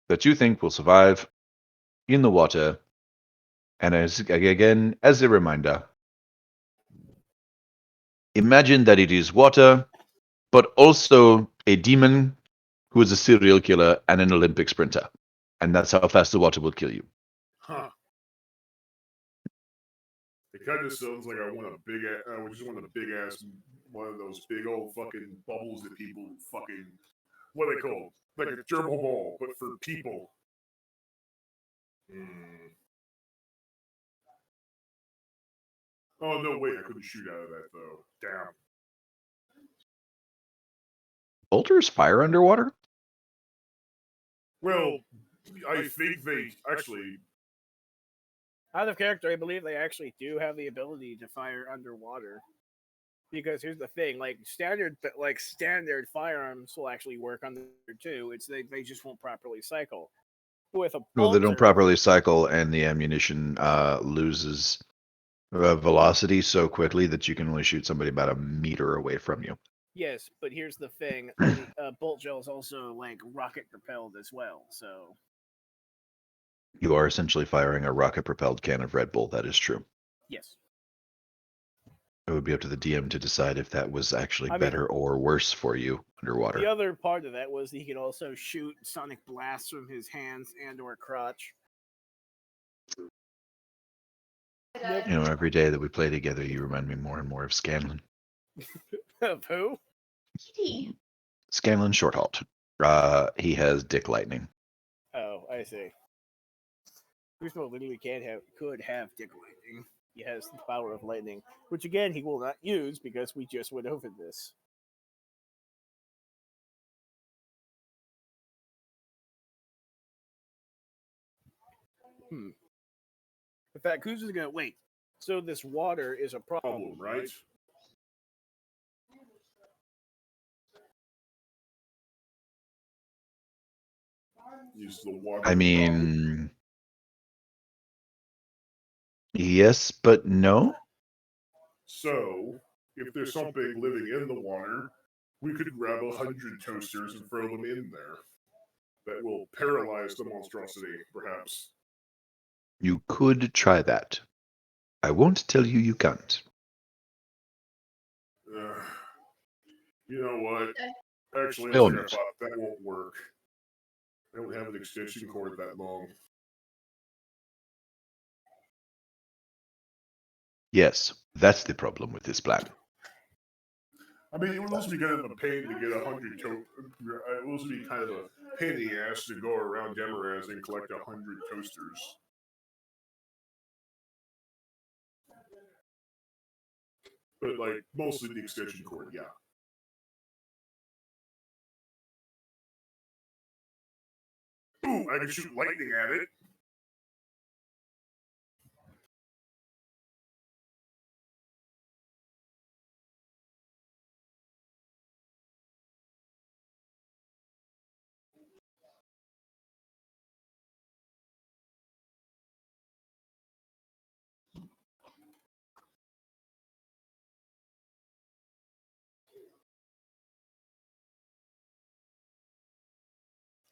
that you think will survive in the water. And as a reminder, imagine that it is water, but also a demon who is a serial killer and an Olympic sprinter. And that's how fast the water will kill you. Huh. It kind of sounds like I just want a big ass, one of those big old fucking bubbles that people fucking, what are they called? Like a gerbil ball, but for people. Oh, no, wait, I couldn't shoot out of that, though. Damn. Bolters fire underwater? Well, I think they actually. Out of character, I believe they actually do have the ability to fire underwater. Because here's the thing, like standard firearms will actually work under too. It's they just won't properly cycle. With a No, they don't bolter, properly cycle, and the ammunition loses velocity so quickly that you can only shoot somebody about a meter away from you. yes, but here's the thing: the bolt gel is also like rocket propelled as well. So You are essentially firing a rocket-propelled can of Red Bull. That is true. yes, It would be up to the DM to decide if that was actually I mean, better or worse for you underwater. the other part of that was he could also shoot sonic blasts from his hands and/or crotch. You know, every day that we play together, you remind me more and more of Scanlan. Of who? Scanlan Shorthalt. He has dick lightning. Oh, I see. Kuzma literally could have dick lightning. He has the power of lightning, which again he will not use because we just went over this. In fact, Kuzma's gonna wait. So this water is a problem, Right? Use the water. I mean, yes, but no. So, if there's something living in the water, we could grab 100 toasters and throw them in there. That will paralyze the monstrosity, perhaps. You could try that. I won't tell you you can't. You know what? Actually, Hell I no. thought that won't work. I don't have an extension cord that long. Yes, that's the problem with this plan. I mean, it would also be kind of a pain to get 100 it would also be kind of a pain in the ass to go around Demaraz and collect 100 toasters. But, like, mostly the extension cord, yeah. Ooh, I can shoot lightning at it.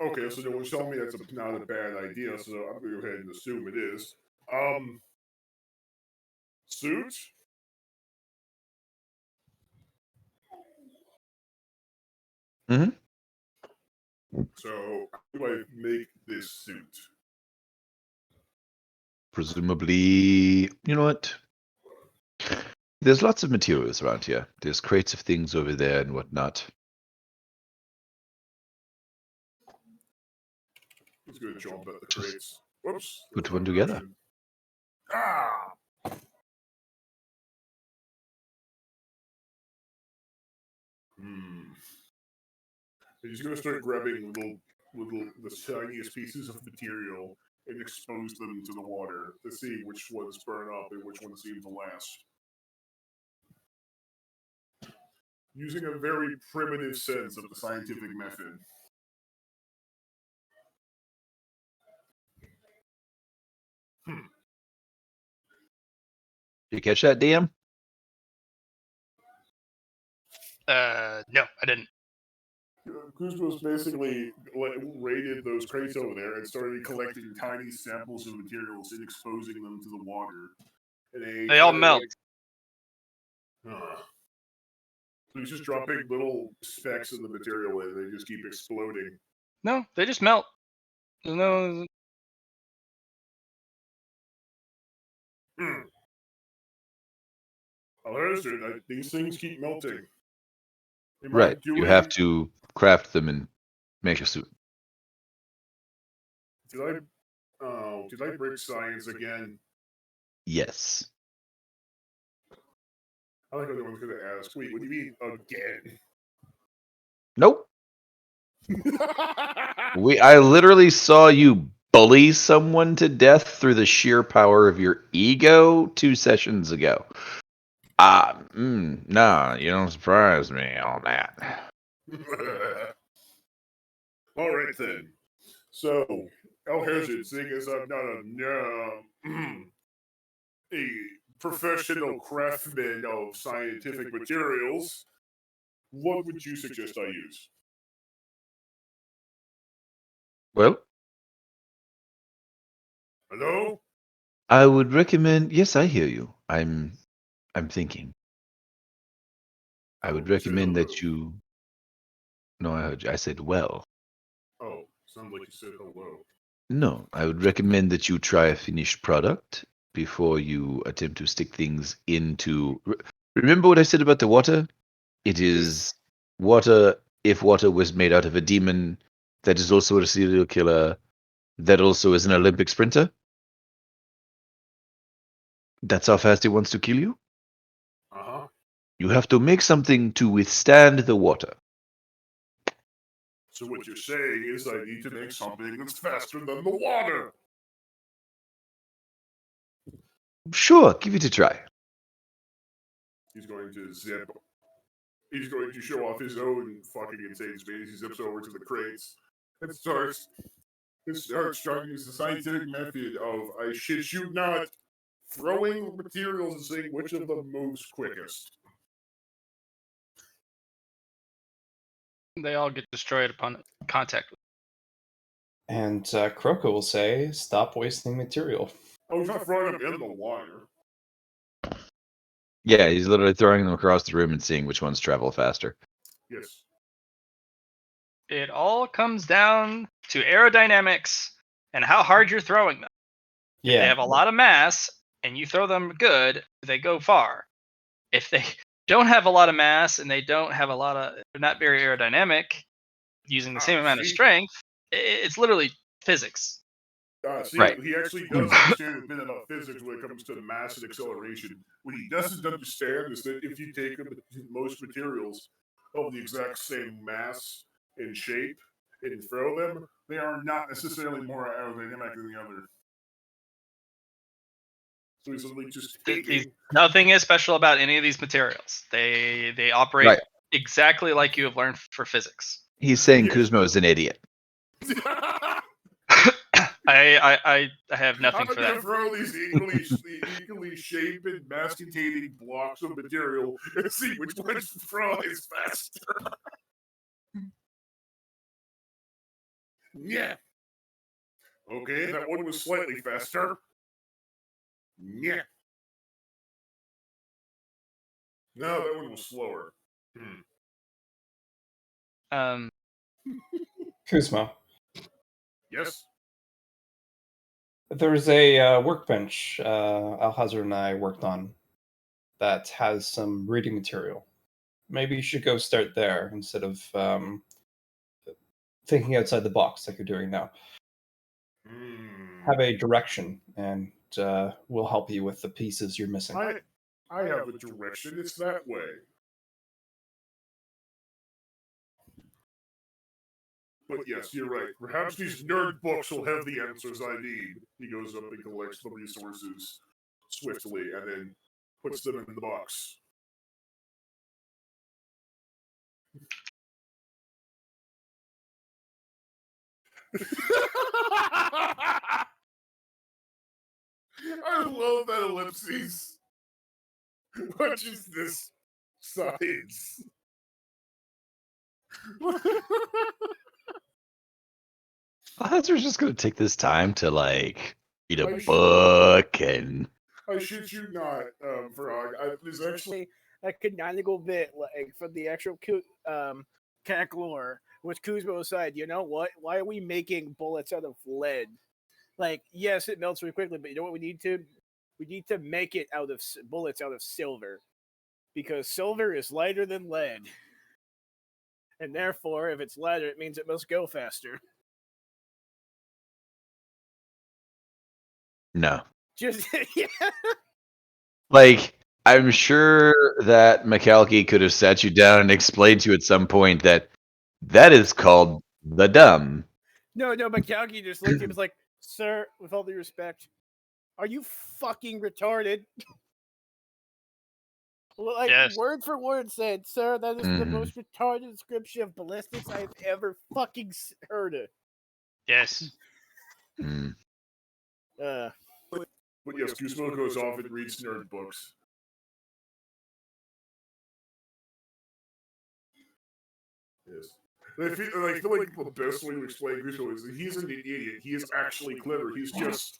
Okay, so no one's telling me that's not a bad idea, so I'm gonna go ahead and assume it is. Suit? So, how do I make this suit? Presumably, you know what? There's lots of materials around here. There's crates of things over there and whatnot. Let's go jump at the crates. Whoops. Put one together. Ah! I'm just gonna start grabbing the tiniest pieces of material and expose them to the water to see which ones burn up and which ones seem to last. Using a very primitive sense of the scientific method. Did you catch that, DM? No, I didn't. Kuzma's basically raided those crates over there and started collecting tiny samples of materials and exposing them to the water. And They all melt. So he's just dropping little specks of the material and they just keep exploding. No, they just melt. No. These things keep melting. Right. You have to craft them and make a suit. Did I break science again? Yes. I think everyone's going to ask, wait, what do you mean again? Nope. I literally saw you bully someone to death through the sheer power of your ego 2 sessions ago. No, you don't surprise me on that. All right then. So, Alhazard, seeing as I'm not a professional craftsman of scientific materials, what would you suggest I use? Well, hello? I would recommend. Yes, I hear you. I'm thinking. I would recommend that you. No, I heard you. I said well. Oh, sounds like you said hello. No, I would recommend that you try a finished product before you attempt to stick things into. Remember what I said about the water? It is water. If water was made out of a demon, that is also a serial killer. That also is an Olympic sprinter. That's how fast it wants to kill you. Uh-huh. You have to make something to withstand the water. So what you're saying is I need to make something that's faster than the water. Sure, give it a try. He's going to zip. He's going to show off his own fucking insane speed. He zips over to the crates and starts trying to use the scientific method of, I shit you not, throwing materials and seeing which of them moves quickest. They all get destroyed upon contact. And Kroko will say, stop wasting material. Oh, he's not throwing them in the water. Yeah, he's literally throwing them across the room and seeing which ones travel faster. Yes. It all comes down to aerodynamics and how hard you're throwing them. Yeah. If they have a lot of mass and you throw them good, they go far. If they don't have a lot of mass and they don't have they're not very aerodynamic, using the same amount of strength, it's literally physics. Right. He actually does understand a bit about physics when it comes to mass and acceleration. What he doesn't understand is that if you take most materials of the exact same mass and shape and throw them, they are not necessarily more aerodynamic than the other. So he's only just taking. Nothing is special about any of these materials. They operate exactly like you have learned for physics. He's saying Kuzma is an idiot. I have nothing for that. I'm going to throw these equally shaped and mass-containing blocks of material and see which one's fries faster. Yeah. Okay, that one was slightly faster. Yeah. No, that one was slower. Kuzma. Yes. There's a workbench Alhazard and I worked on that has some reading material. Maybe you should go start there instead of thinking outside the box like you're doing now. Have a direction, and we'll help you with the pieces you're missing. I have a direction. It's that way. But yes, you're right. Perhaps these nerd books will have the answers I need. He goes up and collects the resources swiftly and then puts them in the box. I love that ellipses. What is this science? Hazard's just gonna take this time to like read a I should- book and I shit you not, Frog. There's actually a canonical bit like from the actual Cac lore, which Kuzmo said, you know what? Why are we making bullets out of lead? Like, yes, it melts really quickly, but you know what we need to? We need to make it out of bullets out of silver, because silver is lighter than lead, and therefore, if it's lighter, it means it must go faster. no. Just yeah. Like, I'm sure that Macalky could have sat you down and explained to you at some point that is called the dumb. No, Macalky just looked at him and was like, "Sir, with all due respect, are you fucking retarded?" Like, Yes. word for word said, "Sir, that is the most retarded description of ballistics I've ever fucking heard of." Yes. But yes, Guzmo goes off and reads nerd books. Yes. I feel like the best way to explain Guzmo is that he's an idiot. He is actually clever. He's just...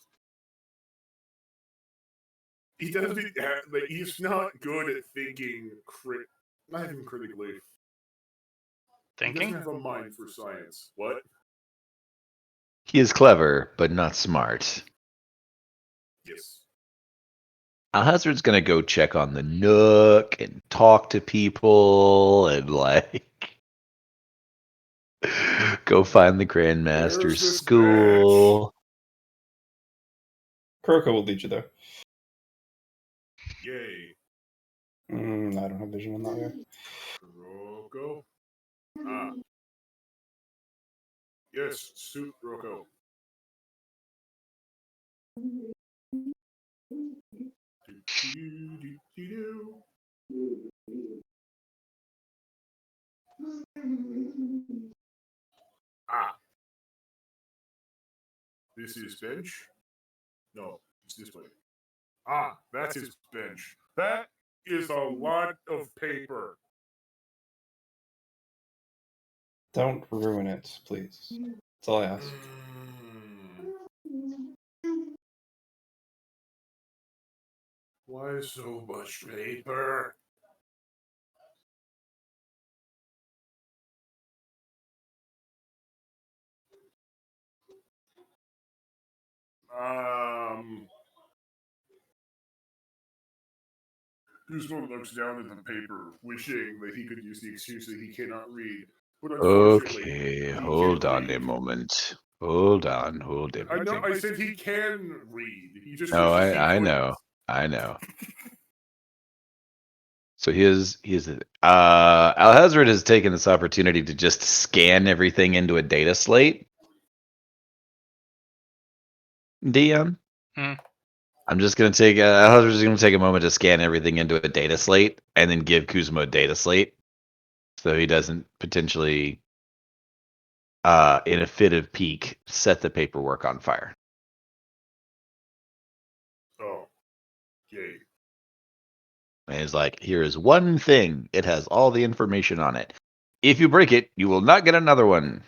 He doesn't... Like, he's not good at thinking... Not even critically. He Thinking? doesn't have a mind for science. What? He is clever, but not smart. Yes. Alhazard's gonna go check on the Nook and talk to people and like go find the Grandmaster's Where's this school. Kuroko will lead you there. Yay. I don't have vision on that yet. Kuroko. Ah. Yes, suit Roko. Ah. This is bench? No, it's this way. Ah, that's his bench. That is a lot of paper. Don't ruin it, please. That's all I ask. Why so much paper? Guzman looks down at the paper, wishing that he could use the excuse that he cannot read. But unfortunately, Okay, he hold can't on read. a moment. Hold on. I know. I said he can read. He just No, wishes he I couldn't. know. I know. So he is Alhazard has taken this opportunity to just scan everything into a data slate. DM. I'm just gonna take Alhazard's gonna take a moment to scan everything into a data slate and then give Kuzma a data slate. So he doesn't potentially in a fit of pique set the paperwork on fire. Oh. Yay. And he's like, here is one thing. It has all the information on it. If you break it, you will not get another one.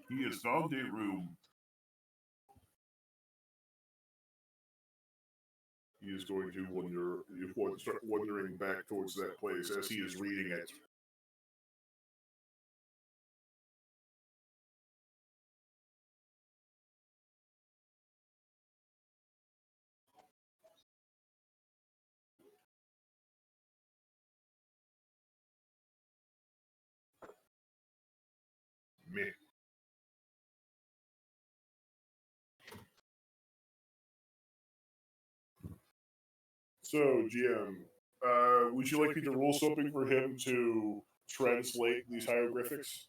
He has found a room. He is going to start wandering back towards that place as he is reading it. Meh. So, GM, would you like me to roll something for him to translate these hieroglyphics?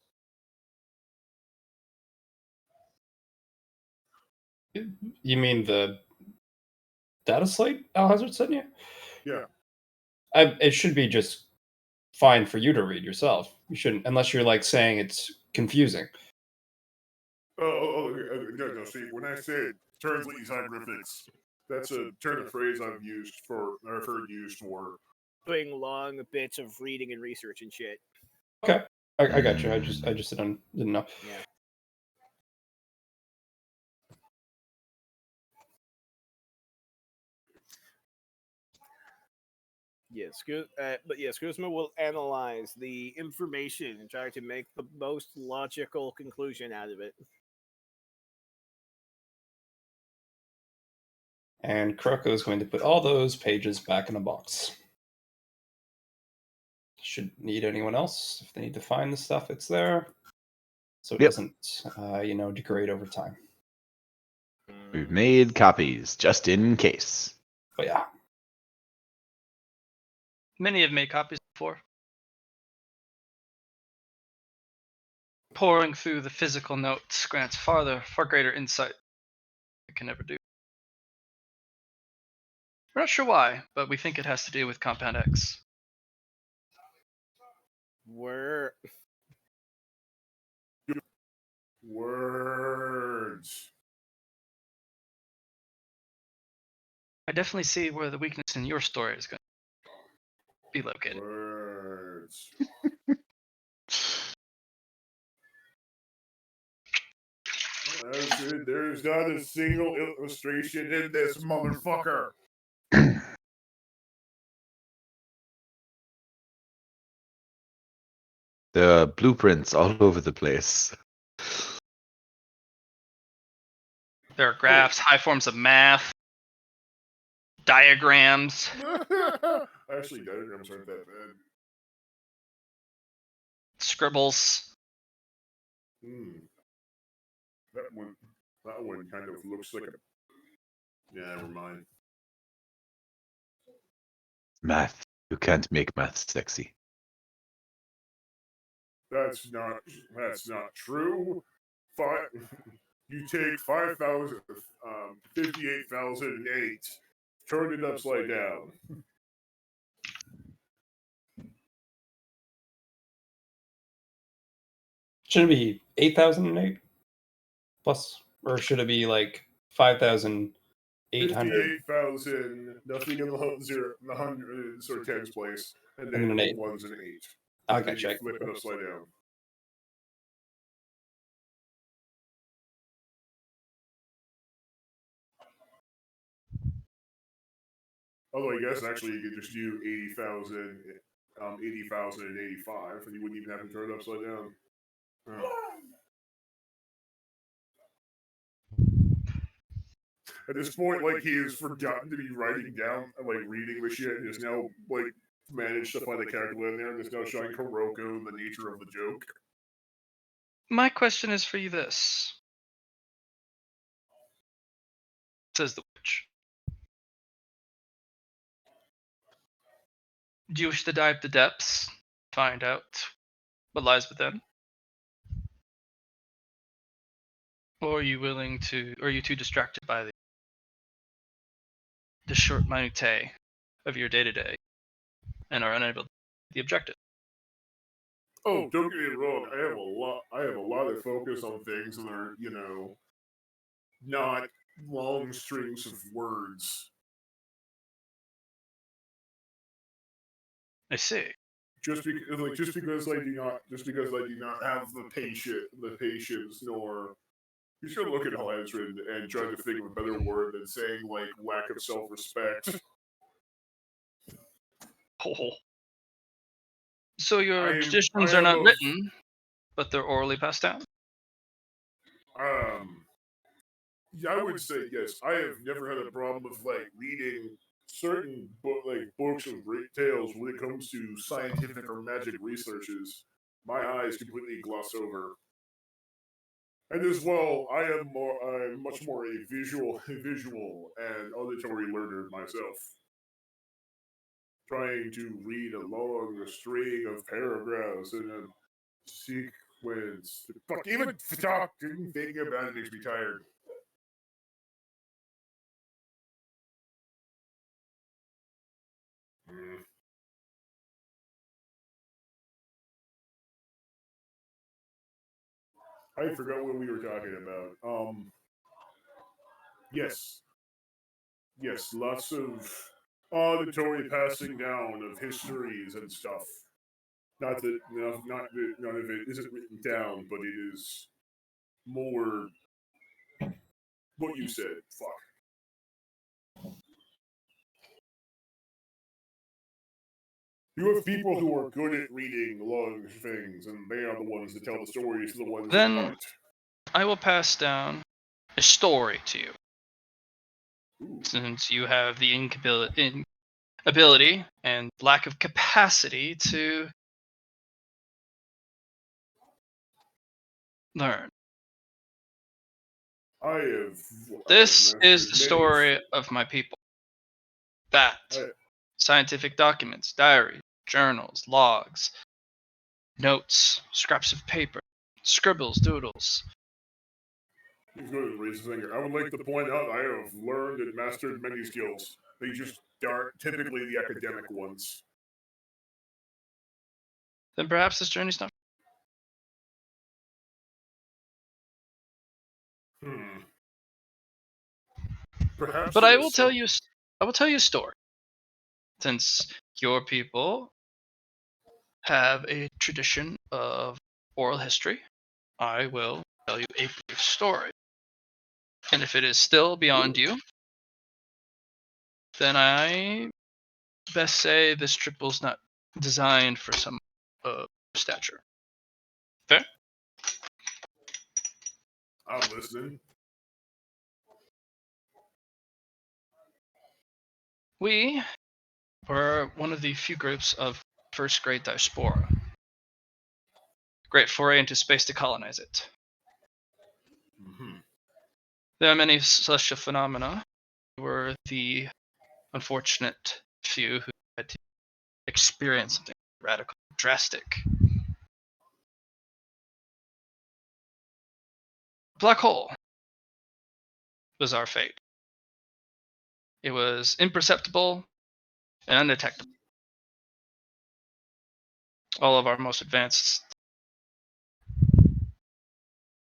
You mean the data slate Alhazard sent you? Yeah. It should be just fine for you to read yourself. You shouldn't, unless you're like saying it's confusing. No. See, when I said translate these hieroglyphics, that's a turn of phrase I've heard used for doing long bits of reading and research and shit. Okay, I got you. I just didn't know. Yeah. Yes, but yes, Kuzma will analyze the information and try to make the most logical conclusion out of it. And Kuroko is going to put all those pages back in a box. Should need anyone else if they need to find the stuff, it's there, so it doesn't, degrade over time. We've made copies just in case. But yeah, Many have made copies before. Pouring through the physical notes grants far greater insight it can never do. We're not sure why, but we think it has to do with Compound X. Words. I definitely see where the weakness in your story is going to be located. Words. There's not a single illustration in this motherfucker. There are blueprints all over the place. There are graphs, high forms of math, diagrams. Actually, diagrams aren't that bad. Scribbles. That one kind of looks like a... Yeah, never mind. Math. You can't make math sexy. That's not true. You take 58,008, turn it upside down. should it be 8,008 plus, or should it be like 5,800? 58,000, nothing in the hundreds or tens place, and then an 8. ones and 8. Okay, check. Flip it upside down. Although I guess actually you could just do 80,000, 80,000 and 85, and you wouldn't even have to turn it upside down. At this point, like, he has forgotten to be writing down and like reading the shit, and has now like managed to find a calculator in there, and is now showing Kuroko the nature of the joke. My question is for you this. Says the witch. Do you wish to dive the depths, find out what lies within? Or are you willing to, or are you too distracted by the short minutiae of your day-to-day and are unable to the objective? Oh, don't get me wrong. I have a lot of focus on things that are, not long strings of words. I see. Just because I do not have the patience, nor you should look at all it's written and try to think of a better word than saying like lack of self-respect. Oh. So your traditions are not written, but they're orally passed down? Yeah, I would say yes. I have never had a problem with like reading certain books of great tales when it comes to scientific or magic researches. My eyes completely gloss over. And as well, I'm much more a visual and auditory learner myself. Trying to read along a string of paragraphs in a sequence. Fuck, even thinking about it makes me tired. I forgot what we were talking about. Yes, lots of. auditory passing down of histories and stuff. Not that none of it isn't written down, but it is more what you said. Fuck. You have people who are good at reading long things, and they are the ones that tell the stories to the ones Then- that aren't. I will pass down a story to you, Ooh. since you have the ability and lack of capacity to learn. This is the story of my people. That scientific documents, diaries, journals, logs, notes, scraps of paper, scribbles, doodles. He's going to raise his anger. I would like to point out I have learned and mastered many skills. They just aren't typically the academic ones. Then perhaps this journey's not. Perhaps. But I will tell you a story. Since your people have a tradition of oral history, I will tell you a brief story. And if it is still beyond you, then I best say this trip was not designed for some stature. Fair? I'm listening. We were one of the few groups of first grade diaspora. Great foray into space to colonize it. Mm-hmm. There are many celestial phenomena. We were the unfortunate few who had to experience something radical, drastic. Black hole was our fate. It was imperceptible and undetectable. All of our most advanced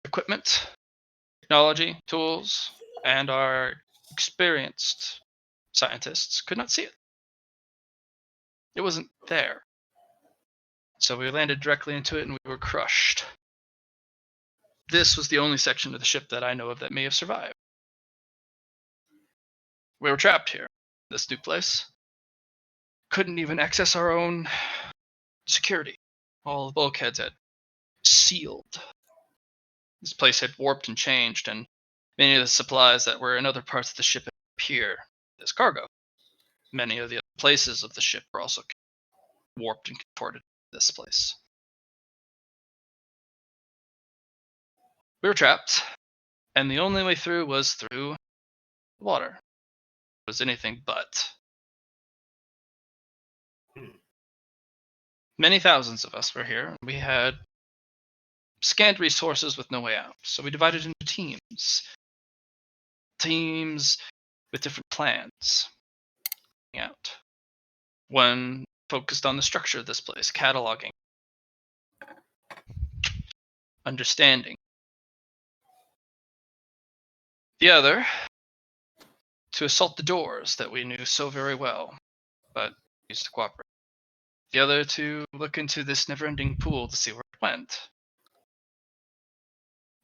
equipment, technology, tools, and our experienced scientists could not see it. It wasn't there. So we landed directly into it and we were crushed. This was the only section of the ship that I know of that may have survived. We were trapped here, this new place. Couldn't even access our own security. All the bulkheads had sealed. This place had warped and changed, and many of the supplies that were in other parts of the ship had appeared as cargo. Many of the other places of the ship were also warped and contorted to this place. We were trapped, and the only way through was through water. It was anything but. Many thousands of us were here. We had scant resources with no way out, so we divided into teams. Teams with different plans. Out. One focused on the structure of this place, cataloging, understanding. The other to assault the doors that we knew so very well, but used to cooperate. The other to look into this never-ending pool to see where it went.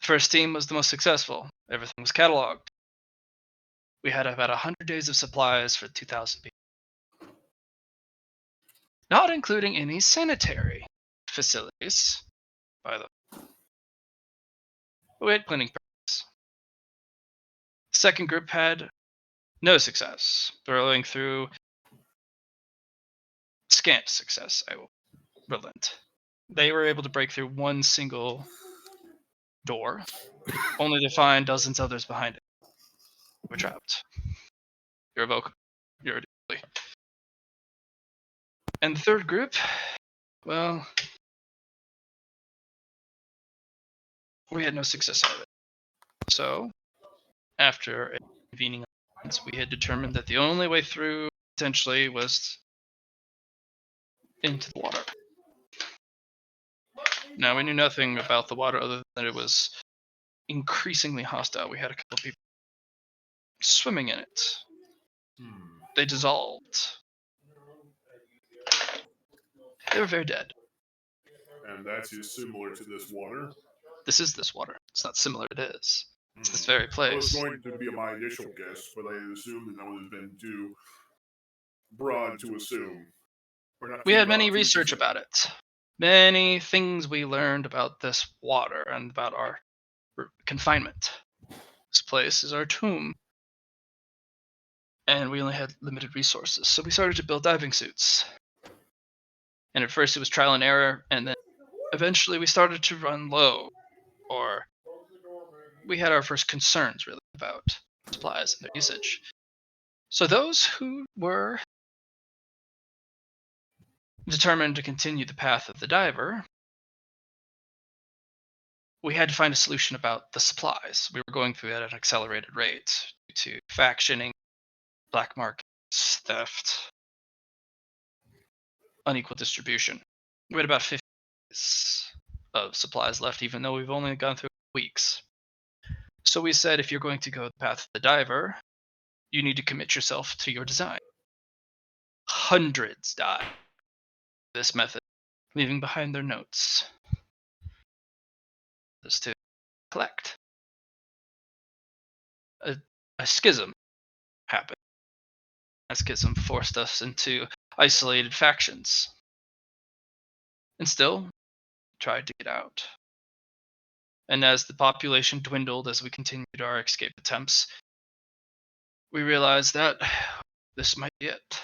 The first team was the most successful. Everything was cataloged. We had about 100 days of supplies for 2,000 people. Not including any sanitary facilities, by the way. We had cleaning purposes. The second group had no success, burrowing through scant success, I will relent. They were able to break through one single door, only to find dozens others behind it. We're trapped. Irrevocably. And the third group, well, we had no success out of it. So, after a convening alliance, we had determined that the only way through, potentially, was into the water. Now, we knew nothing about the water other than it was increasingly hostile. We had a couple of people swimming in it. they dissolved. They were very dead. And that is similar to this water. This is this water. It's not similar, it is. It's this very That was place. going to be my initial guess, but I assumed that would have been too broad to assume. We had many research about it. Many things we learned about this water and about our confinement. This place is our tomb. And we only had limited resources, so we started to build diving suits. And at first it was trial and error, and then eventually we started to run low, or we had our first concerns really about supplies and their usage. So those who were determined to continue the path of the diver, we had to find a solution about the supplies. We were going through that at an accelerated rate due to factioning, black markets, theft, unequal distribution. We had about 50 days of supplies left, even though we've only gone through weeks. So we said, if you're going to go the path of the diver, you need to commit yourself to your design. Hundreds died this method, leaving behind their notes. This to collect. A schism happened. That schism forced us into isolated factions. And still, tried to get out. And as the population dwindled as we continued our escape attempts, we realized that this might be it.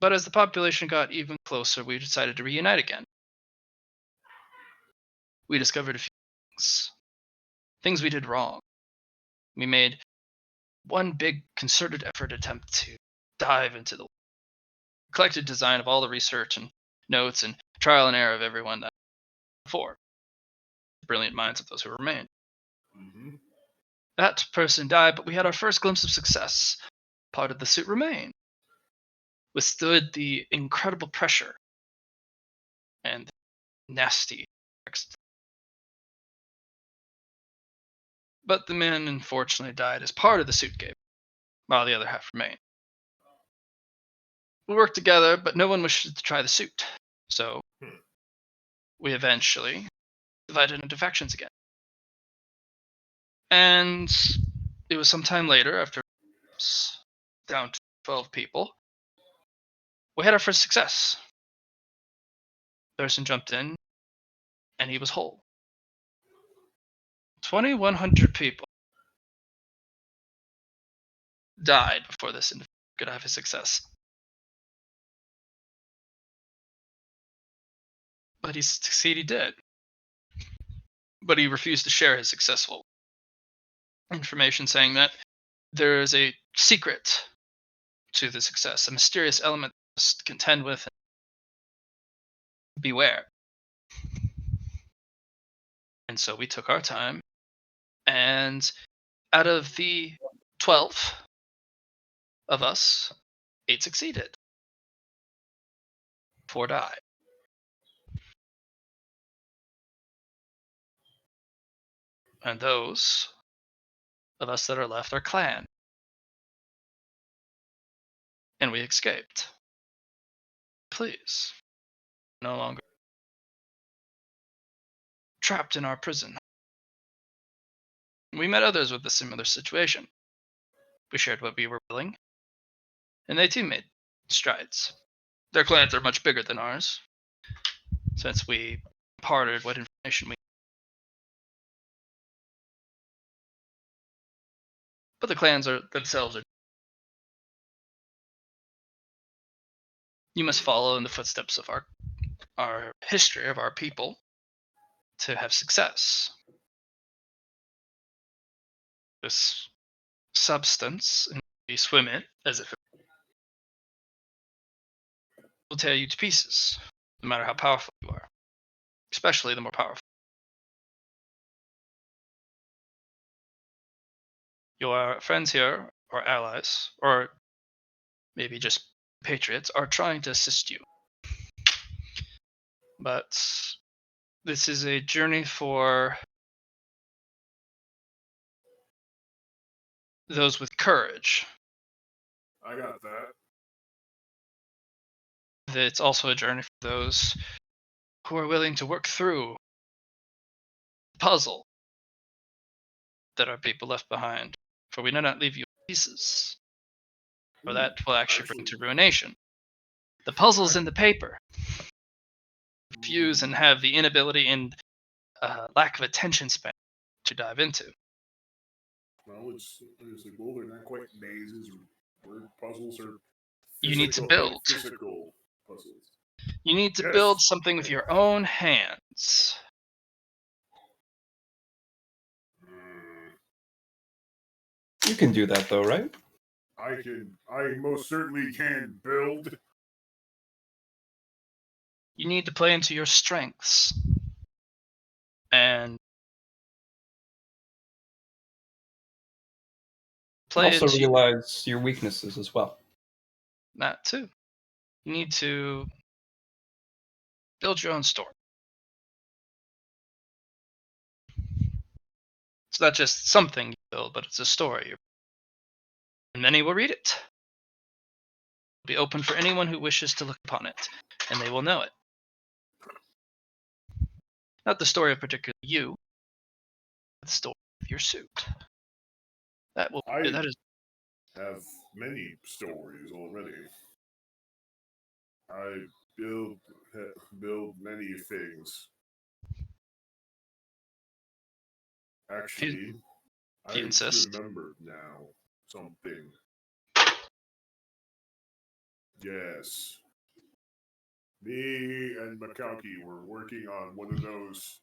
But as the population got even closer, we decided to reunite again. We discovered a few things we did wrong. We made one big concerted effort attempt to dive into the collected design of all the research and notes and trial and error of everyone that before. The brilliant minds of those who remained. Mm-hmm. That person died, but we had our first glimpse of success. Part of the suit remained. Withstood the incredible pressure and nasty text. But the man unfortunately died as part of the suit game, while the other half remained. We worked together, but no one wished to try the suit. So we eventually divided into factions again. And it was some time later, after down to 12 people, we had our first success. Person jumped in, and he was whole. 2,100 people died before this individual could have his success. But he succeeded, he did. But he refused to share his successful information, saying that there is a secret to the success, a mysterious element to must contend with. Beware. And so we took our time, and out of the 12 of us, 8 succeeded. 4 died. And those of us that are left are clan. And we escaped. Please. No longer trapped in our prison. We met others with a similar situation. We shared what we were willing, and they too made strides. Their clans are much bigger than ours, since we imparted what information we. But the clans are themselves are. You must follow in the footsteps of our history, of our people, to have success. This substance, and you swim it as if it will tear you to pieces, no matter how powerful you are, especially the more powerful. Your friends here, or allies, or maybe just patriots, are trying to assist you. But this is a journey for those with courage. I got that. It's also a journey for those who are willing to work through the puzzle that are people left behind. For we do not leave you pieces, for that will actually bring to ruination. The puzzle's in the paper. Refuse and have the inability and lack of attention span to dive into. Well, it's like, well, they're not quite mazes or word puzzles or You need to build. physical puzzles. You need to Yes. build something with your own hands. You can do that though, right? I most certainly can build. You need to play into your strengths. And play Also into realize your weaknesses as well. that too. You need to build your own story. It's not just something you build, but it's a story. And many will read it. It'll be open for anyone who wishes to look upon it, and they will know it. Not the story of particularly you, but the story of your suit. That is have many stories already. I build many things. Actually, if you I insist. remembered now something. Yes. Me and Makauki were working on one of those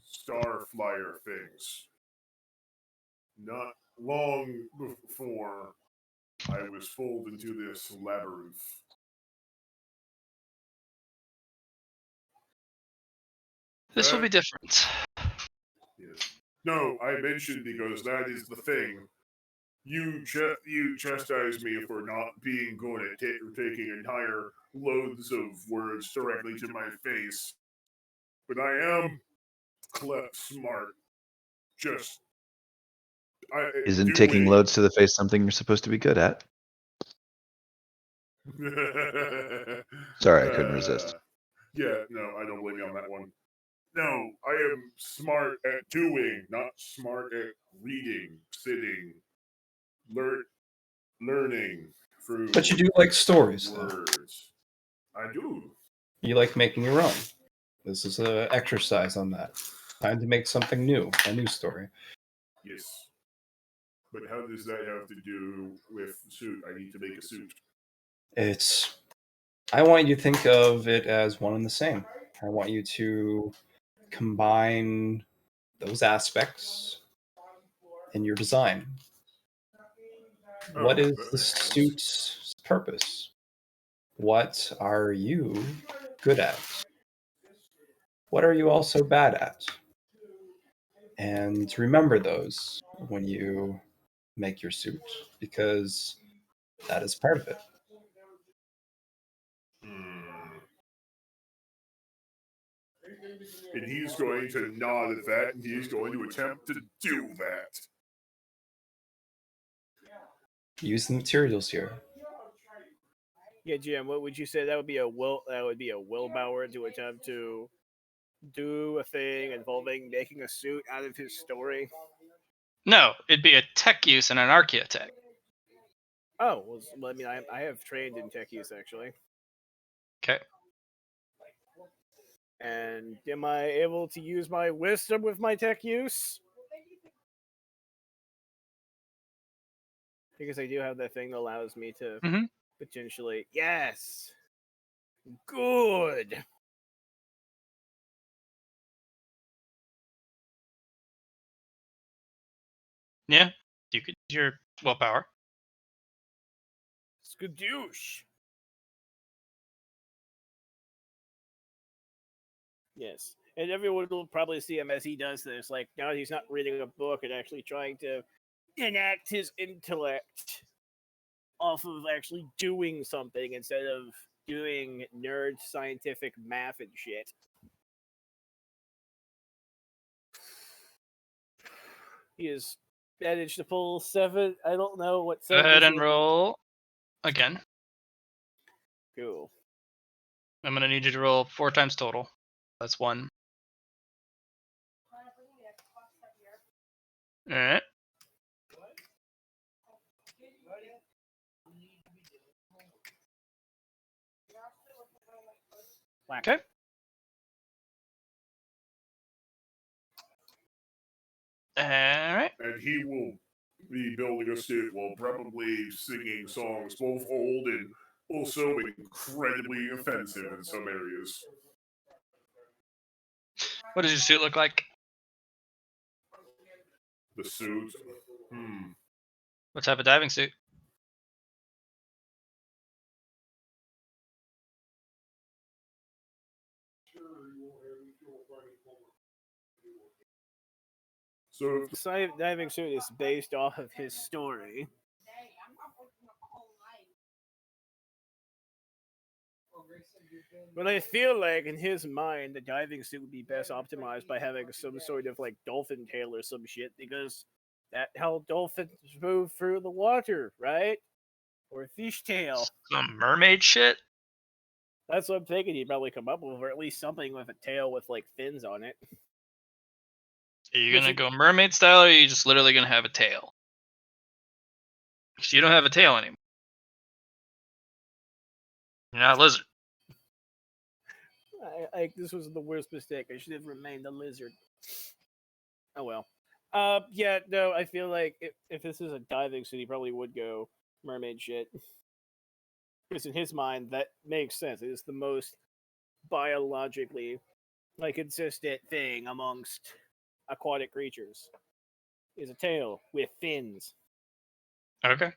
star flyer things. Not long before I was pulled into this labyrinth. This will be different. Yes. No, I mentioned because that is the thing. You chastise me for not being good at taking entire loads of words directly to my face. But I am smart. Just Isn't taking loads to the face something you're supposed to be good at? Sorry, I couldn't resist. Yeah, no, I don't blame you on that one. No, I am smart at doing, not smart at reading, sitting, learning through. But you do like stories, words. I do. You like making your own. This is an exercise on that. Time to make something new, a new story. Yes. But how does that have to do with suit? I need to make a suit. I want you to think of it as one and the same. I want you to combine those aspects in your design. What is the suit's purpose? What are you good at? What are you also bad at? And remember those when you make your suit, because that is part of it. And he's going to nod at that, and he's going to attempt to do that. Use the materials here. Yeah, Jim. What would you say? That would be a willpower to attempt to do a thing involving making a suit out of his story. No, it'd be a tech use and an archaeotech. Oh, well, I mean, I have trained in tech use actually. Okay. And am I able to use my wisdom with my tech use? Because I do have that thing that allows me to potentially. Yes. Good. Yeah, you could use your willpower. Skadoosh. Yes. And everyone will probably see him as he does this. Like, now he's not reading a book and actually trying to enact his intellect off of actually doing something instead of doing nerd scientific math and shit. He is managed to pull 7. I don't know what Go 7 ahead is and in. roll again. Cool. I'm gonna need you to roll 4 times total. That's 1. All right. Okay. All right. And he will be building a suit while probably singing songs both old and also incredibly offensive in some areas. What does your suit look like? The suit. What type of diving suit? So The diving suit is based off of his story. But I feel like in his mind, the diving suit would be best optimized by having some sort of like dolphin tail or some shit, because that's how dolphins move through the water, right? Or fish tail. Some mermaid shit? That's what I'm thinking he'd probably come up with, or at least something with a tail with like fins on it. Are you gonna go mermaid style, or are you just literally gonna have a tail? Because you don't have a tail anymore. You're not a lizard. This was the worst mistake. I should have remained a lizard. Oh well. Yeah, no, I feel like if this is a diving suit, he probably would go mermaid shit. Because in his mind, that makes sense. It is the most biologically consistent thing amongst aquatic creatures. Is a tail with fins. Okay.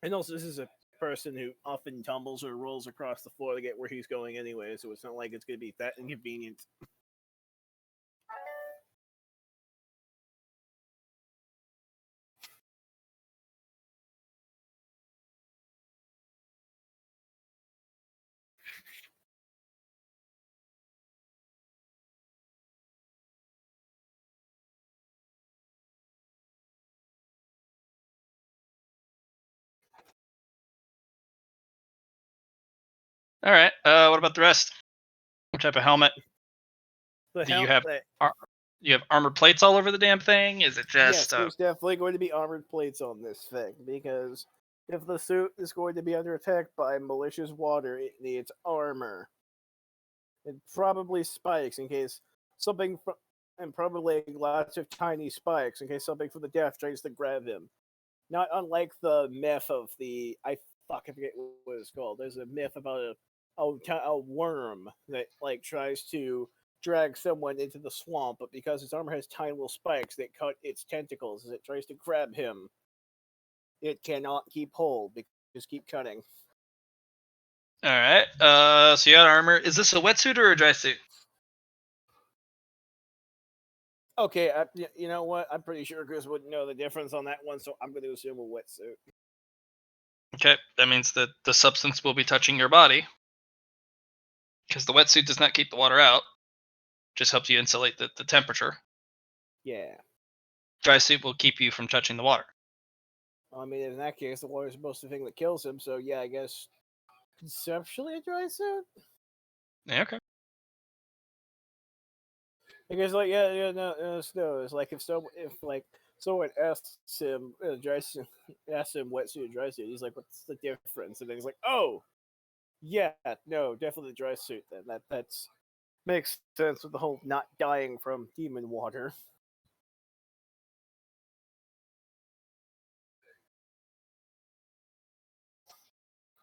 And also, this is a person who often tumbles or rolls across the floor to get where he's going anyway, so it's not like it's going to be that inconvenient. All right. What about the rest? What type of helmet? Do you have you have armor plates all over the damn thing? Is it just? Yes, there's definitely going to be armored plates on this thing, because if the suit is going to be under attack by malicious water, it needs armor. And probably spikes in case something, and probably lots of tiny spikes in case something from the depth tries to grab him. Not unlike the myth of the I forget what it's called. There's a myth about a worm that tries to drag someone into the swamp, but because its armor has tiny little spikes that cut its tentacles as it tries to grab him, it cannot keep hold because just keep cutting. All right. So you got armor. Is this a wetsuit or a dry suit? Okay, you know what? I'm pretty sure Chris wouldn't know the difference on that one, so I'm going to assume a wetsuit. Okay, that means that the substance will be touching your body, because the wetsuit does not keep the water out. Just helps you insulate the temperature. Yeah. Dry suit will keep you from touching the water. I mean, in that case, the water is supposed to be the thing that kills him, so yeah, I guess conceptually a dry suit? Yeah, okay. Because no, it's like if someone asks him asks him wetsuit or dry suit, he's like, "What's the difference?" And then he's like, "Oh, yeah, no, definitely dry suit." Then that's makes sense with the whole not dying from demon water.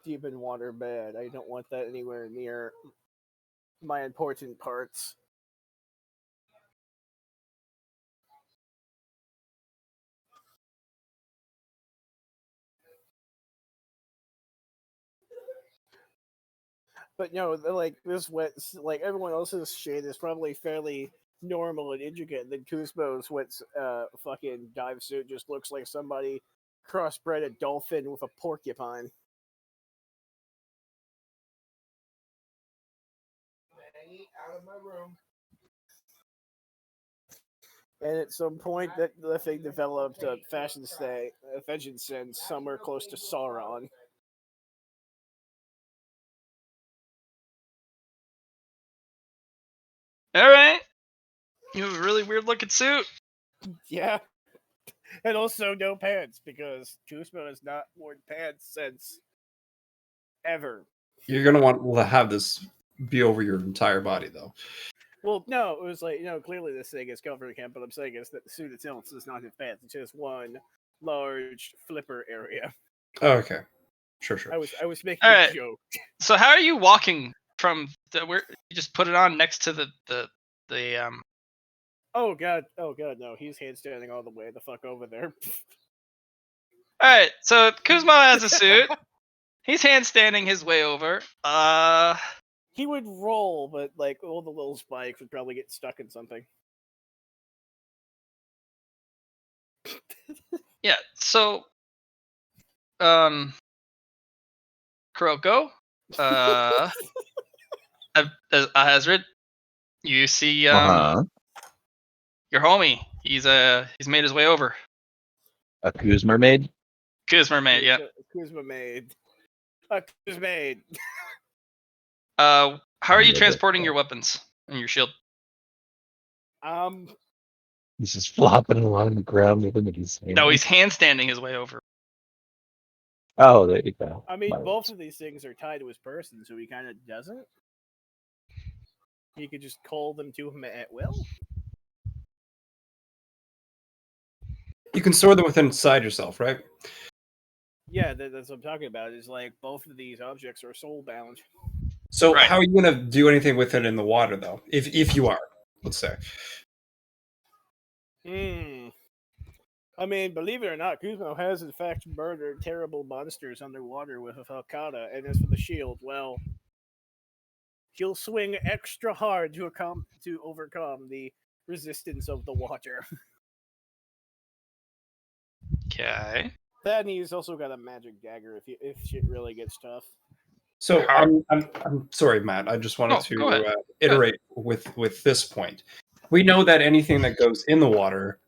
Demon water bad. I don't want that anywhere near my important parts. But no, this everyone else's shit is probably fairly normal and intricate. Then Kuzmo's fucking dive suit just looks like somebody crossbred a dolphin with a porcupine. Out of my room. And at some point, that the thing developed a fashion sense somewhere close to Sauron. All right. You have a really weird looking suit. Yeah. And also no pants, because Kuzma has not worn pants since ever. You're gonna want to have this be over your entire body, though. Well, no, it was like, clearly this thing is covered in, but I'm saying is that the suit itself does not have pants. It's just one large flipper area. Oh, okay. Sure. I was making All a right. joke. So how are you walking from where you just put it on next to the Oh god, no, he's handstanding all the way the fuck over there. All right, so Kuzma has a suit. He's handstanding his way over. He would roll, but like all the little spikes would probably get stuck in something. Yeah. So, Kuroko, Hazard, you see your homie. He's made his way over. A Kuz mermaid? Kuzma mate, yeah. Kuzma made. Kuzma made. How are you transporting your weapons and your shield? He's just flopping along the ground with him in his hand. No, he's handstanding his way over. Oh, there you go. I mean, both of these things are tied to his person, so he kind of doesn't. He could just call them to him at will. You can store them within inside yourself, right? Yeah, that's what I'm talking about. Is like both of these objects are soul bound. So Right. how are you gonna do anything with it in the water, though? If you are, let's say. I mean, believe it or not, Kuzma has in fact murdered terrible monsters underwater with a falcata, and as for the shield, well, he'll swing extra hard to overcome the resistance of the water. Okay. That, and he's also got a magic dagger if shit really gets tough. So I'm sorry, Matt. I just wanted to iterate with this point. We know that anything that goes in the water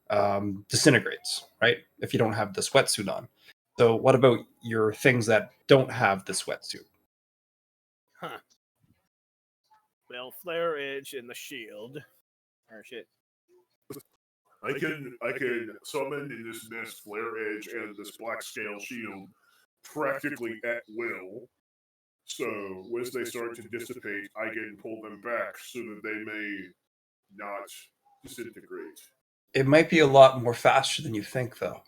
disintegrates, right? If you don't have the sweatsuit on. So what about your things that don't have the sweatsuit? Huh. Well, Flare Edge and the shield. Or shit. I can summon in this nest Flare Edge and this Black Scale Shield practically at will. So as they start to dissipate, I can pull them back so that they may not disintegrate. It might be a lot more faster than you think, though.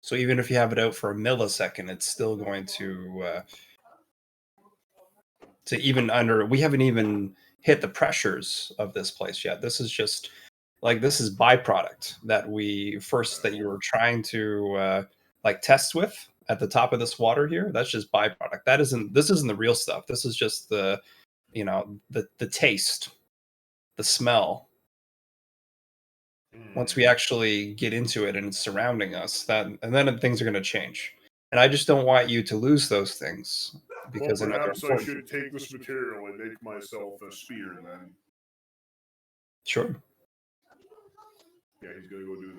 So even if you have it out for a millisecond, it's still going to even under. We haven't even hit the pressures of this place yet. This is just this is byproduct that you were trying to test with at the top of this water here. That's just byproduct. This isn't the real stuff. This is just the taste, the smell. Once we actually get into it and it's surrounding us, and then things are going to change. And I just don't want you to lose those things because perhaps I should take this material and make myself a spear then. Sure. Yeah, he's gonna go do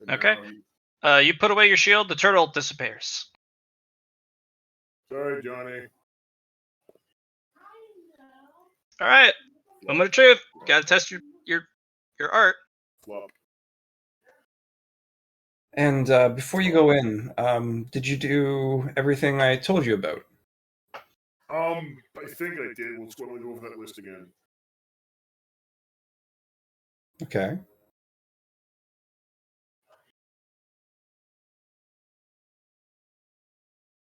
that. Okay. You put away your shield, the turtle disappears. Sorry, Johnny. All right. Moment of truth. Gotta test your art. Flop. And before you go in, did you do everything I told you about? I think I did. Let's go over that list again. Okay.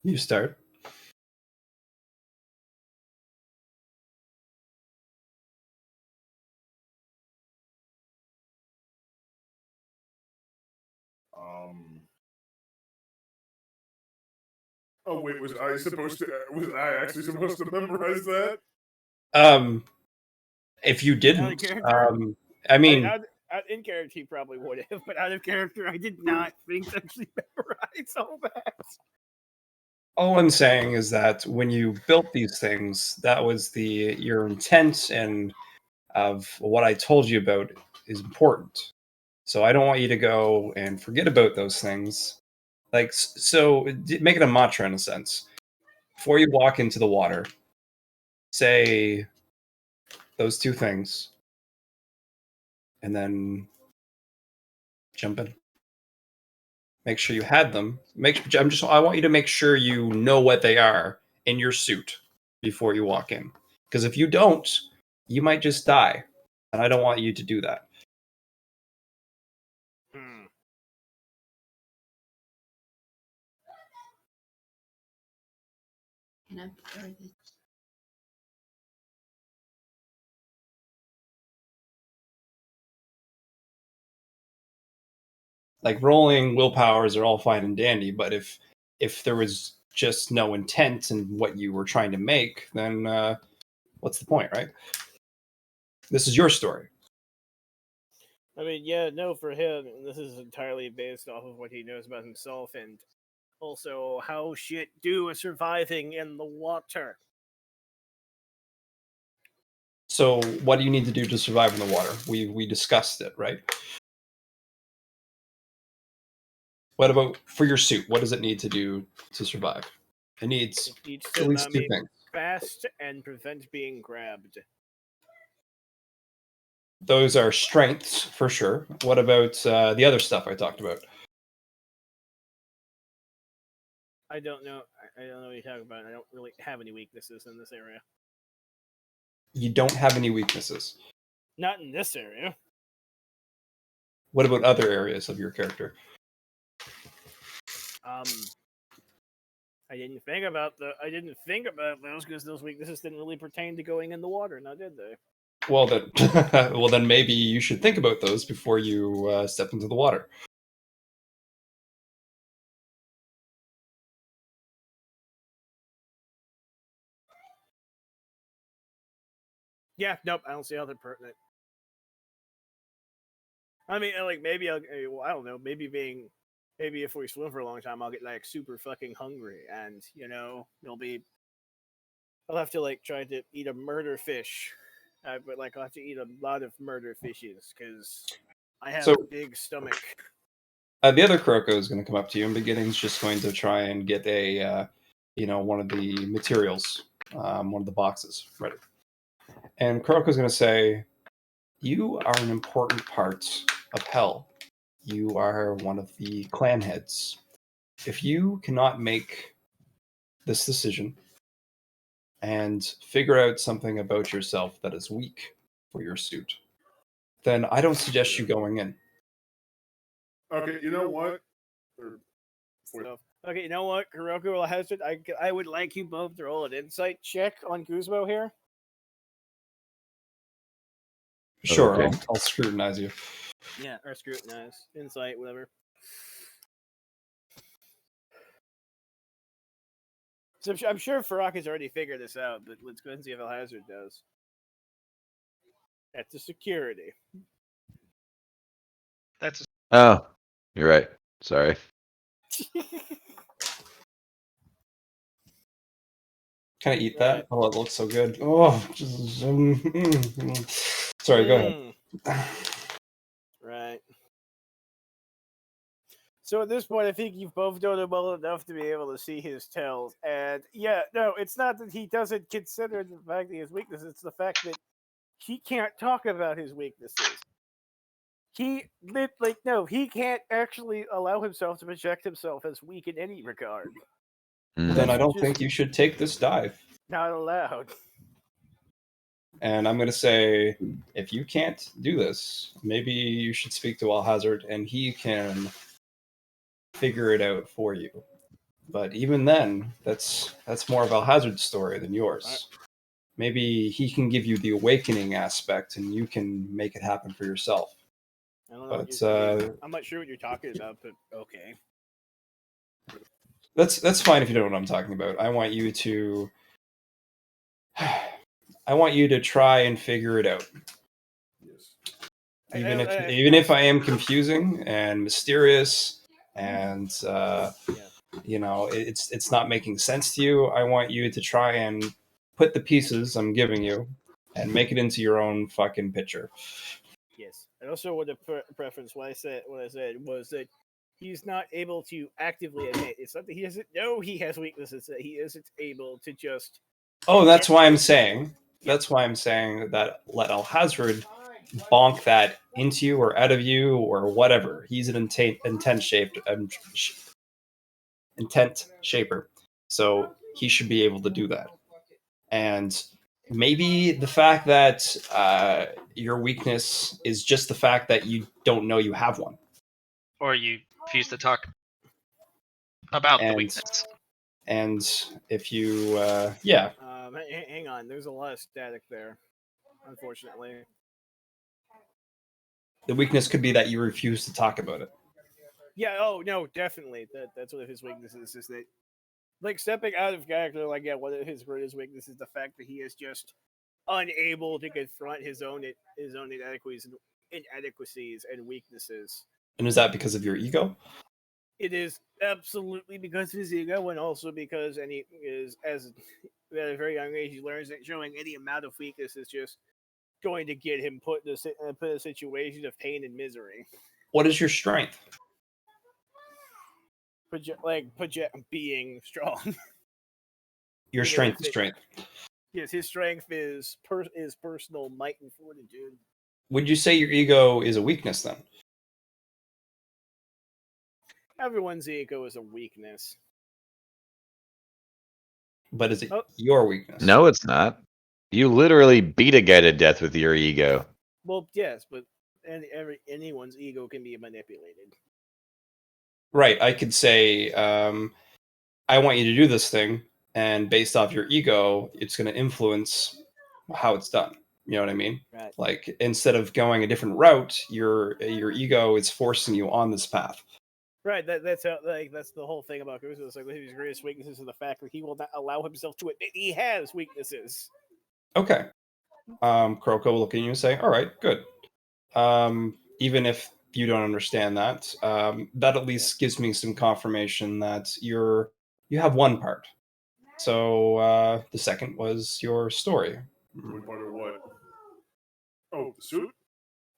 You start. Oh wait, was I actually supposed to memorize that? If you didn't, I mean, In character, he probably would have, but out of character, I did not think to actually memorize all that. All I'm saying is that when you built these things, that was your intent, and of what I told you about is important. So I don't want you to go and forget about those things. Like, so make it a mantra in a sense. Before you walk into the water, say those two things, and then jump in. Make sure you had them. I want you to make sure you know what they are in your suit before you walk in. Because if you don't, you might just die. And I don't want you to do that. Can I borrow this? Like, rolling willpowers are all fine and dandy, but if there was just no intent in what you were trying to make, then what's the point, right? This is your story. I mean, yeah, no, for him, this is entirely based off of what he knows about himself and also how shit do is surviving in the water. So what do you need to do to survive in the water? We discussed it, right? What about for your suit? What does it need to do to survive? It needs to at least not two be things. fast and prevent being grabbed. Those are strengths for sure. What about the other stuff I talked about? I don't know. I don't know what you're talking about. I don't really have any weaknesses in this area. You don't have any weaknesses. Not in this area. What about other areas of your character? I didn't think about those because those weaknesses didn't really pertain to going in the water, now did they? Well, then maybe you should think about those before you step into the water. Yeah, nope, I don't see how they're pertinent. I mean, like, maybe I don't know, maybe if we swim for a long time, I'll get, like, super fucking hungry, and, I'll have to, like, try to eat a murder fish. But, like, I'll have to eat a lot of murder fishes, because I have a big stomach. The other Kuroko is going to come up to you, and Beginning's just going to try and get one of the materials, one of the boxes ready. And Kuroko's going to say, "You are an important part of Hell. You are one of the clan heads. If you cannot make this decision and figure out something about yourself that is weak for your suit, then I don't suggest you going in." Okay, you know what? Okay, you know what, Kuroko Hazard, I would like you both to roll an insight check on Guzmo here. Sure, Okay. I'll scrutinize you. Yeah, or scrutinize, insight, whatever. So I'm sure Farak has already figured this out, but let's go ahead and see if Alhazard does. That's a security. That's Oh, you're right. Sorry. Can I eat that? Oh, it looks so good. Oh, sorry, go ahead. Right. So at this point, I think you've both done it well enough to be able to see his tells. And yeah, no, it's not that he doesn't consider the fact that he has weaknesses. It's the fact that he can't talk about his weaknesses. He can't actually allow himself to project himself as weak in any regard. Then I don't think you should take this dive. Not allowed. And I'm going to say, if you can't do this, maybe you should speak to Alhazard and he can figure it out for you. But even then, that's more of Alhazard's story than yours. Right. Maybe he can give you the awakening aspect and you can make it happen for yourself. I don't know. I'm not sure what you're talking about, but okay. That's fine if you don't know what I'm talking about. I want you to try and figure it out. Yes. Even if I am confusing and mysterious, and you know, it's not making sense to you, I want you to try and put the pieces I'm giving you and make it into your own fucking picture. Yes, and also what the preference what I said was that he's not able to actively admit. It's not that he doesn't know he has weaknesses; that he isn't able to just. Oh, that's why I'm saying. That's why I'm saying that let Alhazred bonk that into you or out of you or whatever. He's an intent shaper, so he should be able to do that. And maybe the fact that your weakness is just the fact that you don't know you have one, or you refuse to talk about the weakness. And if you, hang on. There's a lot of static there, unfortunately. The weakness could be that you refuse to talk about it. Yeah. Oh no, definitely. That's one of his weaknesses. Is that like stepping out of character? Like one of his greatest weaknesses is the fact that he is just unable to confront his own inadequacies and weaknesses. And is that because of your ego? It is absolutely because of his ego, and also because at a very young age he learns that showing any amount of weakness is just going to get him put in a situation of pain and misery. What is your strength? Being strong. Your strength is strength. Yes, his strength is personal might and fortitude. Would you say your ego is a weakness then? Everyone's ego is a weakness. But is it your weakness? No, it's not. You literally beat a guy to death with your ego. Well, yes, but anyone's ego can be manipulated. Right. I could say, I want you to do this thing, and based off your ego, it's going to influence how it's done. You know what I mean? Right. Like instead of going a different route, your ego is forcing you on this path. Right. That's the whole thing about Kuzma. It's like his greatest weaknesses is the fact that he will not allow himself to admit he has weaknesses. Okay. Kroko will look at you and say, "All right, good." Even if you don't understand that, that at least gives me some confirmation that you have one part. So the second was your story. One part of what? Oh, the suit?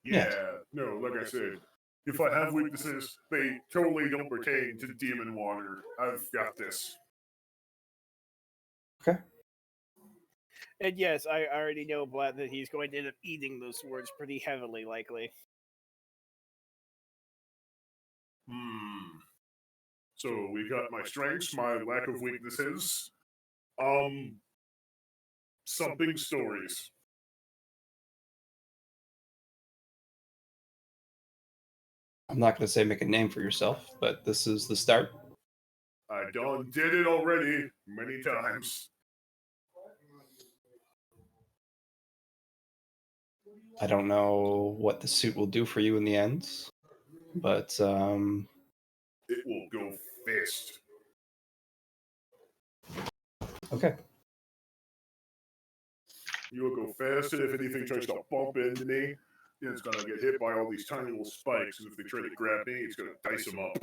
Yeah. No, like I said, if I have weaknesses, they totally don't pertain to demon water. I've got this. Okay. And yes, I already know Vlad that he's going to end up eating those swords pretty heavily, likely. So we got my strengths, my lack of weaknesses. Something stories. I'm not going to say make a name for yourself, but this is the start. I done did it already many times. I don't know what the suit will do for you in the end, but it will go fist. Okay. You will go fast, and if anything tries to bump into me, it's gonna get hit by all these tiny little spikes, and if they try to grab me, it's gonna dice them up.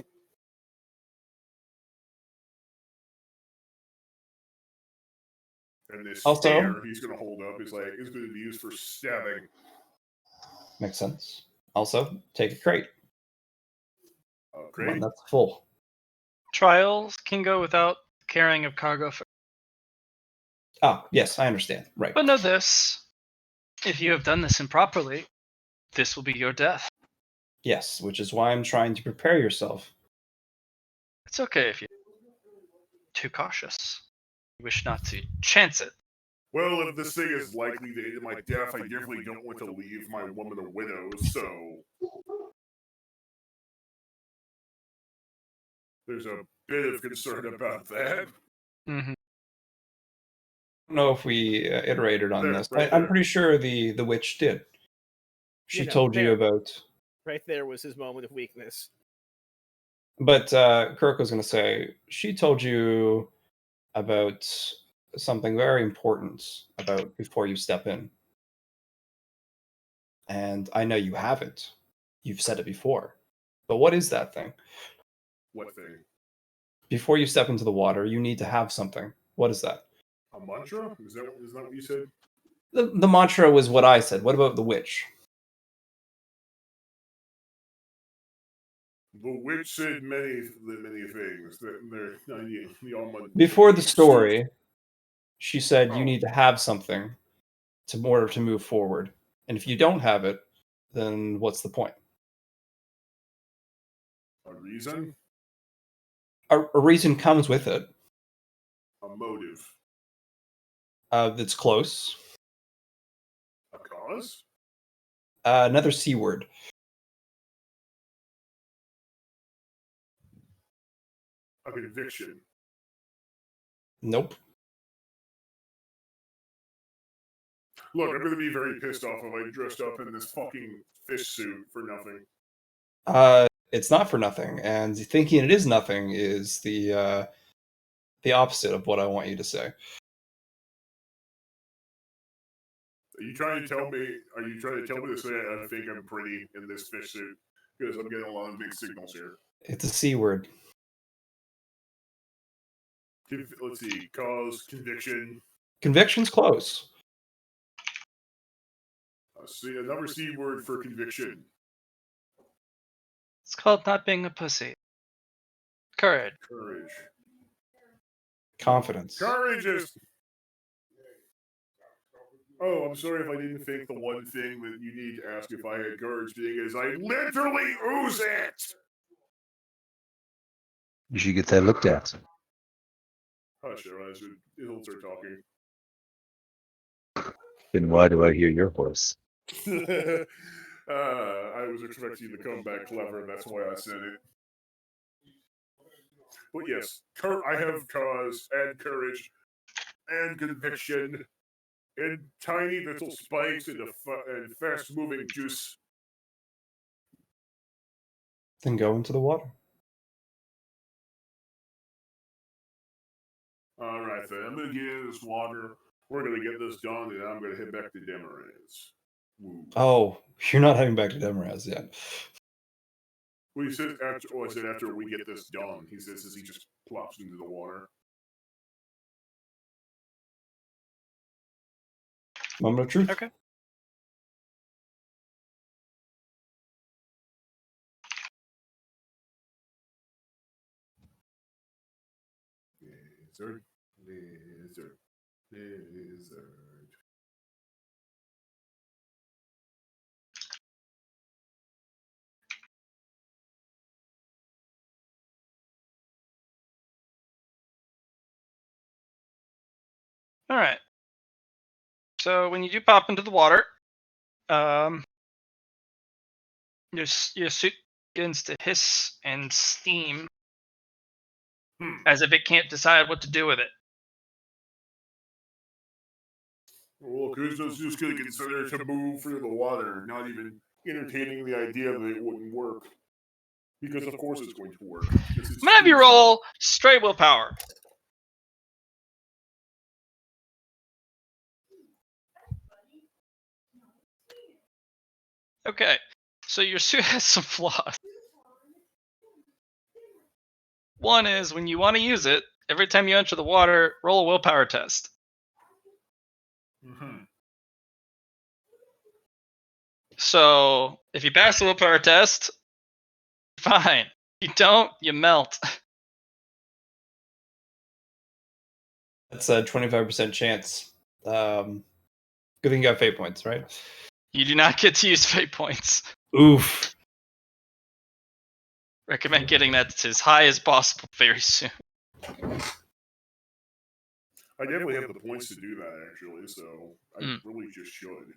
And this spear he's gonna hold up is gonna be used for stabbing. Makes sense. Also, take a crate. Crate? One that's full. Trials can go without carrying of cargo. Yes, I understand. Right. But know this: if you have done this improperly, this will be your death. Yes, which is why I'm trying to prepare yourself. It's okay if you're too cautious. You wish not to chance it. Well, if this thing is likely to end my death, I definitely don't want to leave my woman a widow, so... There's a bit of concern about that. Mm-hmm. I don't know if we iterated on this. I'm pretty sure the witch did. She told you about... Right there was his moment of weakness. But Kirk was going to say, she told you about something very important about before you step in. And I know you haven't. You've said it before. But what is that thing? What thing? Before you step into the water, you need to have something. What is that? A mantra? Is that what you said? The mantra was what I said. What about the witch? The witch said many things. Before the story, she said you Oh. need to have something in order to move forward. And if you don't have it, then what's the point? A reason? A reason comes with it. A motive? That's close. A cause? Another C word. A conviction? Nope. Look, I'm gonna be very pissed off if I dressed up in this fucking fish suit for nothing. It's not for nothing, and thinking it is nothing is the opposite of what I want you to say. Are you trying to tell me to say I think I'm pretty in this fish suit? Because I'm getting a lot of mixed signals here. It's a C word. Let's see. Cause, conviction. Conviction's close. See, another C word for conviction. It's called not being a pussy. Courage. Courage. Confidence. Courage is... Oh, I'm sorry if I didn't think the one thing that you need to ask if I had courage being is I literally ooze it! You should get that looked at. Hush, Elijah. He'll start talking. Then why do I hear your voice? I was expecting you to come back clever, and that's why I said it. But yes, I have cause and courage and conviction and tiny little spikes and fast-moving juice. Then go into the water. All right, then. I'm going to get in this water. We're going to get this done, and I'm going to head back to Demarez. Oh, you're not heading back to Demarez yet. Well, he said after, I said after we get this done. He says as he just plops into the water. Moment of truth. Okay. Lizard. All right. So when you do pop into the water, your suit begins to hiss and steam as if it can't decide what to do with it. Well, Kuzma's just going to consider to move through the water, not even entertaining the idea that it wouldn't work. Because of course it's going to work. I'm gonna have you roll straight willpower. Okay, so your suit has some flaws. One is when you want to use it, every time you enter the water, roll a willpower test. Mm-hmm. So if you pass the willpower test, fine. If you don't, you melt. That's a 25% chance. Good thing you got fate points, right? You do not get to use fate points. Oof. Recommend getting that to as high as possible very soon. I definitely have the points to do that, actually, so I really just should.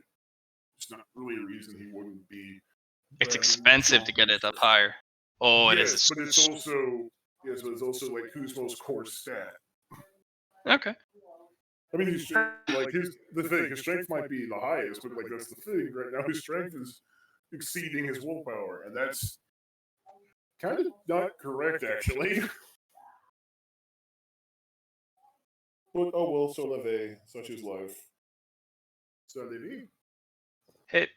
It's not really a reason he wouldn't be... It's expensive to get it up higher. Oh, yes, it is. But it's also... Yes, but it's also like Kuzmo's core stat. Okay. I mean, his strength might be the highest, but like that's the thing. Right now, his strength is exceeding his willpower, and that's kind of not correct, actually. But oh well, so la vie, such is life. So la vie. Hey,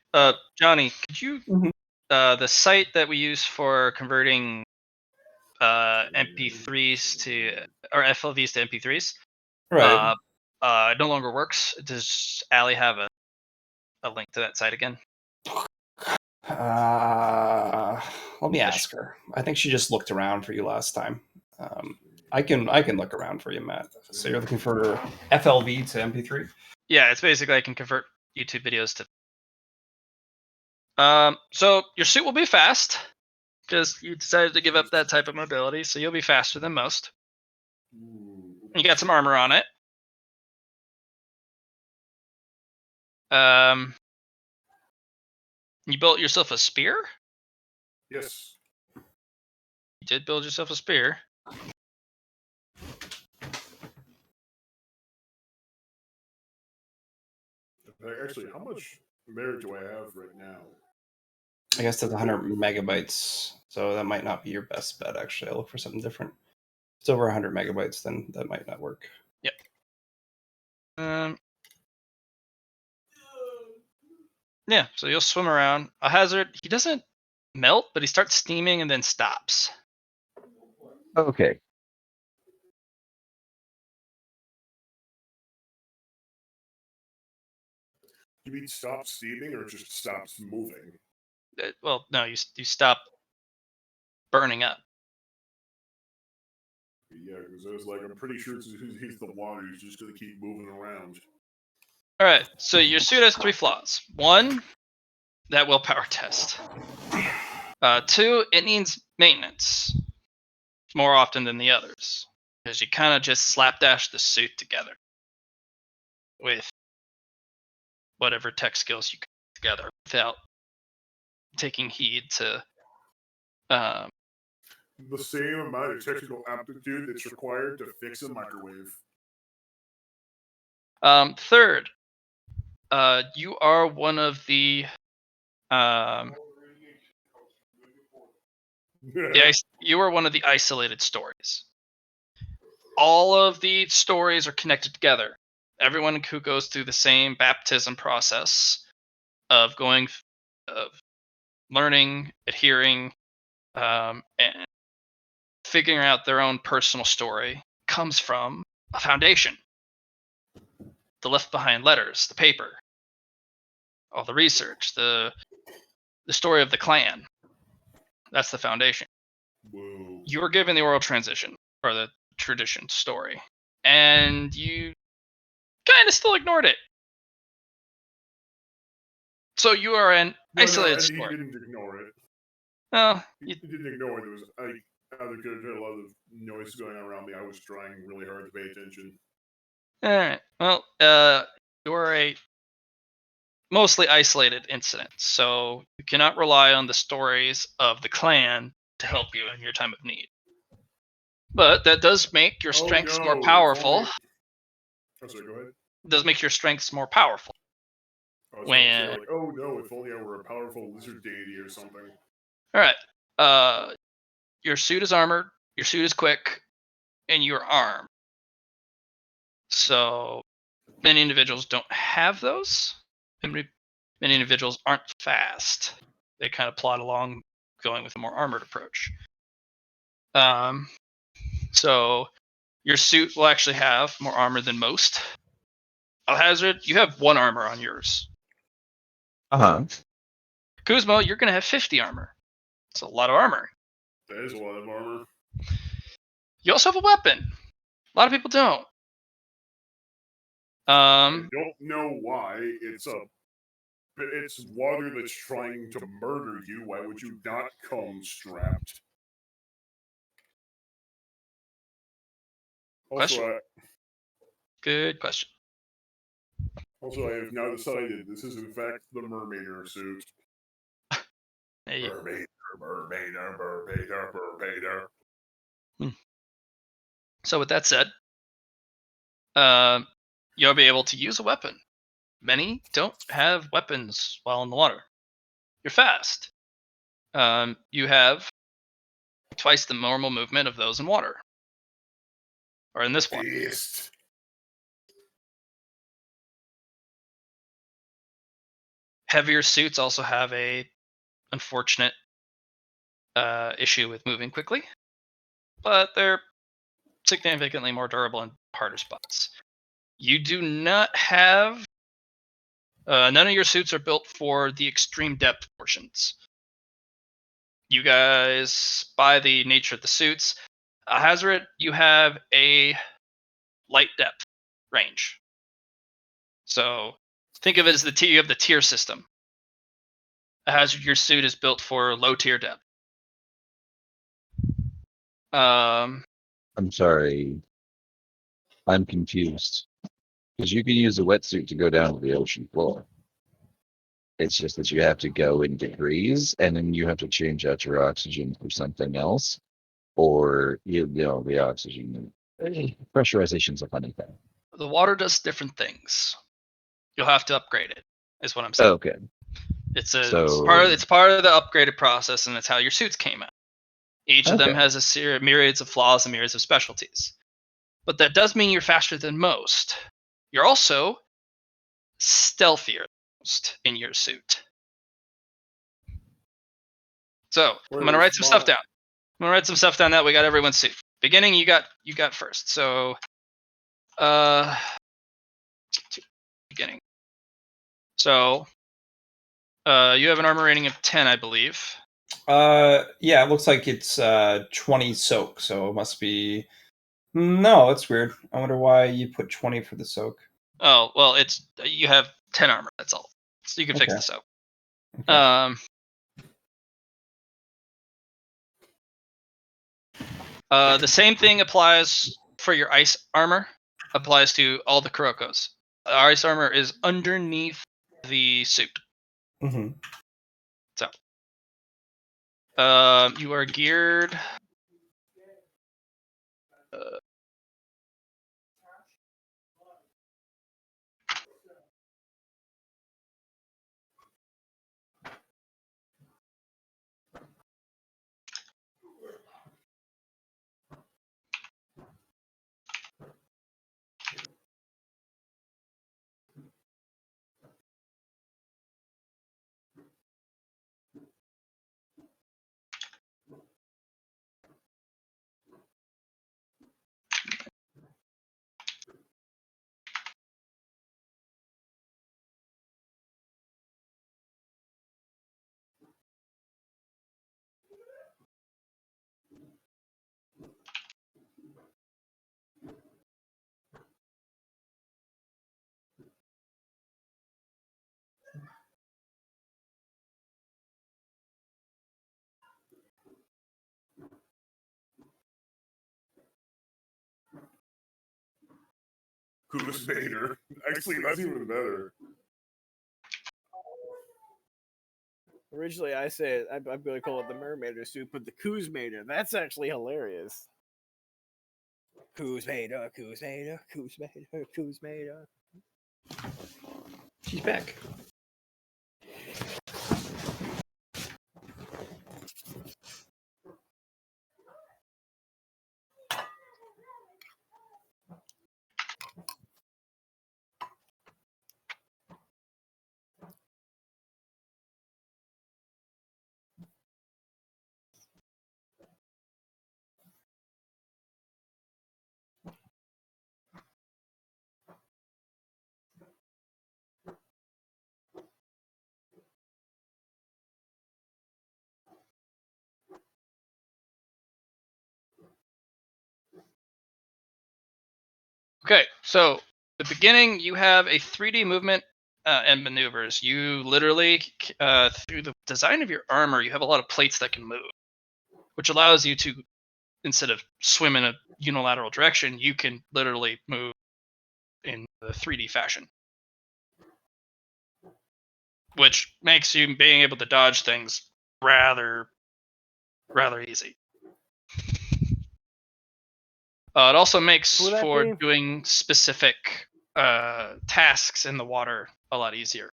Johnny, could you Mhm. the site that we use for converting MP3s to or FLVs to MP3s Right. no longer works. Does Allie have a link to that site again? Let me ask her. I think she just looked around for you last time. I can look around for you, Matt. So you're looking for FLV to MP3? Yeah, it's basically I can convert YouTube videos to. So your suit will be fast because you decided to give up that type of mobility, so you'll be faster than most. You got some armor on it. You built yourself a spear? Yes. You did build yourself a spear. Actually, how much merit do I have right now? I guess that's 100 megabytes, so that might not be your best bet. Actually, I'll look for something different. If it's over 100 megabytes, then that might not work. Yep. Yeah, so you'll swim around. Alhazard, he doesn't melt, but he starts steaming and then stops. Okay. You mean stop steaming or just stops moving? Well, no, you stop burning up. Yeah, because I was like, I'm pretty sure he's the water. He's just going to keep moving around. All right, so your suit has 3 flaws. 1, that willpower test. 2, it needs maintenance more often than the others because you kind of just slapdash the suit together with whatever tech skills you can put together without taking heed to. The same amount of technical aptitude that's required to fix a microwave. 3rd, you are one of the you are one of the isolated stories. All of the stories are connected together. Everyone who goes through the same baptism process of learning, adhering, and figuring out their own personal story comes from a foundation. The left behind letters, the paper, all the research, the story of the clan. That's the foundation. Whoa. You were given the oral transition or the tradition story, and you kind of still ignored it. So you are an isolated story. He didn't ignore it. Well, he didn't ignore it. There was a lot of noise going on around me. I was trying really hard to pay attention. All right. Well, you're a mostly isolated incident, so you cannot rely on the stories of the clan to help you in your time of need. But that does make your strengths more powerful. Oh, sorry, go ahead. Does make your strengths more powerful. When like, oh no, if only I were a powerful lizard deity or something. All right. Your suit is armored. Your suit is quick, and you're armed. So many individuals don't have those. And many individuals aren't fast. They kind of plod along, going with a more armored approach. So your suit will actually have more armor than most. Alhazard, you have 1 armor on yours. Kuzmo, you're going to have 50 armor. It's a lot of armor. That is a lot of armor. You also have a weapon. A lot of people don't. I don't know why. It's water that's trying to murder you. Why would you not come strapped? Question? Good question. Also, I have now decided this is in fact the Mermaider suit. Hey. Mermaider. So with that said, you'll be able to use a weapon. Many don't have weapons while in the water. You're fast. You have twice the normal movement of those in water. Or in this one. Fist. heavier suits also have a unfortunate issue with moving quickly, but they're significantly more durable in harder spots. You do not have none of your suits are built for the extreme depth portions. You guys, by the nature of the suits, Hazoret, you have a light depth range. So think of it as you have the tier system. Hazoret, your suit is built for low tier depth. I'm sorry. I'm confused. Because you can use a wetsuit to go down to the ocean floor. It's just that you have to go in degrees, and then you have to change out your oxygen for something else, or the oxygen pressurization is a funny thing. The water does different things. You'll have to upgrade it. Is what I'm saying. Okay. It's part of the upgraded process, and that's how your suits came out. Each of them has a myriads of flaws and myriads of specialties. But that does mean you're faster than most. You're also stealthier than most in your suit. So I'm gonna write some stuff down. That we got everyone's suit. Beginning, you got first. So, beginning. So, you have an armor rating of 10, I believe. Yeah, it looks like it's 20 soak, so it must be. No, that's weird. I wonder why you put 20 for the soak. Oh, well, you have 10 armor. That's all. So you can fix the soak. Okay. The same thing applies for your ice armor. Applies to all the Kuroko's. Our ice armor is underneath the suit. Mm-hmm. So, you are geared. Kuz Vader. Actually, that's even better. Originally, I said I'm going to call it the Mermaider suit, but the Kuzmader. That's actually hilarious. Kuzmader, Kuzmader, Kuzmader, Kuzmader. She's back. Okay, so the beginning, you have a 3D movement and maneuvers. You literally, through the design of your armor, you have a lot of plates that can move, which allows you to, instead of swim in a unilateral direction, you can literally move in the 3D fashion, which makes you being able to dodge things rather easy. It also makes for doing specific tasks in the water a lot easier.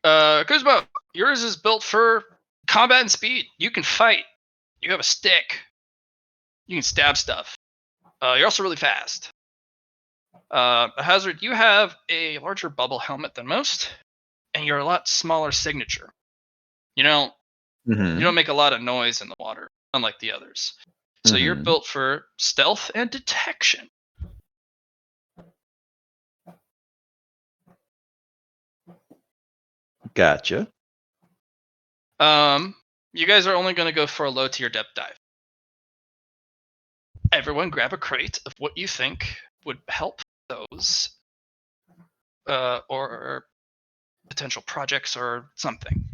Kuzmo, yours is built for combat and speed. You can fight. You have a stick. You can stab stuff. You're also really fast. Hazoret, you have a larger bubble helmet than most. and you're a lot smaller signature. You don't Mm-hmm. make a lot of noise in the water, unlike the others. So you're Mhm. built for stealth and detection. Gotcha. You guys are only going to go for a low tier depth dive. Everyone grab a crate of what you think would help those or potential projects or something.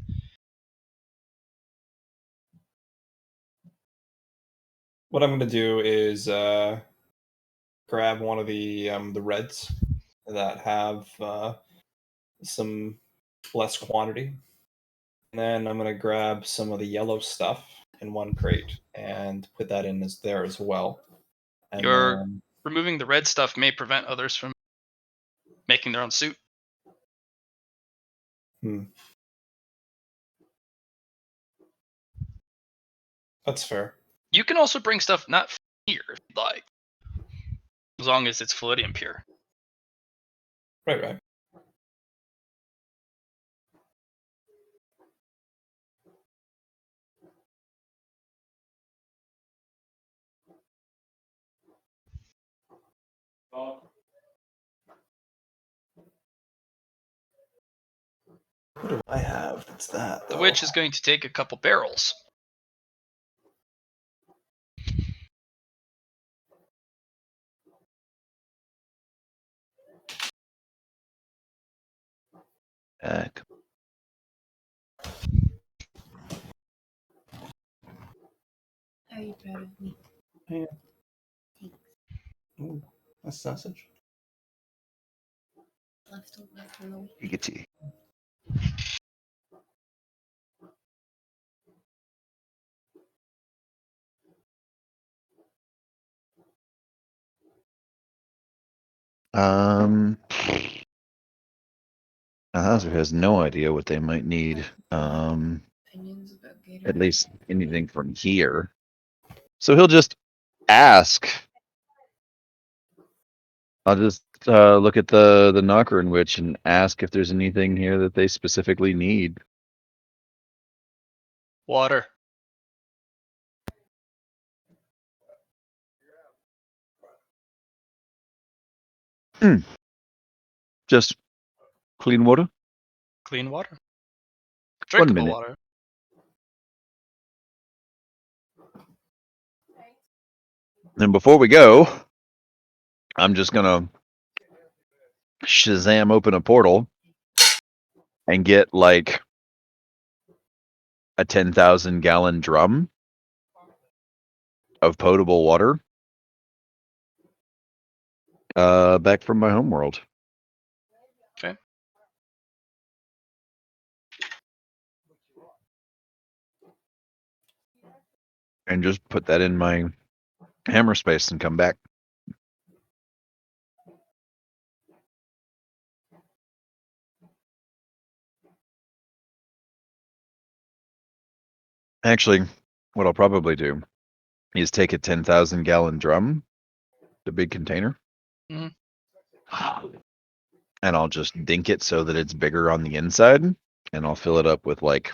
What I'm gonna do is grab one of the reds that have some less quantity, and then I'm gonna grab some of the yellow stuff in one crate and put that in as there as well. And Your removing the red stuff may prevent others from making their own suit. That's fair. You can also bring stuff not here if you'd like, as long as it's Fluidium pure. Right. What do I have? That's that. The witch is going to take a couple barrels. Are you proud of me? Yeah. Thanks. Ooh, that's sausage. Leftover from the week. You get to. Hazard has no idea what they might need. Opinions about Gatorade. At least anything from here. So he'll just ask. I'll just look at the Nocturne Witch and ask if there's anything here that they specifically need. Water. Just clean water? Clean water. 1 Drinkable minute. water. And before we go, I'm just gonna Shazam open a portal and get like a 10,000 gallon drum of potable water back from my homeworld. Okay. And just put that in my hammer space and come back. Actually, what I'll probably do is take a 10,000 gallon drum, the big container, Mhm. and I'll just dink it so that it's bigger on the inside, and I'll fill it up with like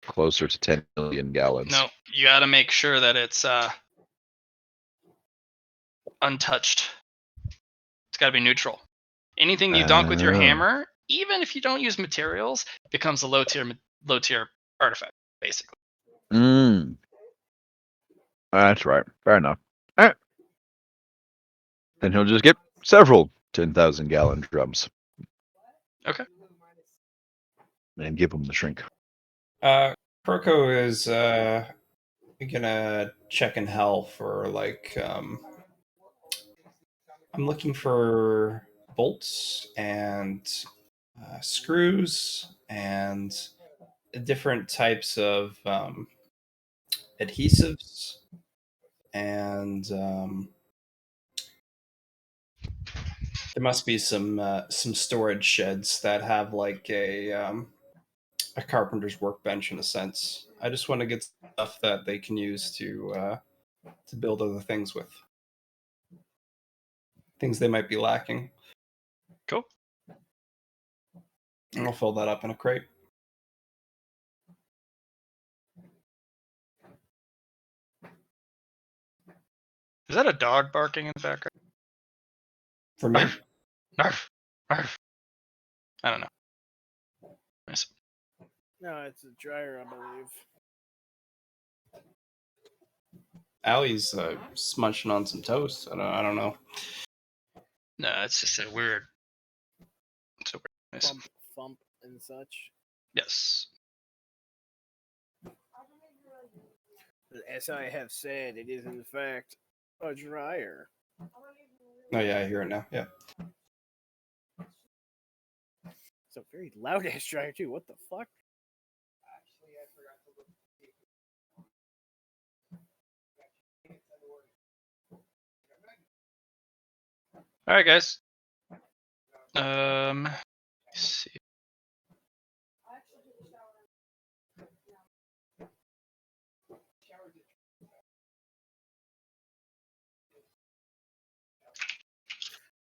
closer to 10 million gallons. No, you got to make sure that it's untouched. It's got to be neutral. Anything you dunk with your hammer, even if you don't use materials, becomes a low tier artifact, basically. That's right. Fair enough. All right. Then he'll just get several 10,000 gallon drums. Okay. And give him the shrink. Croco is gonna check in hell for like I'm looking for bolts and screws and different types of adhesives and there must be some storage sheds that have like a carpenter's workbench in a sense. I just want to get stuff that they can use to build other things with. Things they might be lacking. Cool. I'll fill that up in a crate. Is that a dog barking in the background? For me? Narf, narf. I don't know. Nice. No, it's a dryer, I believe. Allie's smunching on some toast. I don't know. No, it's just a weird. It's a weird noise. Bump, thump, and such. Yes. But as I have said, it is in fact a dryer. Oh yeah, I hear it now. Yeah. It's a very loud ass dryer too. What the fuck? All right, guys. Let's see.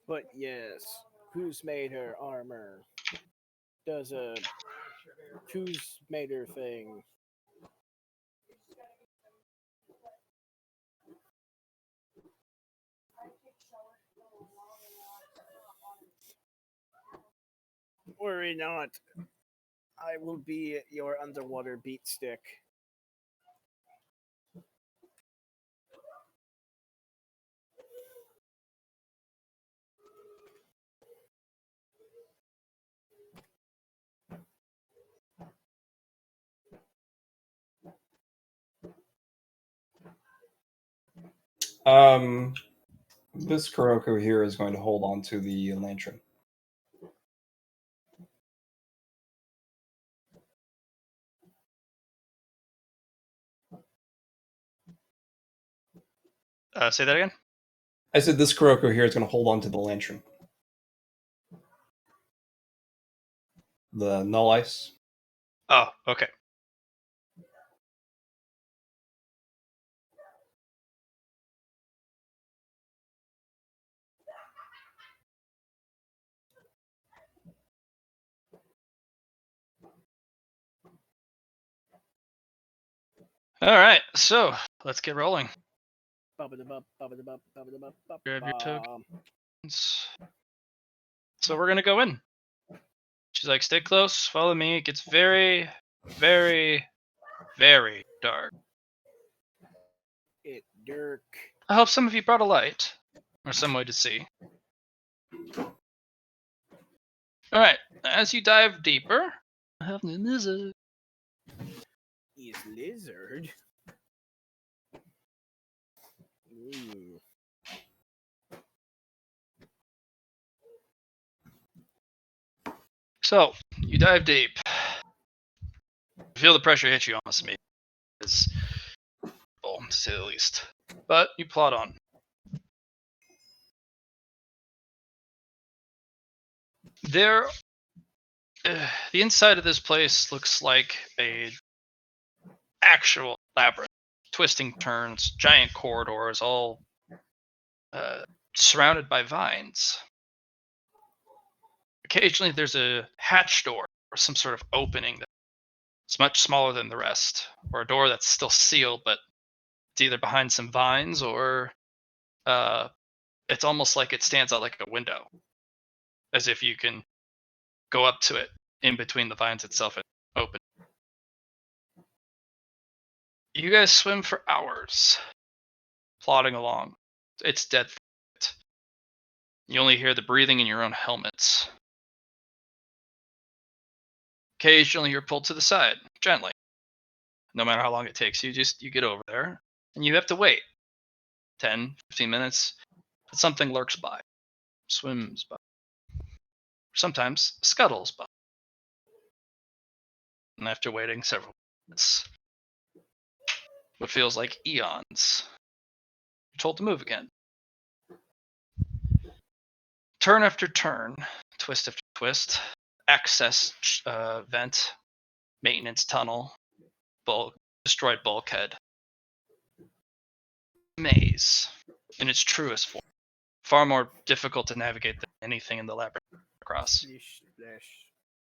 But yes, who's made her armor? Does a who's made her thing? Worry not. I will be your underwater beat stick. This Kuroko here is going to hold on to the lantern. Say that again. I said this Kuroko here is going to hold on to the lantern. The null ice. Oh, okay. All right, so let's get rolling. Grab your tokens. So we're gonna go in. She's like, stay close, follow me. It gets very, very, very dark. It Dirk. I hope some of you brought a light or some way to see. All right, as you dive deeper, I have the lizard. Is lizard. Ooh. So you dive deep. You feel the pressure hit you almost immediately. It's full, to say the least. But you plod on. There, the inside of this place looks like a actual labyrinth. Twisting turns, giant corridors, all surrounded by vines. Occasionally there's a hatch door or some sort of opening that's much smaller than the rest, or a door that's still sealed, but it's either behind some vines or it's almost like it stands out like a window, as if you can go up to it in between the vines itself and open. You guys swim for hours, plodding along. It's dead. You only hear the breathing in your own helmets. Occasionally you're pulled to the side, gently. No matter how long it takes you, you get over there, and you have to wait 10, 15 minutes, but something lurks by, swims by, sometimes scuttles by. And after waiting several minutes, what feels like eons, you're told to move again. Turn after turn, twist after twist, access vent, maintenance tunnel, destroyed bulkhead. Maze, in its truest form. Far more difficult to navigate than anything in the labyrinth across.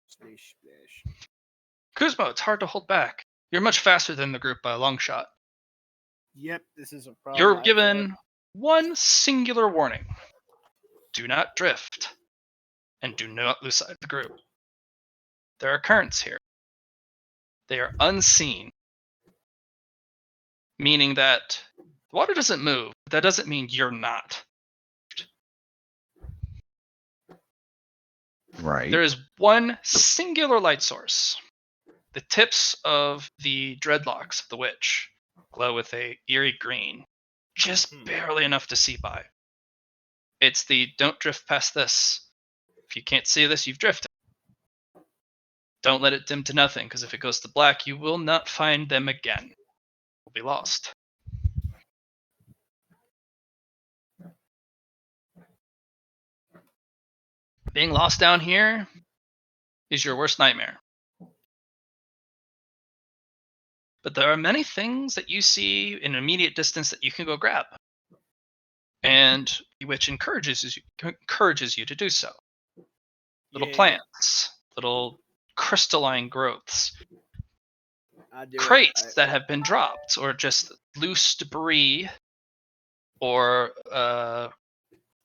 Splish, splash. Kuzmo, it's hard to hold back. You're much faster than the group by a long shot. Yep, this is a problem. You're I've given had. one singular warning. Do not drift, and do not lose sight of the group. There are currents here. They are unseen, meaning that the water doesn't move. But that doesn't mean you're not. Right. There is one singular light source. The tips of the dreadlocks of the witch glow with a eerie green, just barely enough to see by. It's the don't drift past this. If you can't see this, you've drifted. Don't let it dim to nothing, because if it goes to black, you will not find them again. You'll be lost. Being lost down here is your worst nightmare. But there are many things that you see in immediate distance that you can go grab. And which encourages you to do so. Little plants, little crystalline growths, crates that have been dropped, or just loose debris, or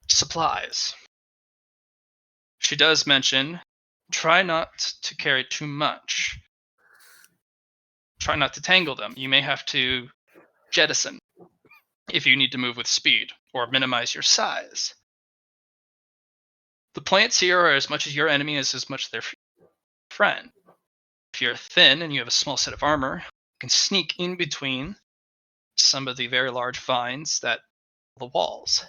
supplies. She does mention, try not to carry too much. Try not to tangle them. You may have to jettison if you need to move with speed, or minimize your size. The plants here are as much as your enemy as much their friend. If you're thin and you have a small set of armor, you can sneak in between some of the very large vines that the walls.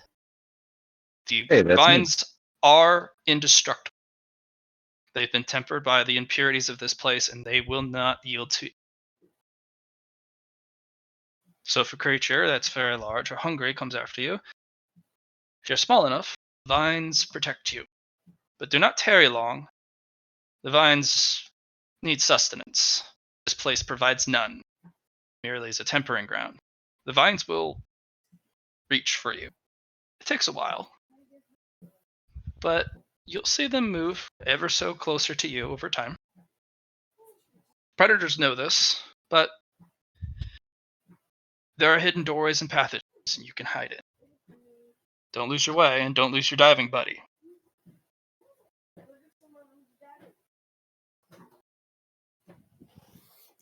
The vines are indestructible. They've been tempered by the impurities of this place, and they will not yield to. So if a creature that's very large or hungry comes after you, if you're small enough, vines protect you. But do not tarry long. The vines need sustenance. This place provides none, merely as a tempering ground. The vines will reach for you. It takes a while, but you'll see them move ever so closer to you over time. Predators know this, but there are hidden doorways and passages, and you can hide in. Don't lose your way, and don't lose your diving buddy.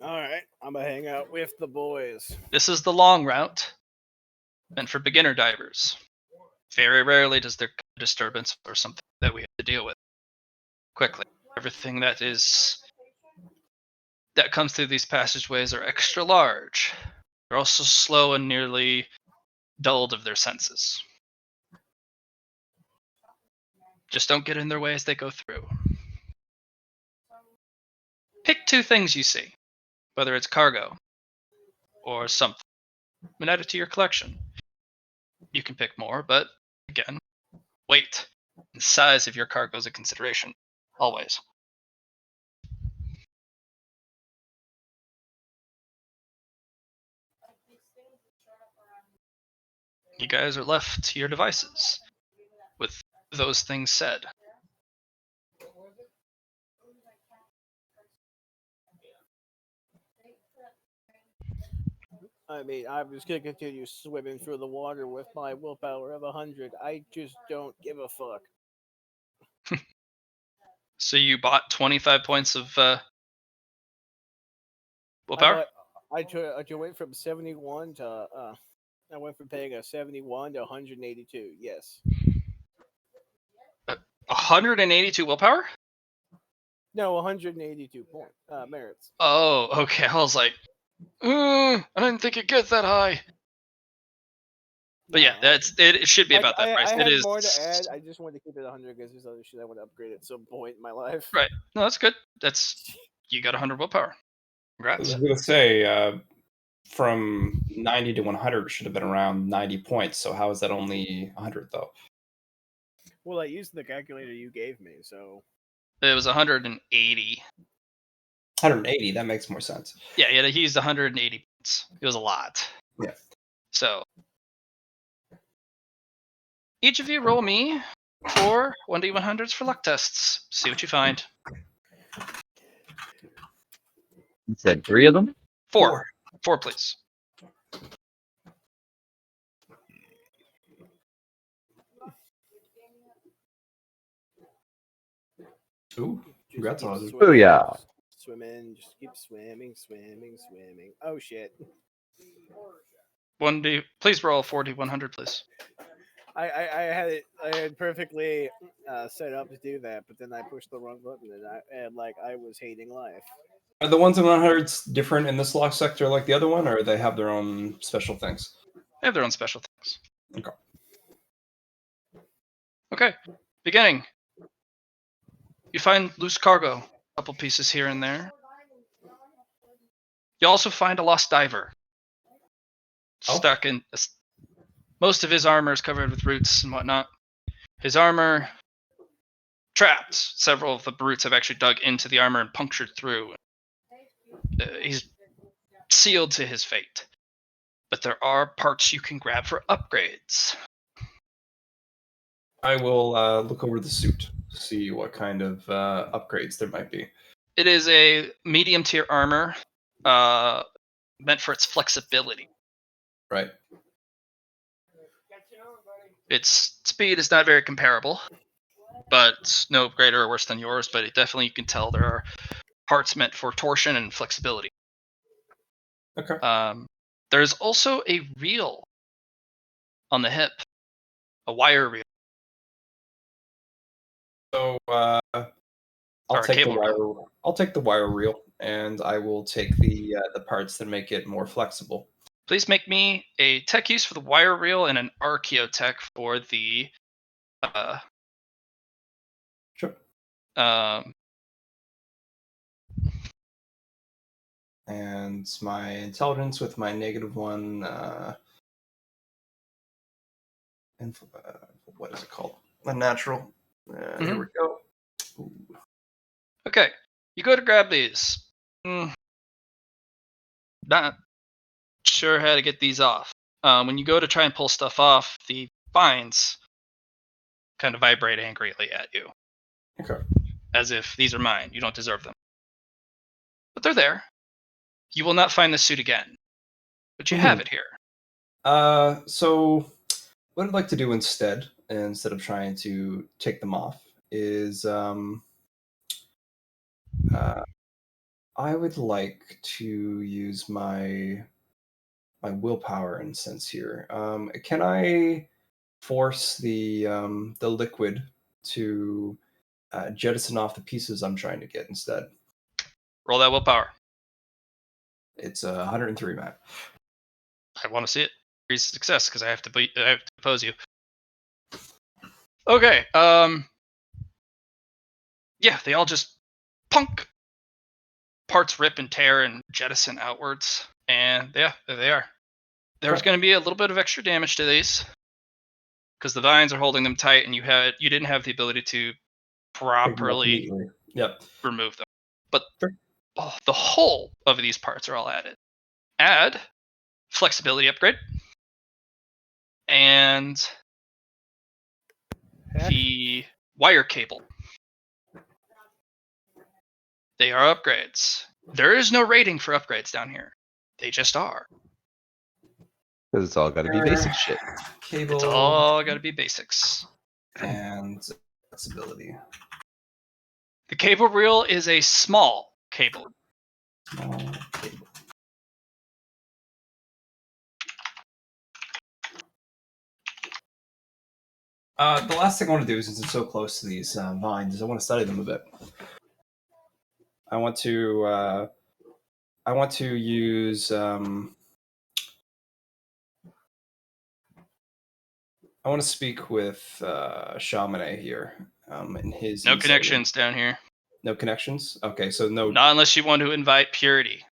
Alright, I'm gonna hang out with the boys. This is the long route, meant for beginner divers. Very rarely does there come a disturbance or something that we have to deal with quickly. Everything that comes through these passageways are extra large. They're also slow and nearly dulled of their senses. Just don't get in their way as they go through. Pick 2 things you see, whether it's cargo or something, and add it to your collection. You can pick more, but again, weight and size of your cargo is a consideration, always. You guys are left to your devices with those things said. I mean, I'm just gonna continue swimming through the water with my willpower of 100. I just don't give a fuck. So you bought 25 points of willpower? I went from 71 to I went from paying a 71 to 182. Yes. 182 willpower? No, 182 merits. Oh, okay. I was like, I didn't think it'd get that high. But yeah, it should be about that price. I It had is more to add. I just wanted to keep it 100 because there's other shit I want to upgrade at some point in my life. right. No, that's good. You got 100 willpower. I Congrats. was going to say, from 90 to 100 should have been around 90 points. So how is that only 100 though? Well, I used the calculator you gave me, so It was 180. 180. That makes more sense. Yeah, he used 180 points. It was a lot. Yeah. So each of you roll me 4 1d100s for luck tests. See what you find. You said 3 of them? 4. 4, please. Ooh, congrats on it. Booyah. Swimming, just keep swimming. Oh shit! 1d. Please roll 4d100, please. I had perfectly set up to do that, but then I pushed the wrong button, and I was hating life. Are the ones in 100s different in this lock sector like the other one, or they have their own special things? They have their own special things. Okay. Okay. Beginning. You find loose cargo, a couple pieces here and there. You also find a lost diver. Stuck in. Most of his armor is covered with roots and whatnot. His armor trapped. Several of the roots have actually dug into the armor and punctured through. He's sealed to his fate. But there are parts you can grab for upgrades. I will look over the suit to see what kind of upgrades there might be. It is a medium tier armor meant for its flexibility. Right. Its speed is not very comparable, but no greater or worse than yours. But it definitely, you can tell there are parts meant for torsion and flexibility. Okay. There's also a reel on the hip, a wire reel. So I'll take the wire reel, and I will take the parts that make it more flexible. Please make me a tech use for the wire reel and an archaeotech for the Sure. And my intelligence with my -1 and what is it called? A natural. Here we go. Ooh. Okay, you go to grab these. Not sure how to get these off. When you go to try and pull stuff off, the vines kind of vibrate angrily at you. Okay. As if these are mine, you don't deserve them. But they're there. You will not find this suit again. But you have it here. So what I'd like to do instead of trying to take them off, is I would like to use my willpower in a sense here. Can I force the liquid to jettison off the pieces I'm trying to get instead? Roll that willpower. It's 103, Matt. I want to see it. Increase success because I have to oppose you. Okay. Yeah, they all just punk. Parts rip and tear and jettison outwards, and yeah, there they are. There's going to be a little bit of extra damage to these because the vines are holding them tight, and you didn't have the ability to properly remove them. But the whole of these parts are all added. Add flexibility upgrade and the wire cable. They are upgrades. There is no rating for upgrades down here. They just are. Because it's all got to be basic shit. Cable. It's all got to be basics. And flexibility. The cable reel is a small cable. Small cable. The last thing I want to do, since it's so close to these vines, is I want to study them a bit. I want to use. I want to speak with Shamane here. In his no connections down here. No connections. Okay, so no. Not unless you want to invite purity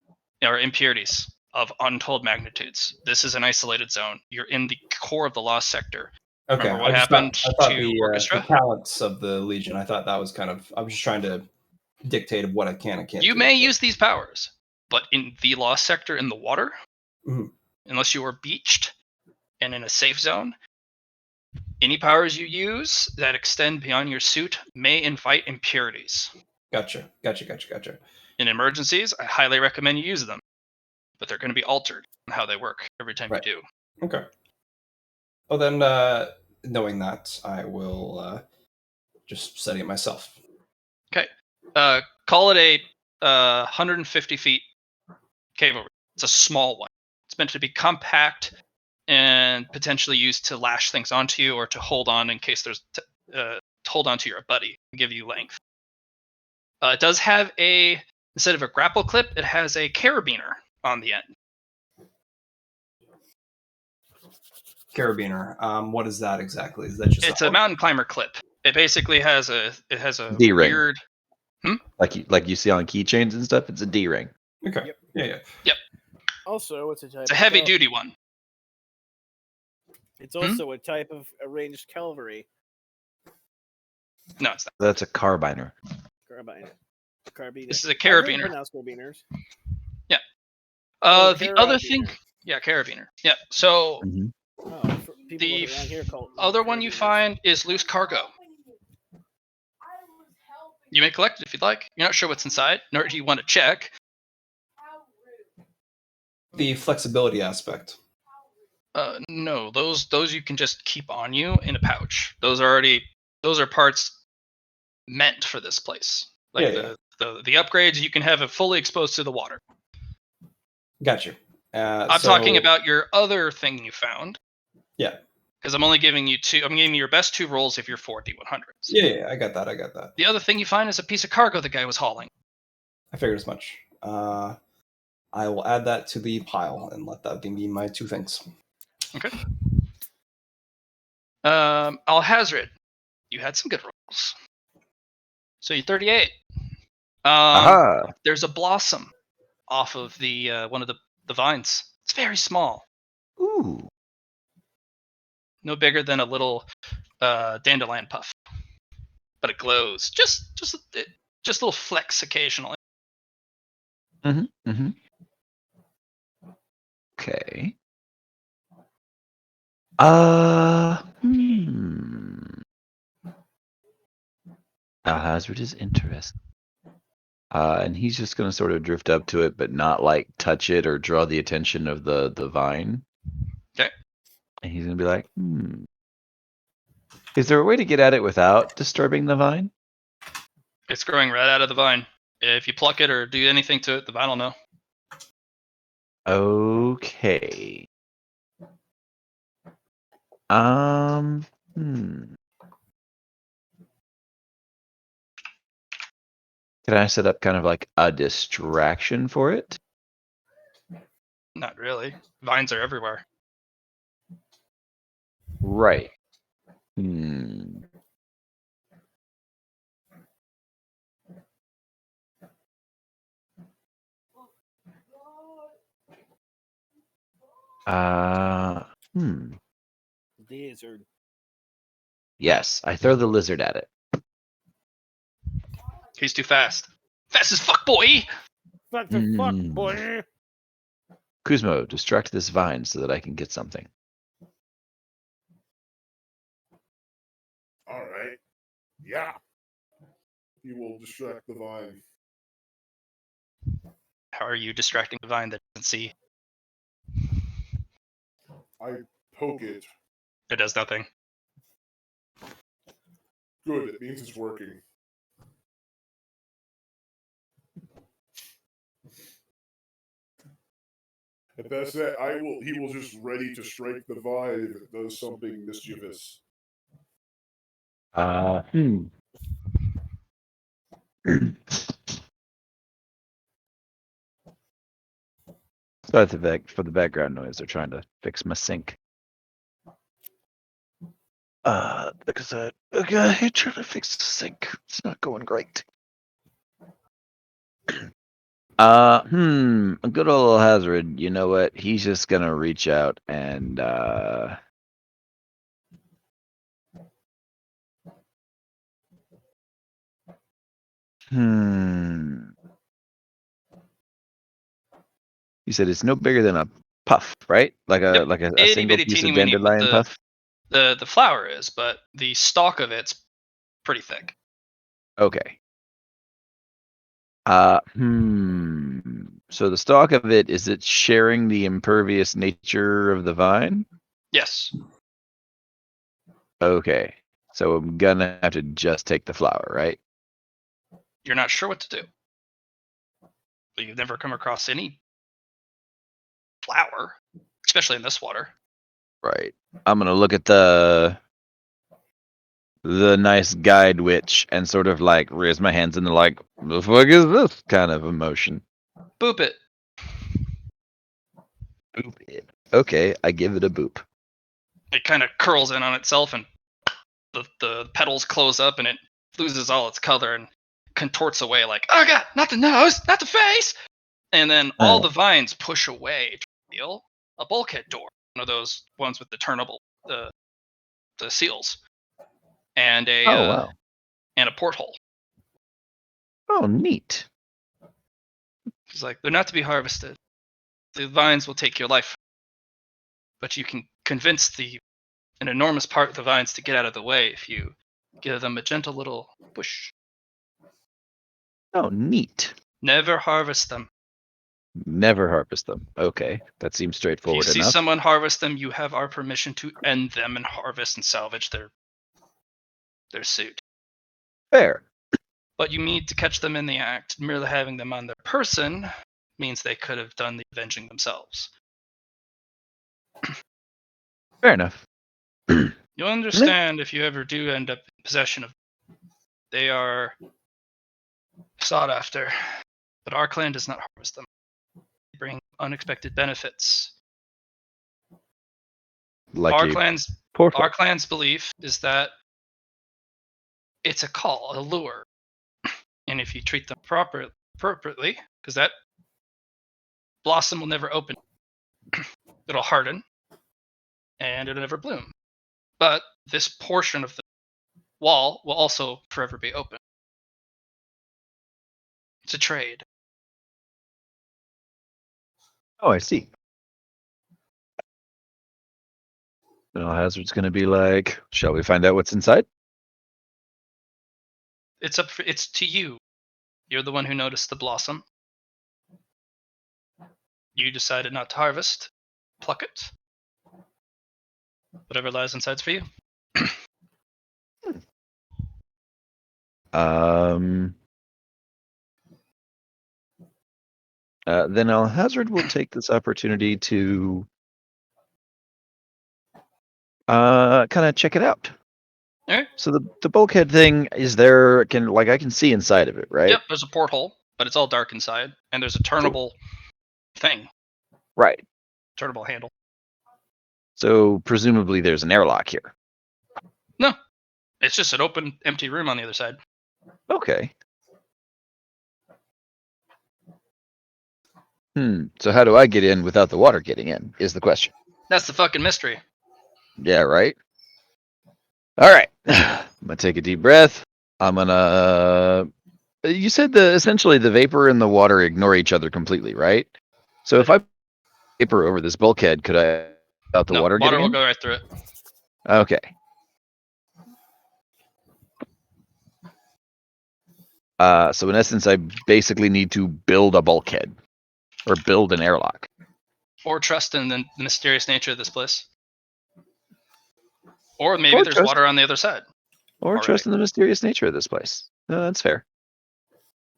or impurities of untold magnitudes. This is an isolated zone. You're in the core of the lost sector. Okay. Remember what happened to Orchestra? The talents of the Legion. I thought that was kind of. I was just trying to dictate what I can and can't. You may use these powers, but in the lost sector in the water, unless you are beached and in a safe zone, any powers you use that extend beyond your suit may invite impurities. Gotcha. In emergencies, I highly recommend you use them, but they're going to be altered in how they work every time Right. you do. Okay. Well, then, knowing that, I will just study it myself. Okay. Call it a 150 feet cave over. It's a small one. It's meant to be compact and potentially used to lash things onto you or to hold on in case there's to hold on to your buddy and give you length. It does have instead of a grapple clip, it has a carabiner on the end. Carabiner. What is that exactly? Is that just It's a mountain climber clip. It basically has a D-ring. weird. Like you see on keychains and stuff. It's a D-ring. Okay. Yep. Yeah. Also, it's It's a heavy duty one. It's also a type of arranged cavalry No, it's not. That's a carbiner. carbine. This is a I've heard them carabiner. pronounced carabiners. Yeah. Oh, The other carabiner. thing, yeah, carabiner. Yeah. So Oh, for people the around here call it other one you carabiners. find is loose cargo. You may collect it if you'd like. You're not sure what's inside, nor do you want to check. The flexibility aspect. No, those you can just keep on you in a pouch. Those are parts meant for this place. Like the upgrades you can have it fully exposed to the water. Gotcha. I'm talking about your other thing you found. Yeah. Because I'm only giving you two. I'm giving you your best two rolls if you're 4D100s. Yeah, I got that. The other thing you find is a piece of cargo the guy was hauling. I figured as much. I will add that to the pile and let that be my two things. Okay. Alhazred, you had some good rolls. So you're 38. Aha! There's a blossom off of the one of the vines. It's very small. Ooh. No bigger than a little dandelion puff, but it glows. Just little flecks occasionally. Okay. Alhazred is interesting. And he's just going to sort of drift up to it, but not like touch it or draw the attention of the vine. Okay. And he's going to be like, Is there a way to get at it without disturbing the vine? It's growing right out of the vine. If you pluck it or do anything to it, the vine will know. Okay. Can I set up kind of like a distraction for it? Not really. Vines are everywhere. Right. Lizard. Yes, I throw the lizard at it. He's too fast. Fast as fuck, boy! Fuck the fuck, boy! Kuzmo, distract this vine so that I can get something. All right. Yeah. He will distract the vine. How are you distracting the vine that doesn't see? I poke it. It does nothing. Good. It means it's working. If that's it, he will just ready to strike the vine if it does something mischievous. Sorry for the background noise. They're trying to fix my sink. Because I'm trying to fix the sink. It's not going great. Good old Hazard. You know what? He's just gonna reach out and You said it's no bigger than a puff, right? Like a Itty single bitty piece teeny of weeny, but dandelion puff. The flower is, but the stalk of it's pretty thick. Okay. So the stalk of it, is it sharing the impervious nature of the vine? Yes. Okay. So I'm gonna have to just take the flower, right? You're not sure what to do. But you've never come across any flower, especially in this water. Right. I'm gonna look at the nice guide witch and sort of like raise my hands in the like, the fuck is this kind of emotion? Boop it. Boop it. Okay, I give it a boop. It kind of curls in on itself, and the petals close up, and it loses all its color and contorts away like, oh god, not the nose, not the face. And then all the vines push away to reveal a bulkhead door, one of those ones with the turnable the seals, and a wow. and a porthole. Oh, neat. It's like, they're not to be harvested. The vines will take your life, but you can convince an enormous part of the vines to get out of the way if you give them a gentle little push. Oh, neat. Never harvest them. Never harvest them. Okay, that seems If you straightforward see enough. someone harvest them, you have our permission to end them and harvest and salvage their suit. Fair. But you need to catch them in the act. Merely having them on their person means they could have done the avenging themselves. Fair enough. You'll understand if you ever do end up in possession of them. They are sought after, but our clan does not harvest them. They bring unexpected benefits. Like Our a our clan's belief is that it's a call, a lure, and if you treat them appropriately, because that blossom will never open, it'll harden, and it'll never bloom. But this portion of the wall will also forever be open. It's a trade. Oh, I see. Hazard's going to be like, shall we find out what's inside? It's to you. You're the one who noticed the blossom. You decided not to harvest. Pluck it. Whatever lies inside's for you. Then Hazard will take this opportunity to kind of check it out. Okay. So the bulkhead thing is there. I can see inside of it, right? Yep, there's a porthole, but it's all dark inside, and there's a turnable thing. Right. Turnable handle. So presumably there's an airlock here. No, it's just an open, empty room on the other side. Okay. So how do I get in without the water getting in, is the question. That's the fucking mystery. Yeah, right? All right. I'm going to take a deep breath. I'm going to... You said essentially the vapor and the water ignore each other completely, right? So if I vapor over this bulkhead, could I... without the water getting in? Water will go right through it. Okay. So in essence, I basically need to build a bulkhead. Or build an airlock. Or trust in the mysterious nature of this place. Or maybe there's water on the other side. Or trust in the mysterious nature of this place. No, that's fair.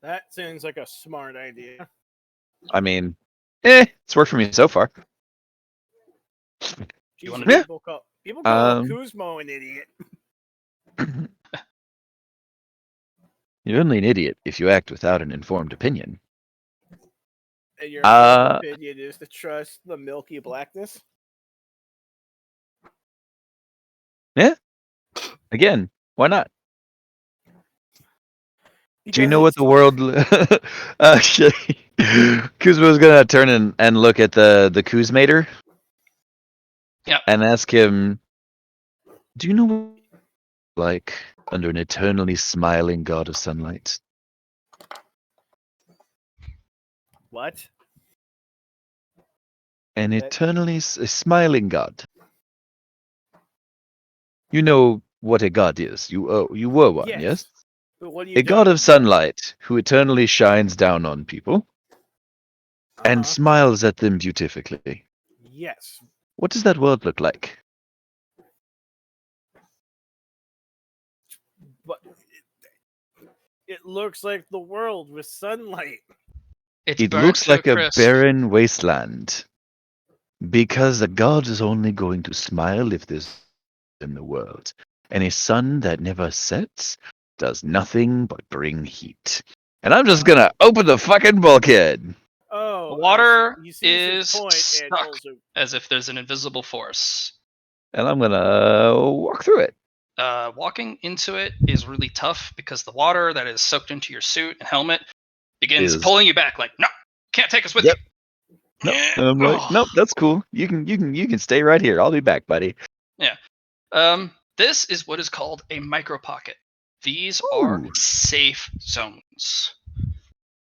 That seems like a smart idea. I mean, it's worked for me so far. People call Kuzmo an idiot. You're only an idiot if you act without an informed opinion. And your opinion is to trust the milky blackness? Yeah. Again, why not? Do you know what the world... Actually, Kuzma's going to turn and look at the Kuzmater. Yeah. And ask him, do you know what it's like under an eternally smiling god of sunlight? What? An eternally smiling god. You know what a god is. You were one, yes? But what do you A god of sunlight who eternally shines down on people and smiles at them beautifully. Yes. What does that world look like? But it looks like the world with sunlight. It's It burnt looks to a like a crisp. barren wasteland. Because a god is only going to smile if there's in the world. And a sun that never sets does nothing but bring heat. And I'm just gonna open the fucking bulkhead. Oh, The water he sees his is point and stuck also as if there's an invisible force. And I'm gonna walk through it. Walking into it is really tough because the water that is soaked into your suit and helmet begins Is- pulling you back. Like, no, can't take us with Yep. you. Nope. And I'm like, Oh. nope, that's cool. You can stay right here. I'll be back, buddy. This is what is called a micro pocket. These are Ooh. safe zones.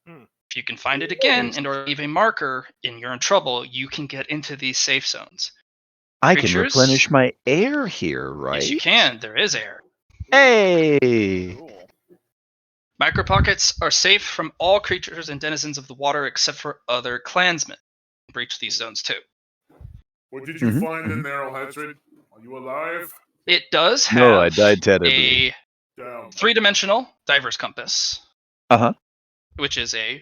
Hmm. If you can find it again Nice. and or leave a marker and you're in trouble, you can get into these safe zones. I can Creatures? replenish my air here, right? Yes, you can. There is air. Hey! cool. Micro pockets are safe from all creatures and denizens of the water except for other clansmen. Breach these zones too. What did you Mhm, find in there, Alhazred? Are you alive? It does have No, I died terribly. a Down. three-dimensional diver's compass, Uh-huh. which is a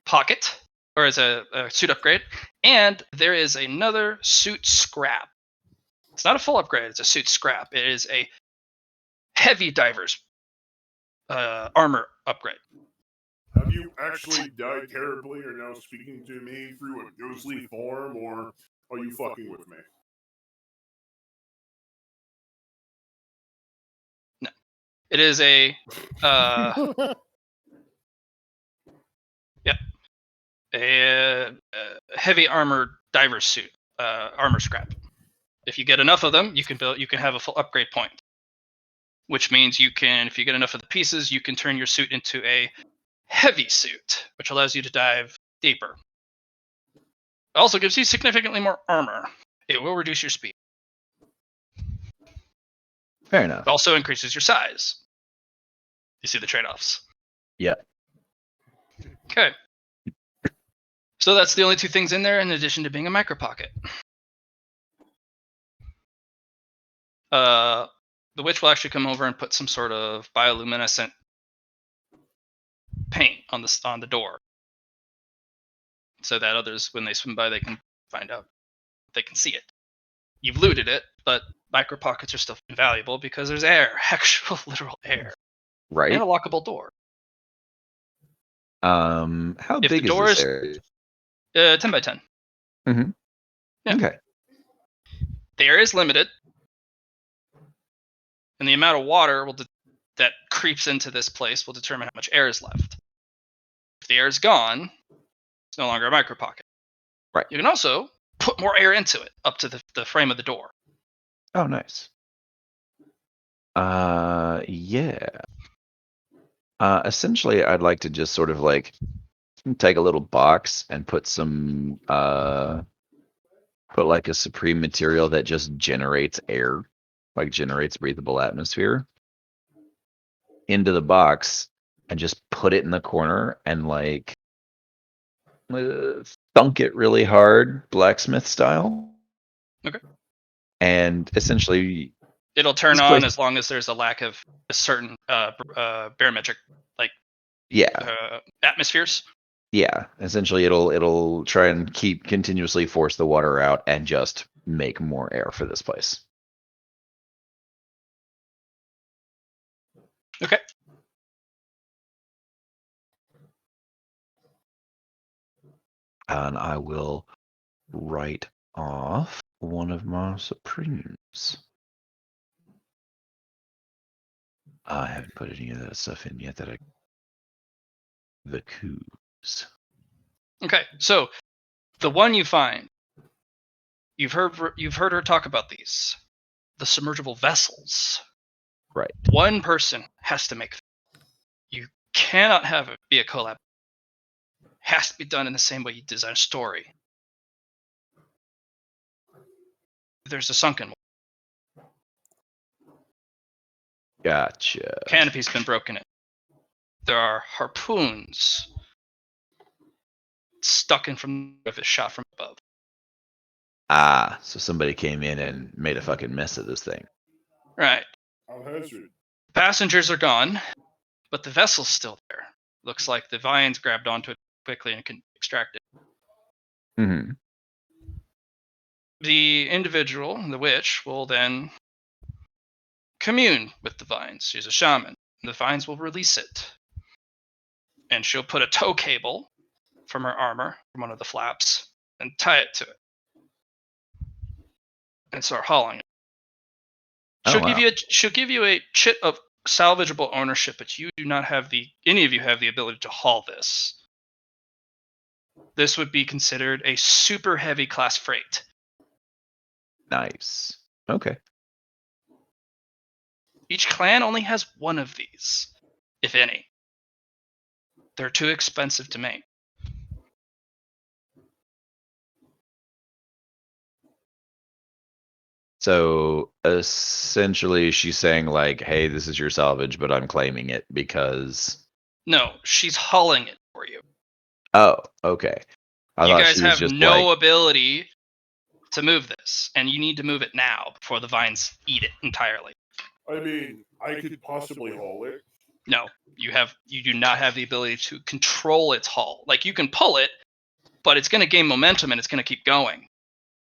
pocket, or is a suit upgrade, and there is another suit scrap. It's not a full upgrade, it's a suit scrap. It is a heavy diver's armor upgrade. Have you actually died terribly or now speaking to me through a ghostly form, or are you fucking with me? It is a a heavy armored diver's suit, armor scrap. If you get enough of them, you can have a full upgrade point. Which means you can, if you get enough of the pieces, you can turn your suit into a heavy suit, which allows you to dive deeper. It also gives you significantly more armor. It will reduce your speed. Fair enough. It also increases your size. You see the trade-offs. Yeah. Okay. So that's the only two things in there in addition to being a micro pocket. The witch will actually come over and put some sort of bioluminescent paint on the door, so that others, when they swim by, they can find out, they can see it. You've looted it, but micro pockets are still invaluable because there's air, actual literal air, Right. and a lockable door. How If big the is door this is area? 10 by 10. Mm-hmm. Yeah. Okay. The air is limited, and the amount of water that creeps into this place will determine how much air is left. If the air is gone, it's no longer a micro pocket. Right. You can also put more air into it, up to the frame of the door. Oh, nice. Yeah. Essentially, I'd like to just sort of like take a little box and put some put like a supreme material that just generates air, like generates breathable atmosphere into the box and just put it in the corner and like thunk it really hard, blacksmith style. Okay. And essentially It'll turn This on place- as long as there's a lack of a certain barometric yeah, atmospheres. yeah. Essentially it'll try and continuously force the water out and just make more air for this place. Okay. And I will write off one of my supremes. I haven't put any of that stuff in yet the coups. Okay. So the one you find, you've heard her talk about these, the submergible vessels. Right. One person has to make them. You cannot have it be a collab. It has to be done in the same way you design a story. There's a sunken one. Gotcha. Canopy's been broken in. There are harpoons stuck in from if it's shot from above. Ah, so somebody came in and made a fucking mess of this thing. Right. Alhazred. Passengers are gone, but the vessel's still there. Looks like the vines grabbed onto it quickly and can extract it. Mm-hmm. The individual, the witch, will then commune with the vines. She's a shaman. The vines will release it. And she'll put a tow cable from her armor, from one of the flaps, and tie it to it. And start hauling it. She'll give you a chit of salvageable ownership, but you do not have any of you have the ability to haul this. This would be considered a super heavy class freight. Nice. Okay. Each clan only has one of these, if any. They're too expensive to make. So essentially, she's saying like, "Hey, this is your salvage, but I'm claiming it because." No, she's hauling it for you. Oh, okay. I You thought guys she was have just no like, ability to move this, and you need to move it now before the vines eat it entirely. I mean, I could possibly haul it. No, you do not have the ability to control its haul. Like, you can pull it, but it's going to gain momentum and it's going to keep going.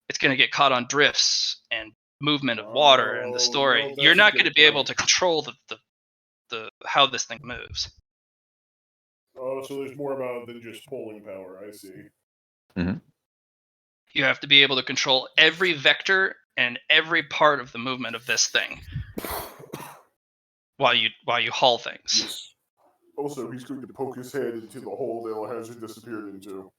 It's going to get caught on drifts and movement of water and the story. well, You're that's a not good going to be able point. to control the how this thing moves. Oh, so there's more about it than just pulling power. I see. You have to be able to control every vector and every part of the movement of this thing while you haul things. Yes. Also, he's going to poke his head into the hole that Alhazred disappeared into.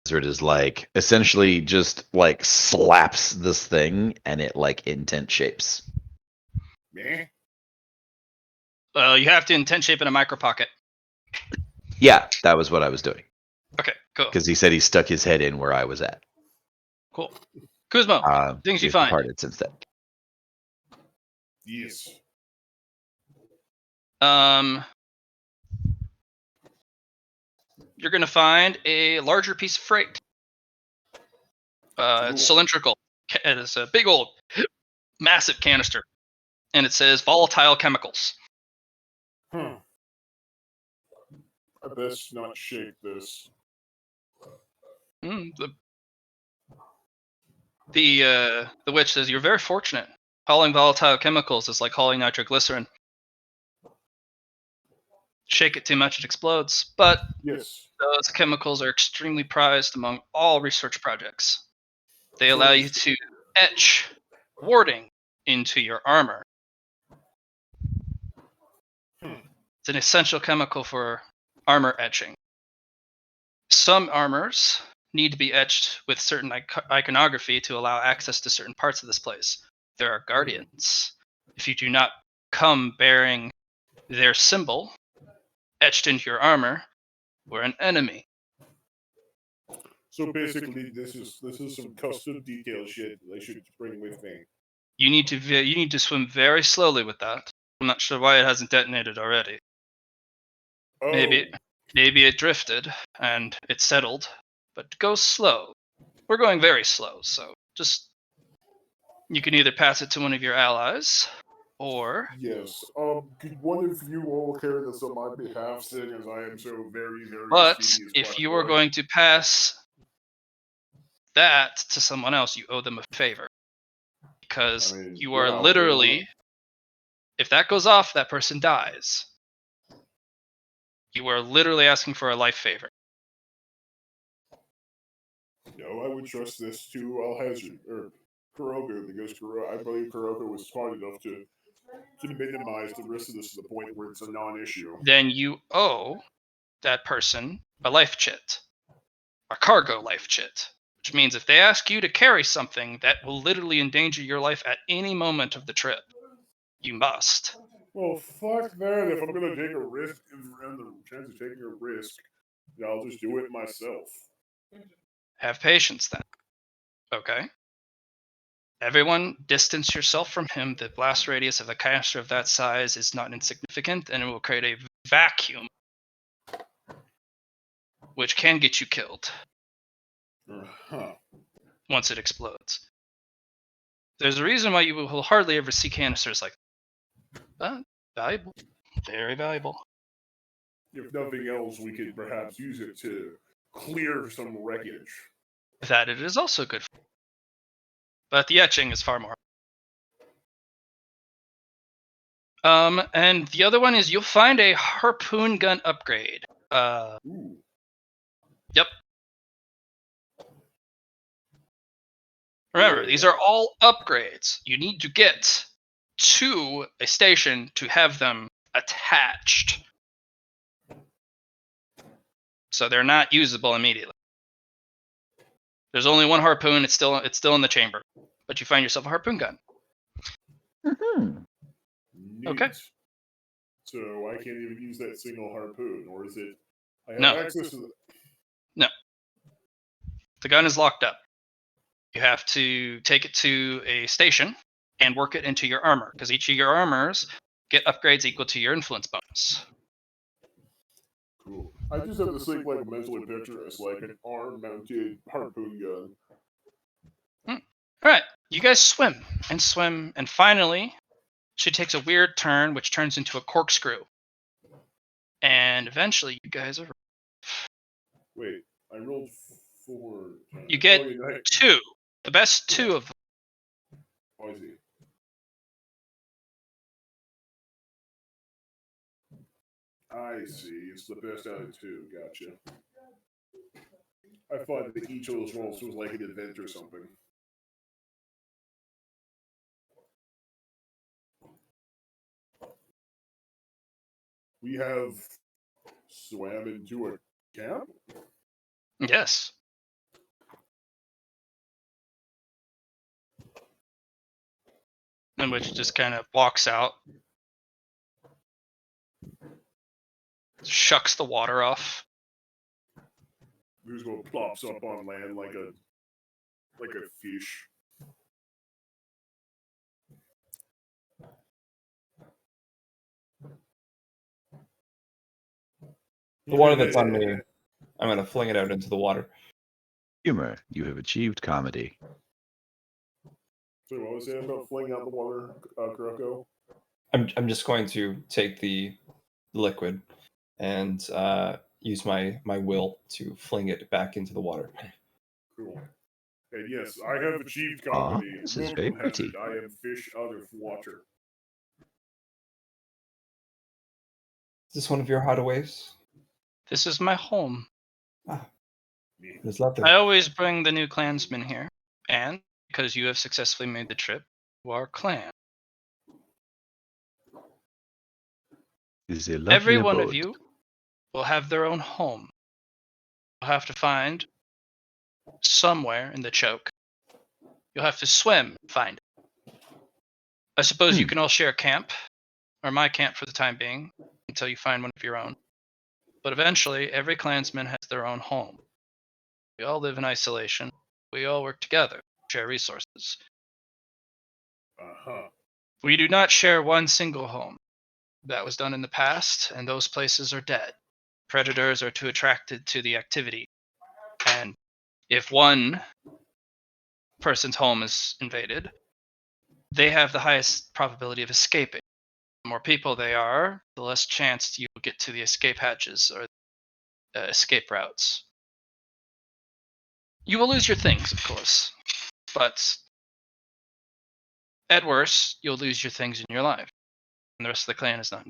Hazard is like essentially just like slaps this thing and it like intent shapes. Meh. You have to intent shape in a micro pocket. Yeah, that was what I was doing. Okay, cool. Because he said he stuck his head in where I was at. Cool. Kuzmo, things you we've find. departed since then. Yes. You're going to find a larger piece of freight. It's cylindrical. It is a big old, massive canister. And it says volatile chemicals. I best not shake this. The witch says, "You're very fortunate. Hauling volatile chemicals is like hauling nitroglycerin. Shake it too much, it explodes. But yes, those chemicals are extremely prized among all research projects. They allow you to etch warding into your armor. It's an essential chemical for armor etching. Some armors need to be etched with certain iconography to allow access to certain parts of this place. There are guardians. If you do not come bearing their symbol etched into your armor, we're an enemy." So basically, this is some custom detail shit that I should bring with me. You need to swim very slowly with that. I'm not sure why it hasn't detonated already. Oh, Maybe it drifted and it settled, but go slow. We're going very slow, so just you can either pass it to one of your allies, or yes. Could one of you all carry this on my behalf, seeing as I am so very, very. But speedy as if Black you are Blood? going to pass that to someone else, you owe them a favor. Because you are literally, if that goes off, that person dies. You are literally asking for a life favor. No, I would trust this to Alhazred, or Kuroga, because I believe Kuroga was smart enough to minimize the risk of this to the point where it's a non-issue. Then you owe that person a life chit. A cargo life chit. Which means if they ask you to carry something that will literally endanger your life at any moment of the trip, you must. Well, fuck that. If I'm going to take a risk, and the chance of taking a risk, I'll just do it myself. Have patience then. Okay? Everyone, distance yourself from him. The blast radius of a canister of that size is not insignificant, and it will create a vacuum, which can get you killed once it explodes. There's a reason why you will hardly ever see canisters like that. But valuable. Very valuable. If nothing else, we could perhaps use it to clear some wreckage. That it is also good for. But the etching is far more. And the other one is you'll find a harpoon gun upgrade. Ooh. Yep. Remember, these are all upgrades. You need to get to a station to have them attached. So they're not usable immediately. There's only one harpoon. It's still in the chamber, but you find yourself a harpoon gun. Mhm. Neat. Okay. So I can't even use that single harpoon, or is it? I have No. access to the. The gun is locked up. You have to take it to a station and work it into your armor, because each of your armors get upgrades equal to your influence bonus. Cool. I just have to think like mentally picture as like an arm-mounted harpoon gun. Alright, you guys swim, and finally, she takes a weird turn, which turns into a corkscrew. And eventually, you guys are... Wait, I rolled 4. You get Oh, you're right. 2. The best 2 of them. Oh, I see. I see. It's the best out of 2. Gotcha. I thought that each of those rolls was like an event or something. We have swam into a camp? Yes. In which just kind of walks out. Shucks the water off. Guzmo plops up on land like a fish. The water that's on me, I'm gonna fling it out into the water. Humor. You have achieved comedy. So what was it about flinging out the water, Kuroko? I'm just going to take the liquid and use my will to fling it back into the water. Cool. And yes, I have achieved comedy. This is very Welcome, pretty. Hamlet. I am fish out of water. Is this one of your hideaways? This is my home. There's lovely. I always bring the new clansmen here. And because you have successfully made the trip to our clan. This is a lovely Every one of abode. you will have their own home. You'll have to find somewhere in the choke. You'll have to swim and find it. I suppose you can all share a camp, or my camp for the time being, until you find one of your own. But eventually, every clansman has their own home. We all live in isolation. We all work together, share resources. Uh-huh. We do not share one single home. That was done in the past, and those places are dead. Predators are too attracted to the activity. And if one person's home is invaded, they have the highest probability of escaping. The more people they are, the less chance you will get to the escape hatches or escape routes. You will lose your things, of course, but at worst, you'll lose your things in your life, and the rest of the clan is not.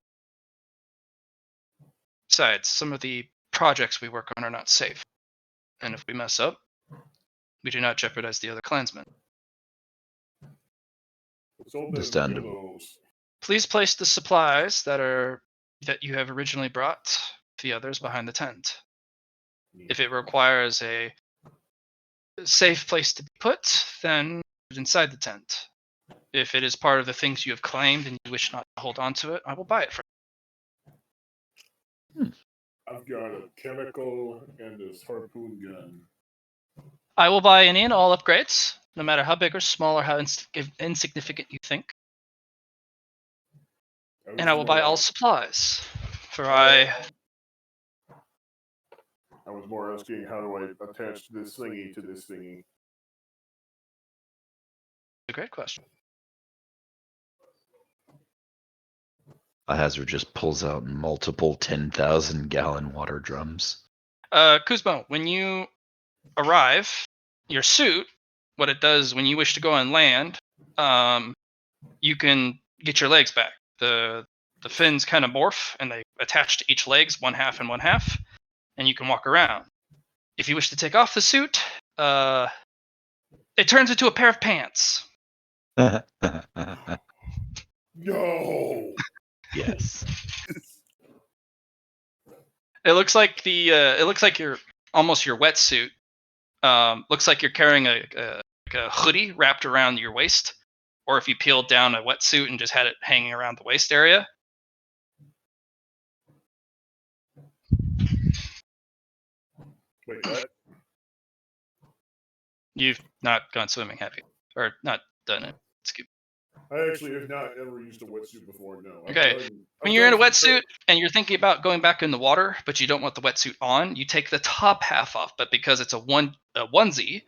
Besides, some of the projects we work on are not safe, and if we mess up, we do not jeopardize the other clansmen. So Understandable. Please place the supplies that you have originally brought to the others behind the tent. If it requires a safe place to be put, then put it inside the tent. If it is part of the things you have claimed and you wish not to hold on to it, I will buy it from you. I've got a chemical and this harpoon gun. I will buy any and all upgrades. no matter how big or small or how insignificant you think. And I will buy all supplies, for I was more asking, how do I attach this thingy to this thingy? A great question. Hazard just pulls out multiple 10,000-gallon water drums. Kuzmo, when you arrive, your suit, what it does when you wish to go on land, you can get your legs back. The fins kind of morph, and they attach to each legs, one half and one half, and you can walk around. If you wish to take off the suit, it turns into a pair of pants. No. Yes. It looks like your almost your wetsuit. Looks like you're carrying a hoodie wrapped around your waist, or if you peeled down a wetsuit and just had it hanging around the waist area. Wait, what? You've not gone swimming, have you? Or not done it? I actually have not ever used a wetsuit before, no. Okay. When you're in a wetsuit and you're thinking about going back in the water, but you don't want the wetsuit on, you take the top half off. But because it's a onesie,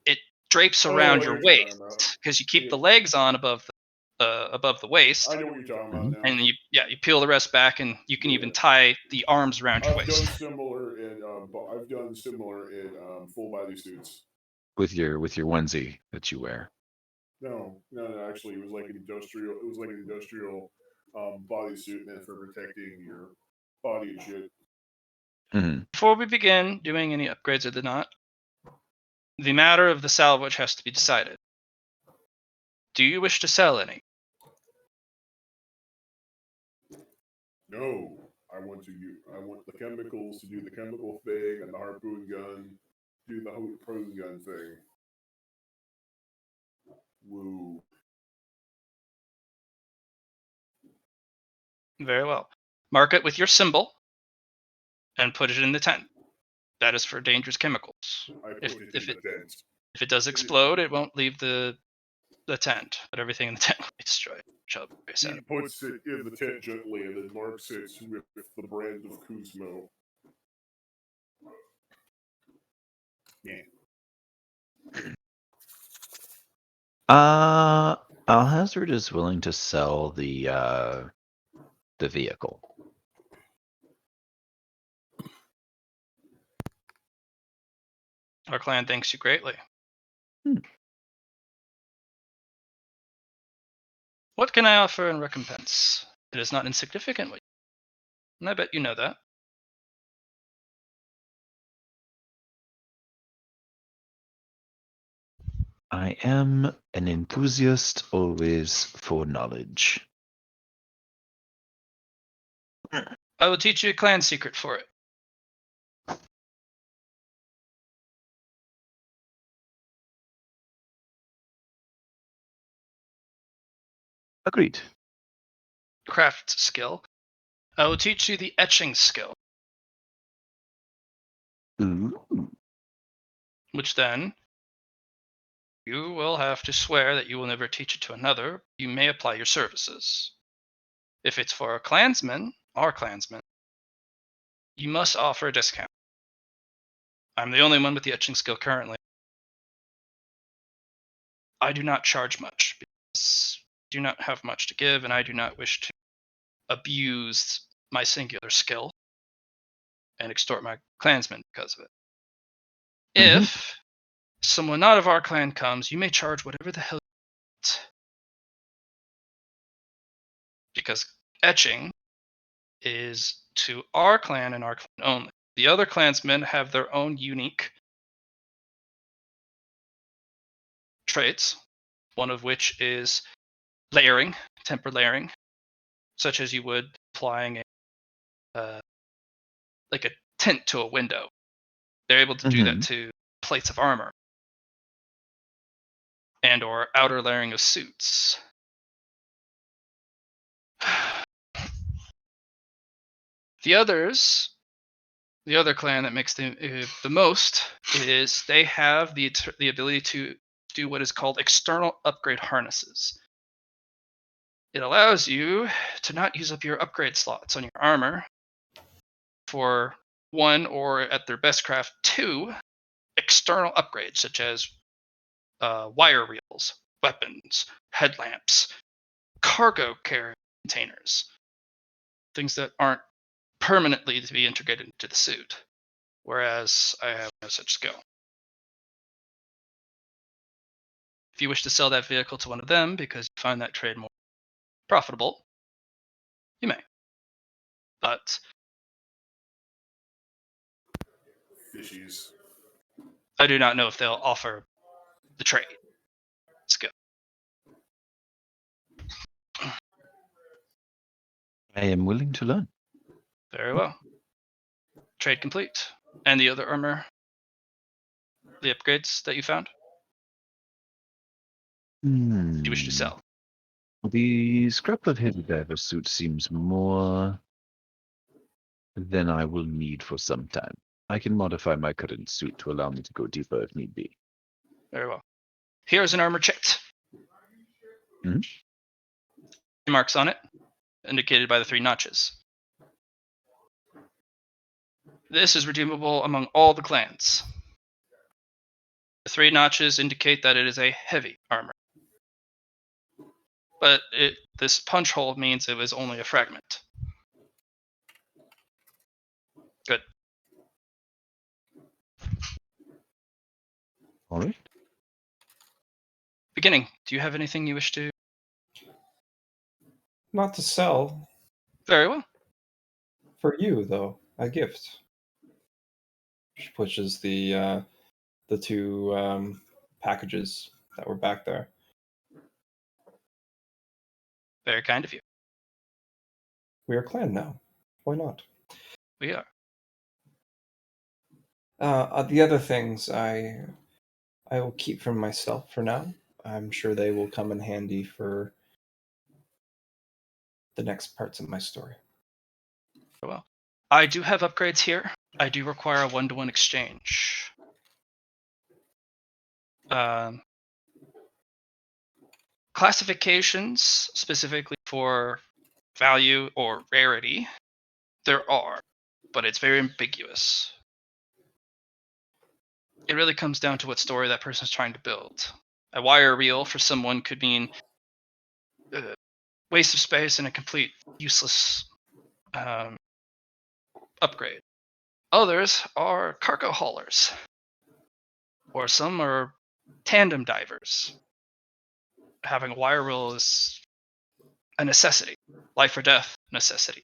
it drapes around your waist because you keep the legs on above the waist. I know what you're talking about now. And you peel the rest back, and you can even tie the arms around your waist. I've done similar in full body suits. With your onesie that you wear. No. Actually, it was like an industrial bodysuit meant for protecting your body and shit. Mm-hmm. Before we begin doing any upgrades or the matter of the salvage has to be decided. Do you wish to sell any? No, I want the chemicals to do the chemical thing, and the harpoon gun do the harpoon gun thing. Woo. Very well. Mark it with your symbol and put it in the tent. That is for dangerous chemicals. If it does explode, it won't leave the tent, but everything in the tent will be destroyed. He puts it in the tent gently and then marks it with the brand of Kuzmo. Yeah. Alhazard is willing to sell the vehicle. Our clan thanks you greatly. What can I offer in recompense? It is not insignificant, and I bet you know that. I am an enthusiast always for knowledge. I will teach you a clan secret for it. Agreed. Craft skill. I will teach you the etching skill. Ooh. Which then, you will have to swear that you will never teach it to another. You may apply your services. If it's for our clansmen, you must offer a discount. I'm the only one with the etching skill currently. I do not charge much because I do not have much to give, and I do not wish to abuse my singular skill and extort my clansmen because of it. If someone not of our clan comes, you may charge whatever the hell you want. Because etching is to our clan and our clan only. The other clansmen have their own unique traits, one of which is layering, temper layering, such as you would applying like a tint to a window. They're able to do that to plates of armor and or outer layering of suits. The other clan that makes the most is they have the ability to do what is called external upgrade harnesses. It allows you to not use up your upgrade slots on your armor for 1 or, at their best craft, 2 external upgrades, such as wire reels, weapons, headlamps, cargo carry containers, things that aren't permanently to be integrated into the suit, whereas I have no such skill. If you wish to sell that vehicle to one of them because you find that trade more profitable, you may. But Fishies. I do not know if they'll offer the trade skill. I am willing to learn. Very well. Trade complete. And the other armor, the upgrades that you found, you wish to sell? The scraplet heavy diver suit seems more than I will need for some time. I can modify my current suit to allow me to go deeper if need be. Very well. Here's an armor chit. Mhm. Marks on it, indicated by the 3 notches. This is redeemable among all the clans. The 3 notches indicate that it is a heavy armor. But this punch hole means it was only a fragment. Good. All right. Beginning, do you have anything you wish to? Not to sell. Very well. For you, though, a gift. She pushes the 2 packages that were back there. Very kind of you. We are clan now. Why not? We are. The other things I will keep for myself for now. I'm sure they will come in handy for the next parts of my story. Well, I do have upgrades here. I do require a 1-to-1 exchange. Classifications specifically for value or rarity, there are, but it's very ambiguous. It really comes down to what story that person's trying to build. A wire reel for someone could mean waste of space and a complete useless upgrade. Others are cargo haulers, or some are tandem divers. Having a wire reel is a necessity, life or death necessity.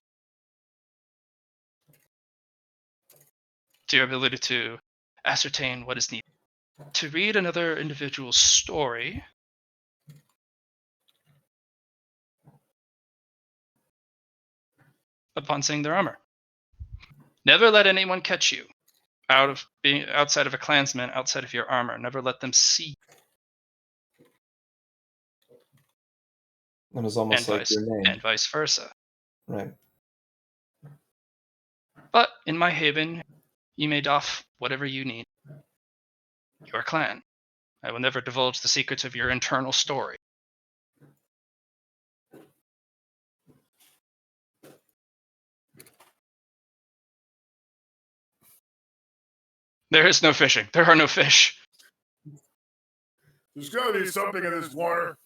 To your ability to ascertain what is needed. To read another individual's story, upon seeing their armor. Never let anyone catch you out of being outside of a clansman, outside of your armor. Never let them see. That is almost like your name. And vice versa. Right. But in my haven, you may doff whatever you need. Your clan. I will never divulge the secrets of your internal story. There is no fishing. There are no fish. There's got to be something in this water.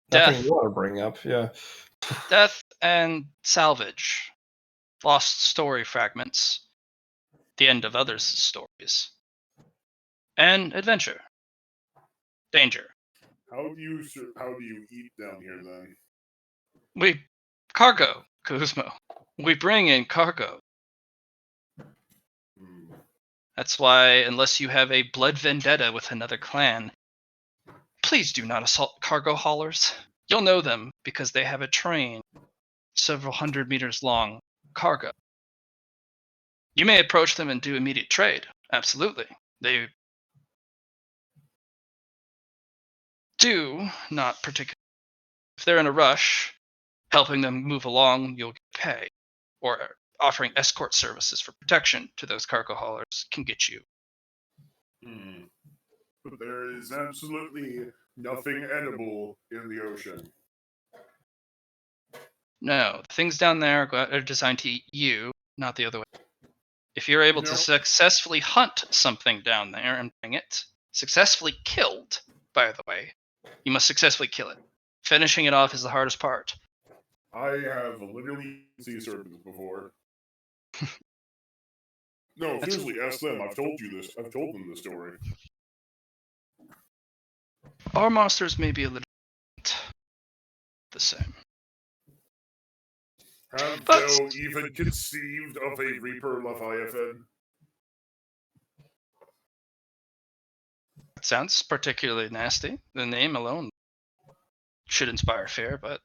Death. Nothing you want to bring up, yeah. Death and salvage. Lost story fragments. The end of others' stories. And adventure. Danger. How do you eat down here then? We cargo, Kuzmo. We bring in cargo. That's why, unless you have a blood vendetta with another clan, please do not assault cargo haulers. You'll know them because they have a train several hundred meters long, cargo. You may approach them and do immediate trade. Absolutely. They do not particularly. If they're in a rush, helping them move along, you'll get pay. Or offering escort services for protection to those cargo haulers can get you. but there is absolutely nothing edible in the ocean. No, the things down there are designed to eat you, not the other way. If you're able to successfully hunt something down there and bring it, successfully killed, by the way, you must successfully kill it. Finishing it off is the hardest part. I have literally seen sea serpents before. No, seriously, ask them. I've told you this. I've told them the story. Our monsters may be a little bit the same. Have thou even conceived of a Reaper Leviathan? It sounds particularly nasty. The name alone should inspire fear, but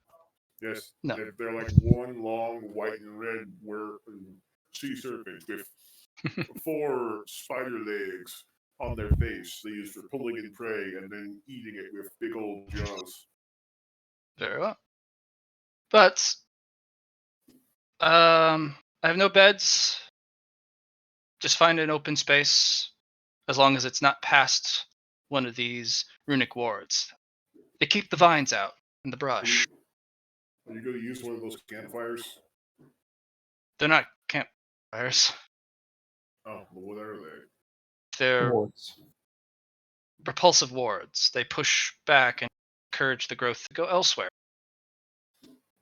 Yes. no. They're like one long white and red sea serpent with 4 spider legs on their face they use for pulling in prey and then eating it with big old jaws. Very well. But I have no beds. Just find an open space, as long as it's not past one of these runic wards. They keep the vines out and the brush. Are you going to use one of those campfires? They're not campfires. Oh, well, what are they? They're Wards. repulsive wards. They push back and encourage the growth to go elsewhere.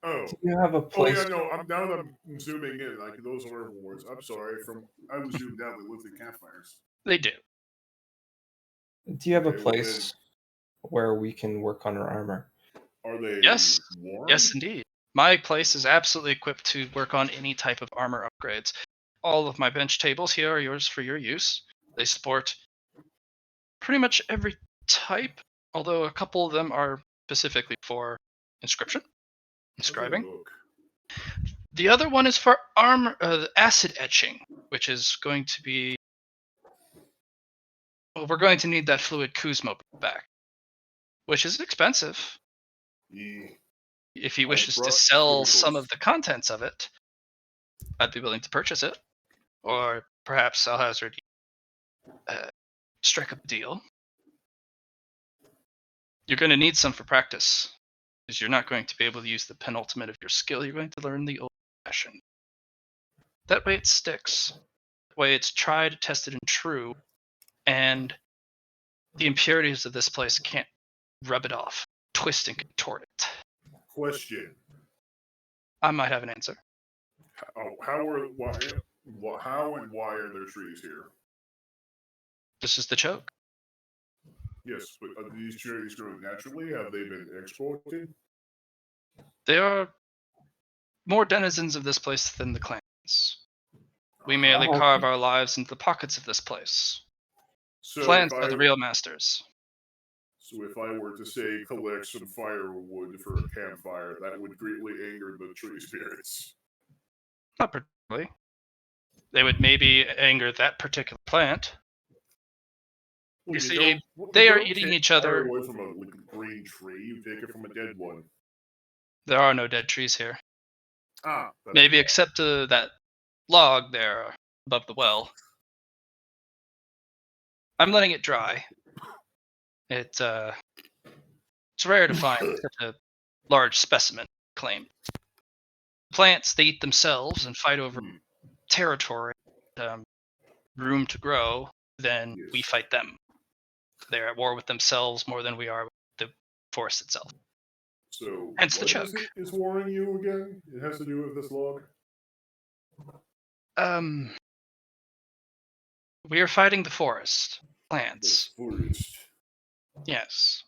Oh. Do you have a place? Oh, yeah, no, now that I'm zooming in, like, those are wards. I'm sorry, I was zoomed out, we looked at campfires. They do. Do you have a Okay, well place where we can work on our armor? Are they Yes. warm? Yes, indeed. My place is absolutely equipped to work on any type of armor upgrades. All of my bench tables here are yours for your use. They support pretty much every type, although a couple of them are specifically for inscription, inscribing. Look. The other one is for armor, acid etching, which is going to be. Well, we're going to need that fluid Kuzmo back, which is expensive. Yeah. If he wishes to brought sell chemicals. some of the contents of it, I'd be willing to purchase it. Or perhaps I'll hazard strike up a deal. You're going to need some for practice, because you're not going to be able to use the penultimate of your skill. You're going to learn the old fashioned. That way it sticks. That way it's tried, tested, and true. And the impurities of this place can't rub it off, twist and contort it. Question. I might have an answer. How and why are there trees here? This is the choke. Yes, but are these trees growing naturally? Have they been exported? They are more denizens of this place than the clans. We merely carve our lives into the pockets of this place. So Clans are the real masters. So if I were to say collect some firewood for a campfire, that would greatly anger the tree spirits. Not particularly. They would maybe anger that particular plant. Well, You see, they are eating each other. Away from a green tree, you take it from a dead one. There are no dead trees here. That's Maybe except that log there above the well. I'm letting it dry. It's rare to find such a large specimen claimed. Plants, they eat themselves and fight over territory, room to grow. Then we fight them. They're at war with themselves more than we are with the forest itself. So hence the what choke. is warring you again? It has to do with this log? We are fighting the forest. Plants. The forest. Yes.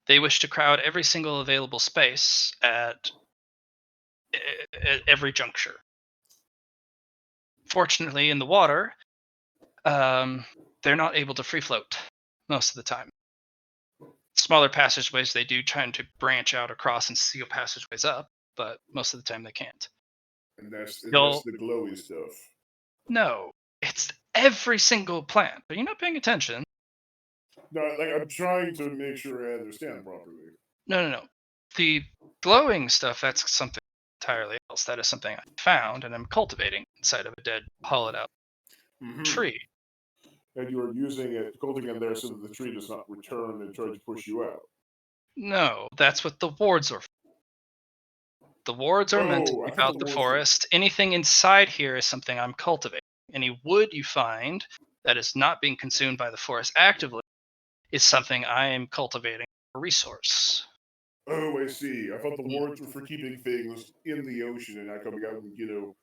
They wish to crowd every single available space at every juncture. Fortunately, in the water, they're not able to free float most of the time. Smaller passageways they do, trying to branch out across and seal passageways up, but most of the time they can't. And that's the glowy stuff. No, it's every single plant. But you're not paying attention. No, I'm trying to make sure I understand properly. No. The glowing stuff, that's something entirely else. That is something I found and I'm cultivating inside of a dead, hollowed out tree. and you are using it, holding it there so that the tree does not return and try to push you out. No, that's what the wards are for. The wards are meant to Oh, I keep thought out the the wards were- forest. Anything inside here is something I'm cultivating. Any wood you find that is not being consumed by the forest actively is something I am cultivating a resource. Oh, I see. I thought the wards were for keeping things in the ocean and not coming out and,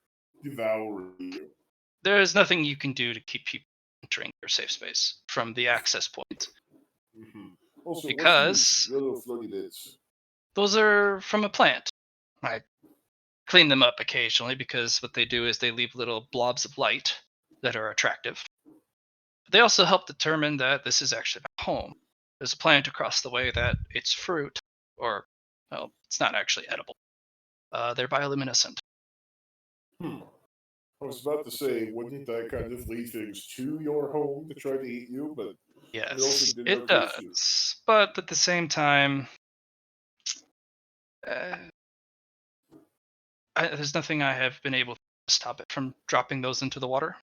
devouring you. There is nothing you can do to keep people entering your safe space from the access point. Mm-hmm. Also, Because- what's these little floaty bits? Those are from a plant. I clean them up occasionally because what they do is they leave little blobs of light that are attractive. But they also help determine that this is actually my home. There's a plant across the way that its fruit, or, well, it's not actually edible. They're bioluminescent. I was about to say, wouldn't that kind of lead things to your home to try to eat you? But Yes, also didn't it know if it was you. does. But at the same time, there's nothing I have been able to stop it from dropping those into the water.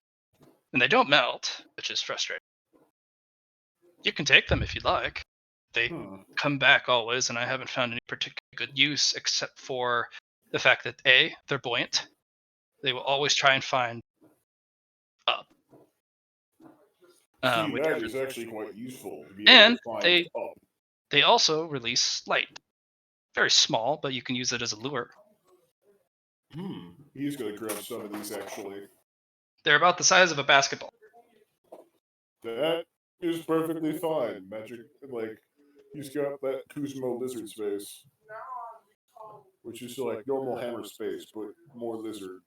And they don't melt, which is frustrating. You can take them if you'd like. They come back always, and I haven't found any particular good use except for the fact that A, they're buoyant. They will always try and find up. See, that is actually quite useful to be And able to find up. they also release light. Very small, but you can use it as a lure. He's gonna grab some of these actually. They're about the size of a basketball. That is perfectly fine. Magic, like, he's got that Kuzmo lizard space, which is like normal hammer space, but more lizard.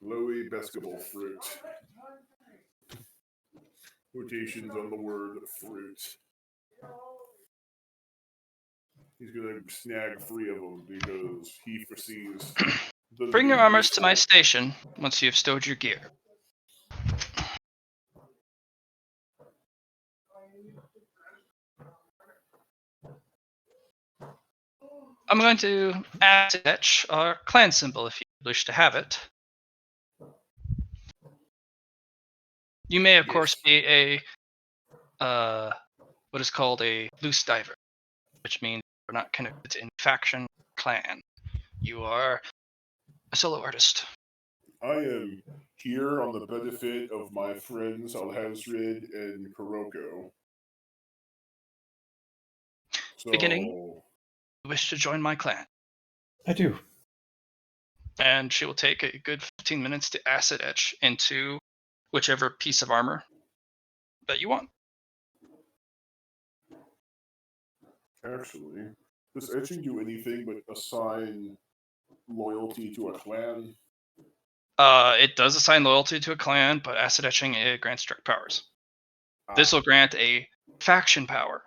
Lowy basketball fruit. Quotations on the word fruit. He's gonna snag 3 of them because he foresees. Bring your armors to my station once you have stowed your gear. I'm going to attach our clan symbol if you wish to have it. You may, of course, be a what is called a loose diver, which means you're not connected to any faction, clan. You are a solo artist. I am here on the benefit of my friends Alhazred and Kuroko. So, Beginning, you wish to join my clan. I do. And she will take a good 15 minutes to acid etch into whichever piece of armor that you want. Actually, does etching do anything but assign loyalty to a clan? It does assign loyalty to a clan, but acid etching it grants direct powers. This will grant a faction power.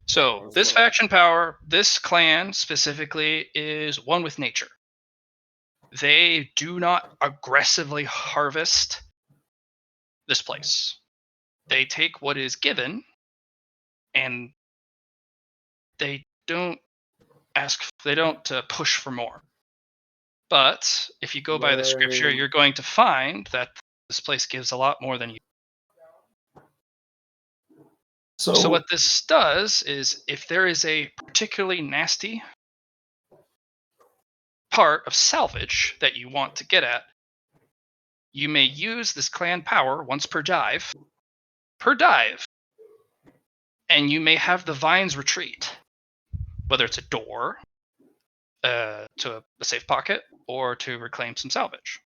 So this faction power, this clan specifically, is one with nature. They do not aggressively harvest this place. They take what is given, and they don't push for more. But if you go by the scripture, you're going to find that this place gives a lot more than you. So what this does is, if there is a particularly nasty part of salvage that you want to get at, you may use this clan power once per dive, and you may have the vines retreat, whether it's a door, to a safe pocket, or to reclaim some salvage.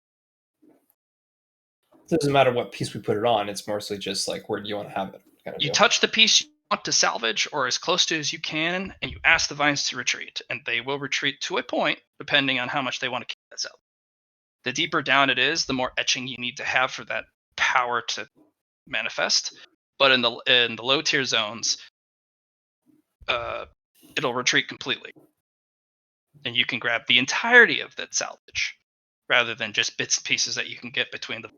It doesn't matter what piece we put it on. It's mostly just like, where do you want to have it? Kind of You deal. touch the piece you want to salvage, or as close to as you can, and you ask the vines to retreat, and they will retreat to a point, depending on how much they want to keep that salvage. The deeper down it is, the more etching you need to have for that power to manifest. But in the low tier zones, it'll retreat completely, and you can grab the entirety of that salvage, rather than just bits and pieces that you can get between the vines.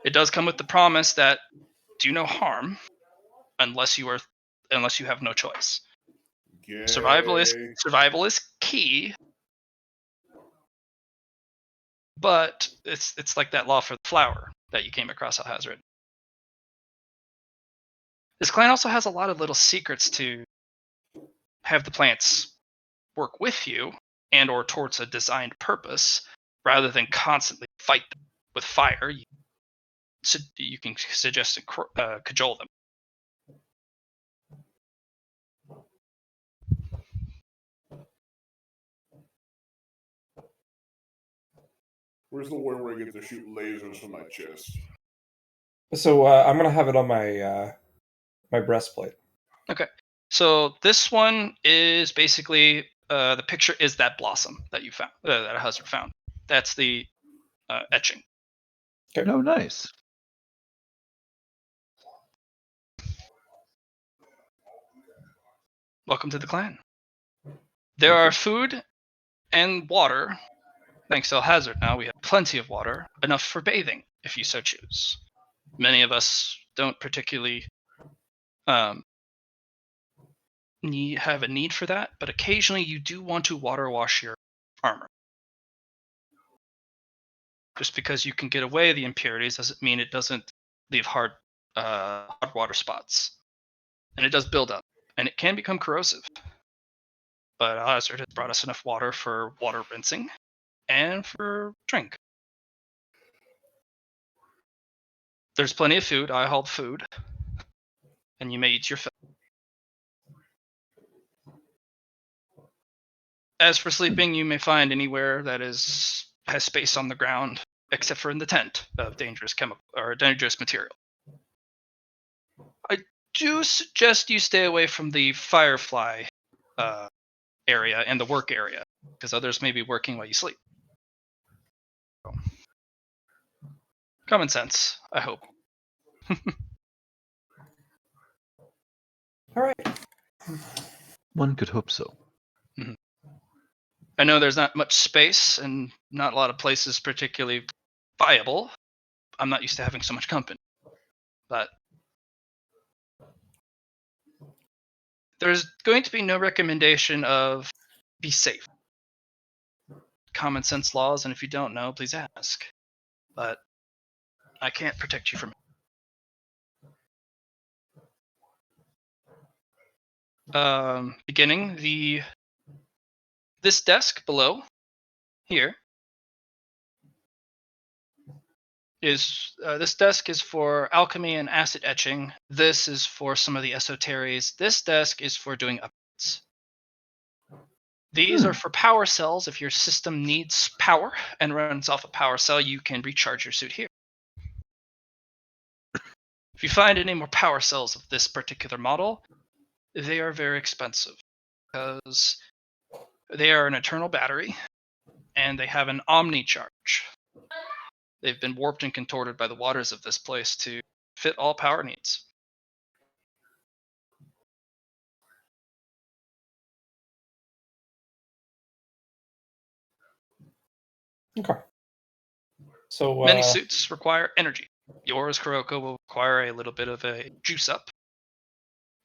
It does come with the promise that do no harm unless you have no choice. Gay. Survival is key, but it's like that law for the flower that you came across Alhazred. This clan also has a lot of little secrets to have the plants work with you and or towards a designed purpose, rather than constantly fight them with fire. You can suggest and cajole them. Where's the one where I get to shoot lasers from my chest? So I'm gonna have it on my my breastplate. Okay. So this one is basically the picture is that blossom that you found, that Alhazred found. That's the etching. Okay. Oh, nice. Welcome to the clan. There are food and water. Thanks to Alhazred now, we have plenty of water, enough for bathing, if you so choose. Many of us don't particularly have a need for that, but occasionally you do want to water wash your armor. Just because you can get away the impurities doesn't mean it doesn't leave hard water spots. And it does build up, and it can become corrosive. But Alhazred has brought us enough water for water rinsing and for drink. There's plenty of food. I hauled food. And you may eat your fill. As for sleeping, you may find anywhere that has space on the ground, except for in the tent of dangerous material. I do suggest you stay away from the firefly area and the work area, because others may be working while you sleep. Common sense, I hope. All right. One could hope so. Mm-hmm. I know there's not much space and not a lot of places particularly viable. I'm not used to having so much company. But there's going to be no recommendation of be safe. Common sense laws, and if you don't know, please ask. But I can't protect you from it. Beginning, this desk below here is this desk is for alchemy and acid etching. This is for some of the esoteries. This desk is for doing upgrades. These are for power cells. If your system needs power and runs off a power cell, you can recharge your suit here. If you find any more power cells of this particular model, they are very expensive because they are an eternal battery and they have an omni charge. They've been warped and contorted by the waters of this place to fit all power needs. Okay. So many suits require energy. Yours, Kuroko, will require a little bit of a juice up.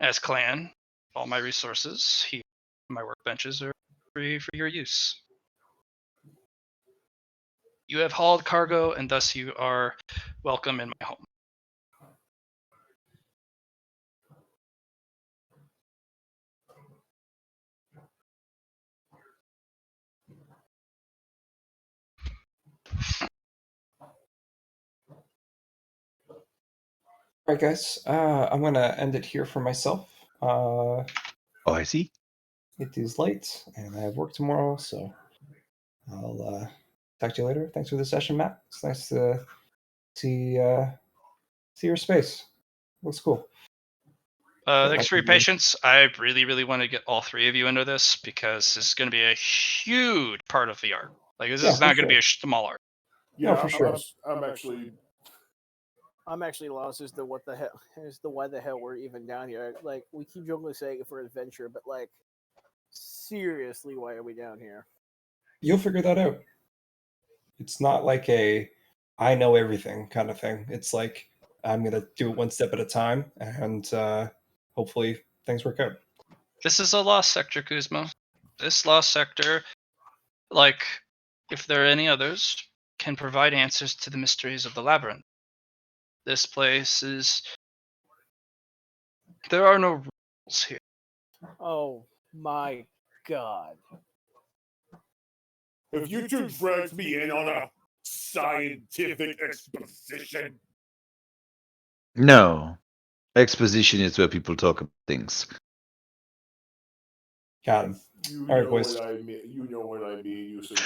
As clan, all my resources here, my workbenches are free for your use. You have hauled cargo, and thus you are welcome in my home. all right, guys. I'm gonna end it here for myself. Oh, I see. It is late, and I have work tomorrow, so I'll talk to you later. Thanks for the session, Matt. It's nice to see your space. Looks cool. Thanks for your patience. I really, really want to get all three of you into this because this is going to be a huge part of the art. Like, this is not going to be a small art. Yeah, for sure. I'm actually lost as to what the hell, as to why the hell we're even down here. Like, we keep jokingly saying it for adventure, but like, seriously, why are we down here? You'll figure that out. It's not like a I know everything kind of thing. It's like I'm gonna do it one step at a time, and hopefully things work out. This is a lost sector, Kuzma. This lost sector, like if there are any others, can provide answers to the mysteries of the labyrinth. This place is. There are no rules here. Oh my god. If you two dragged me in on a scientific exposition, No. Exposition is where people talk about things. Got him. you All right, know boys. what I mean. You know what I mean. You said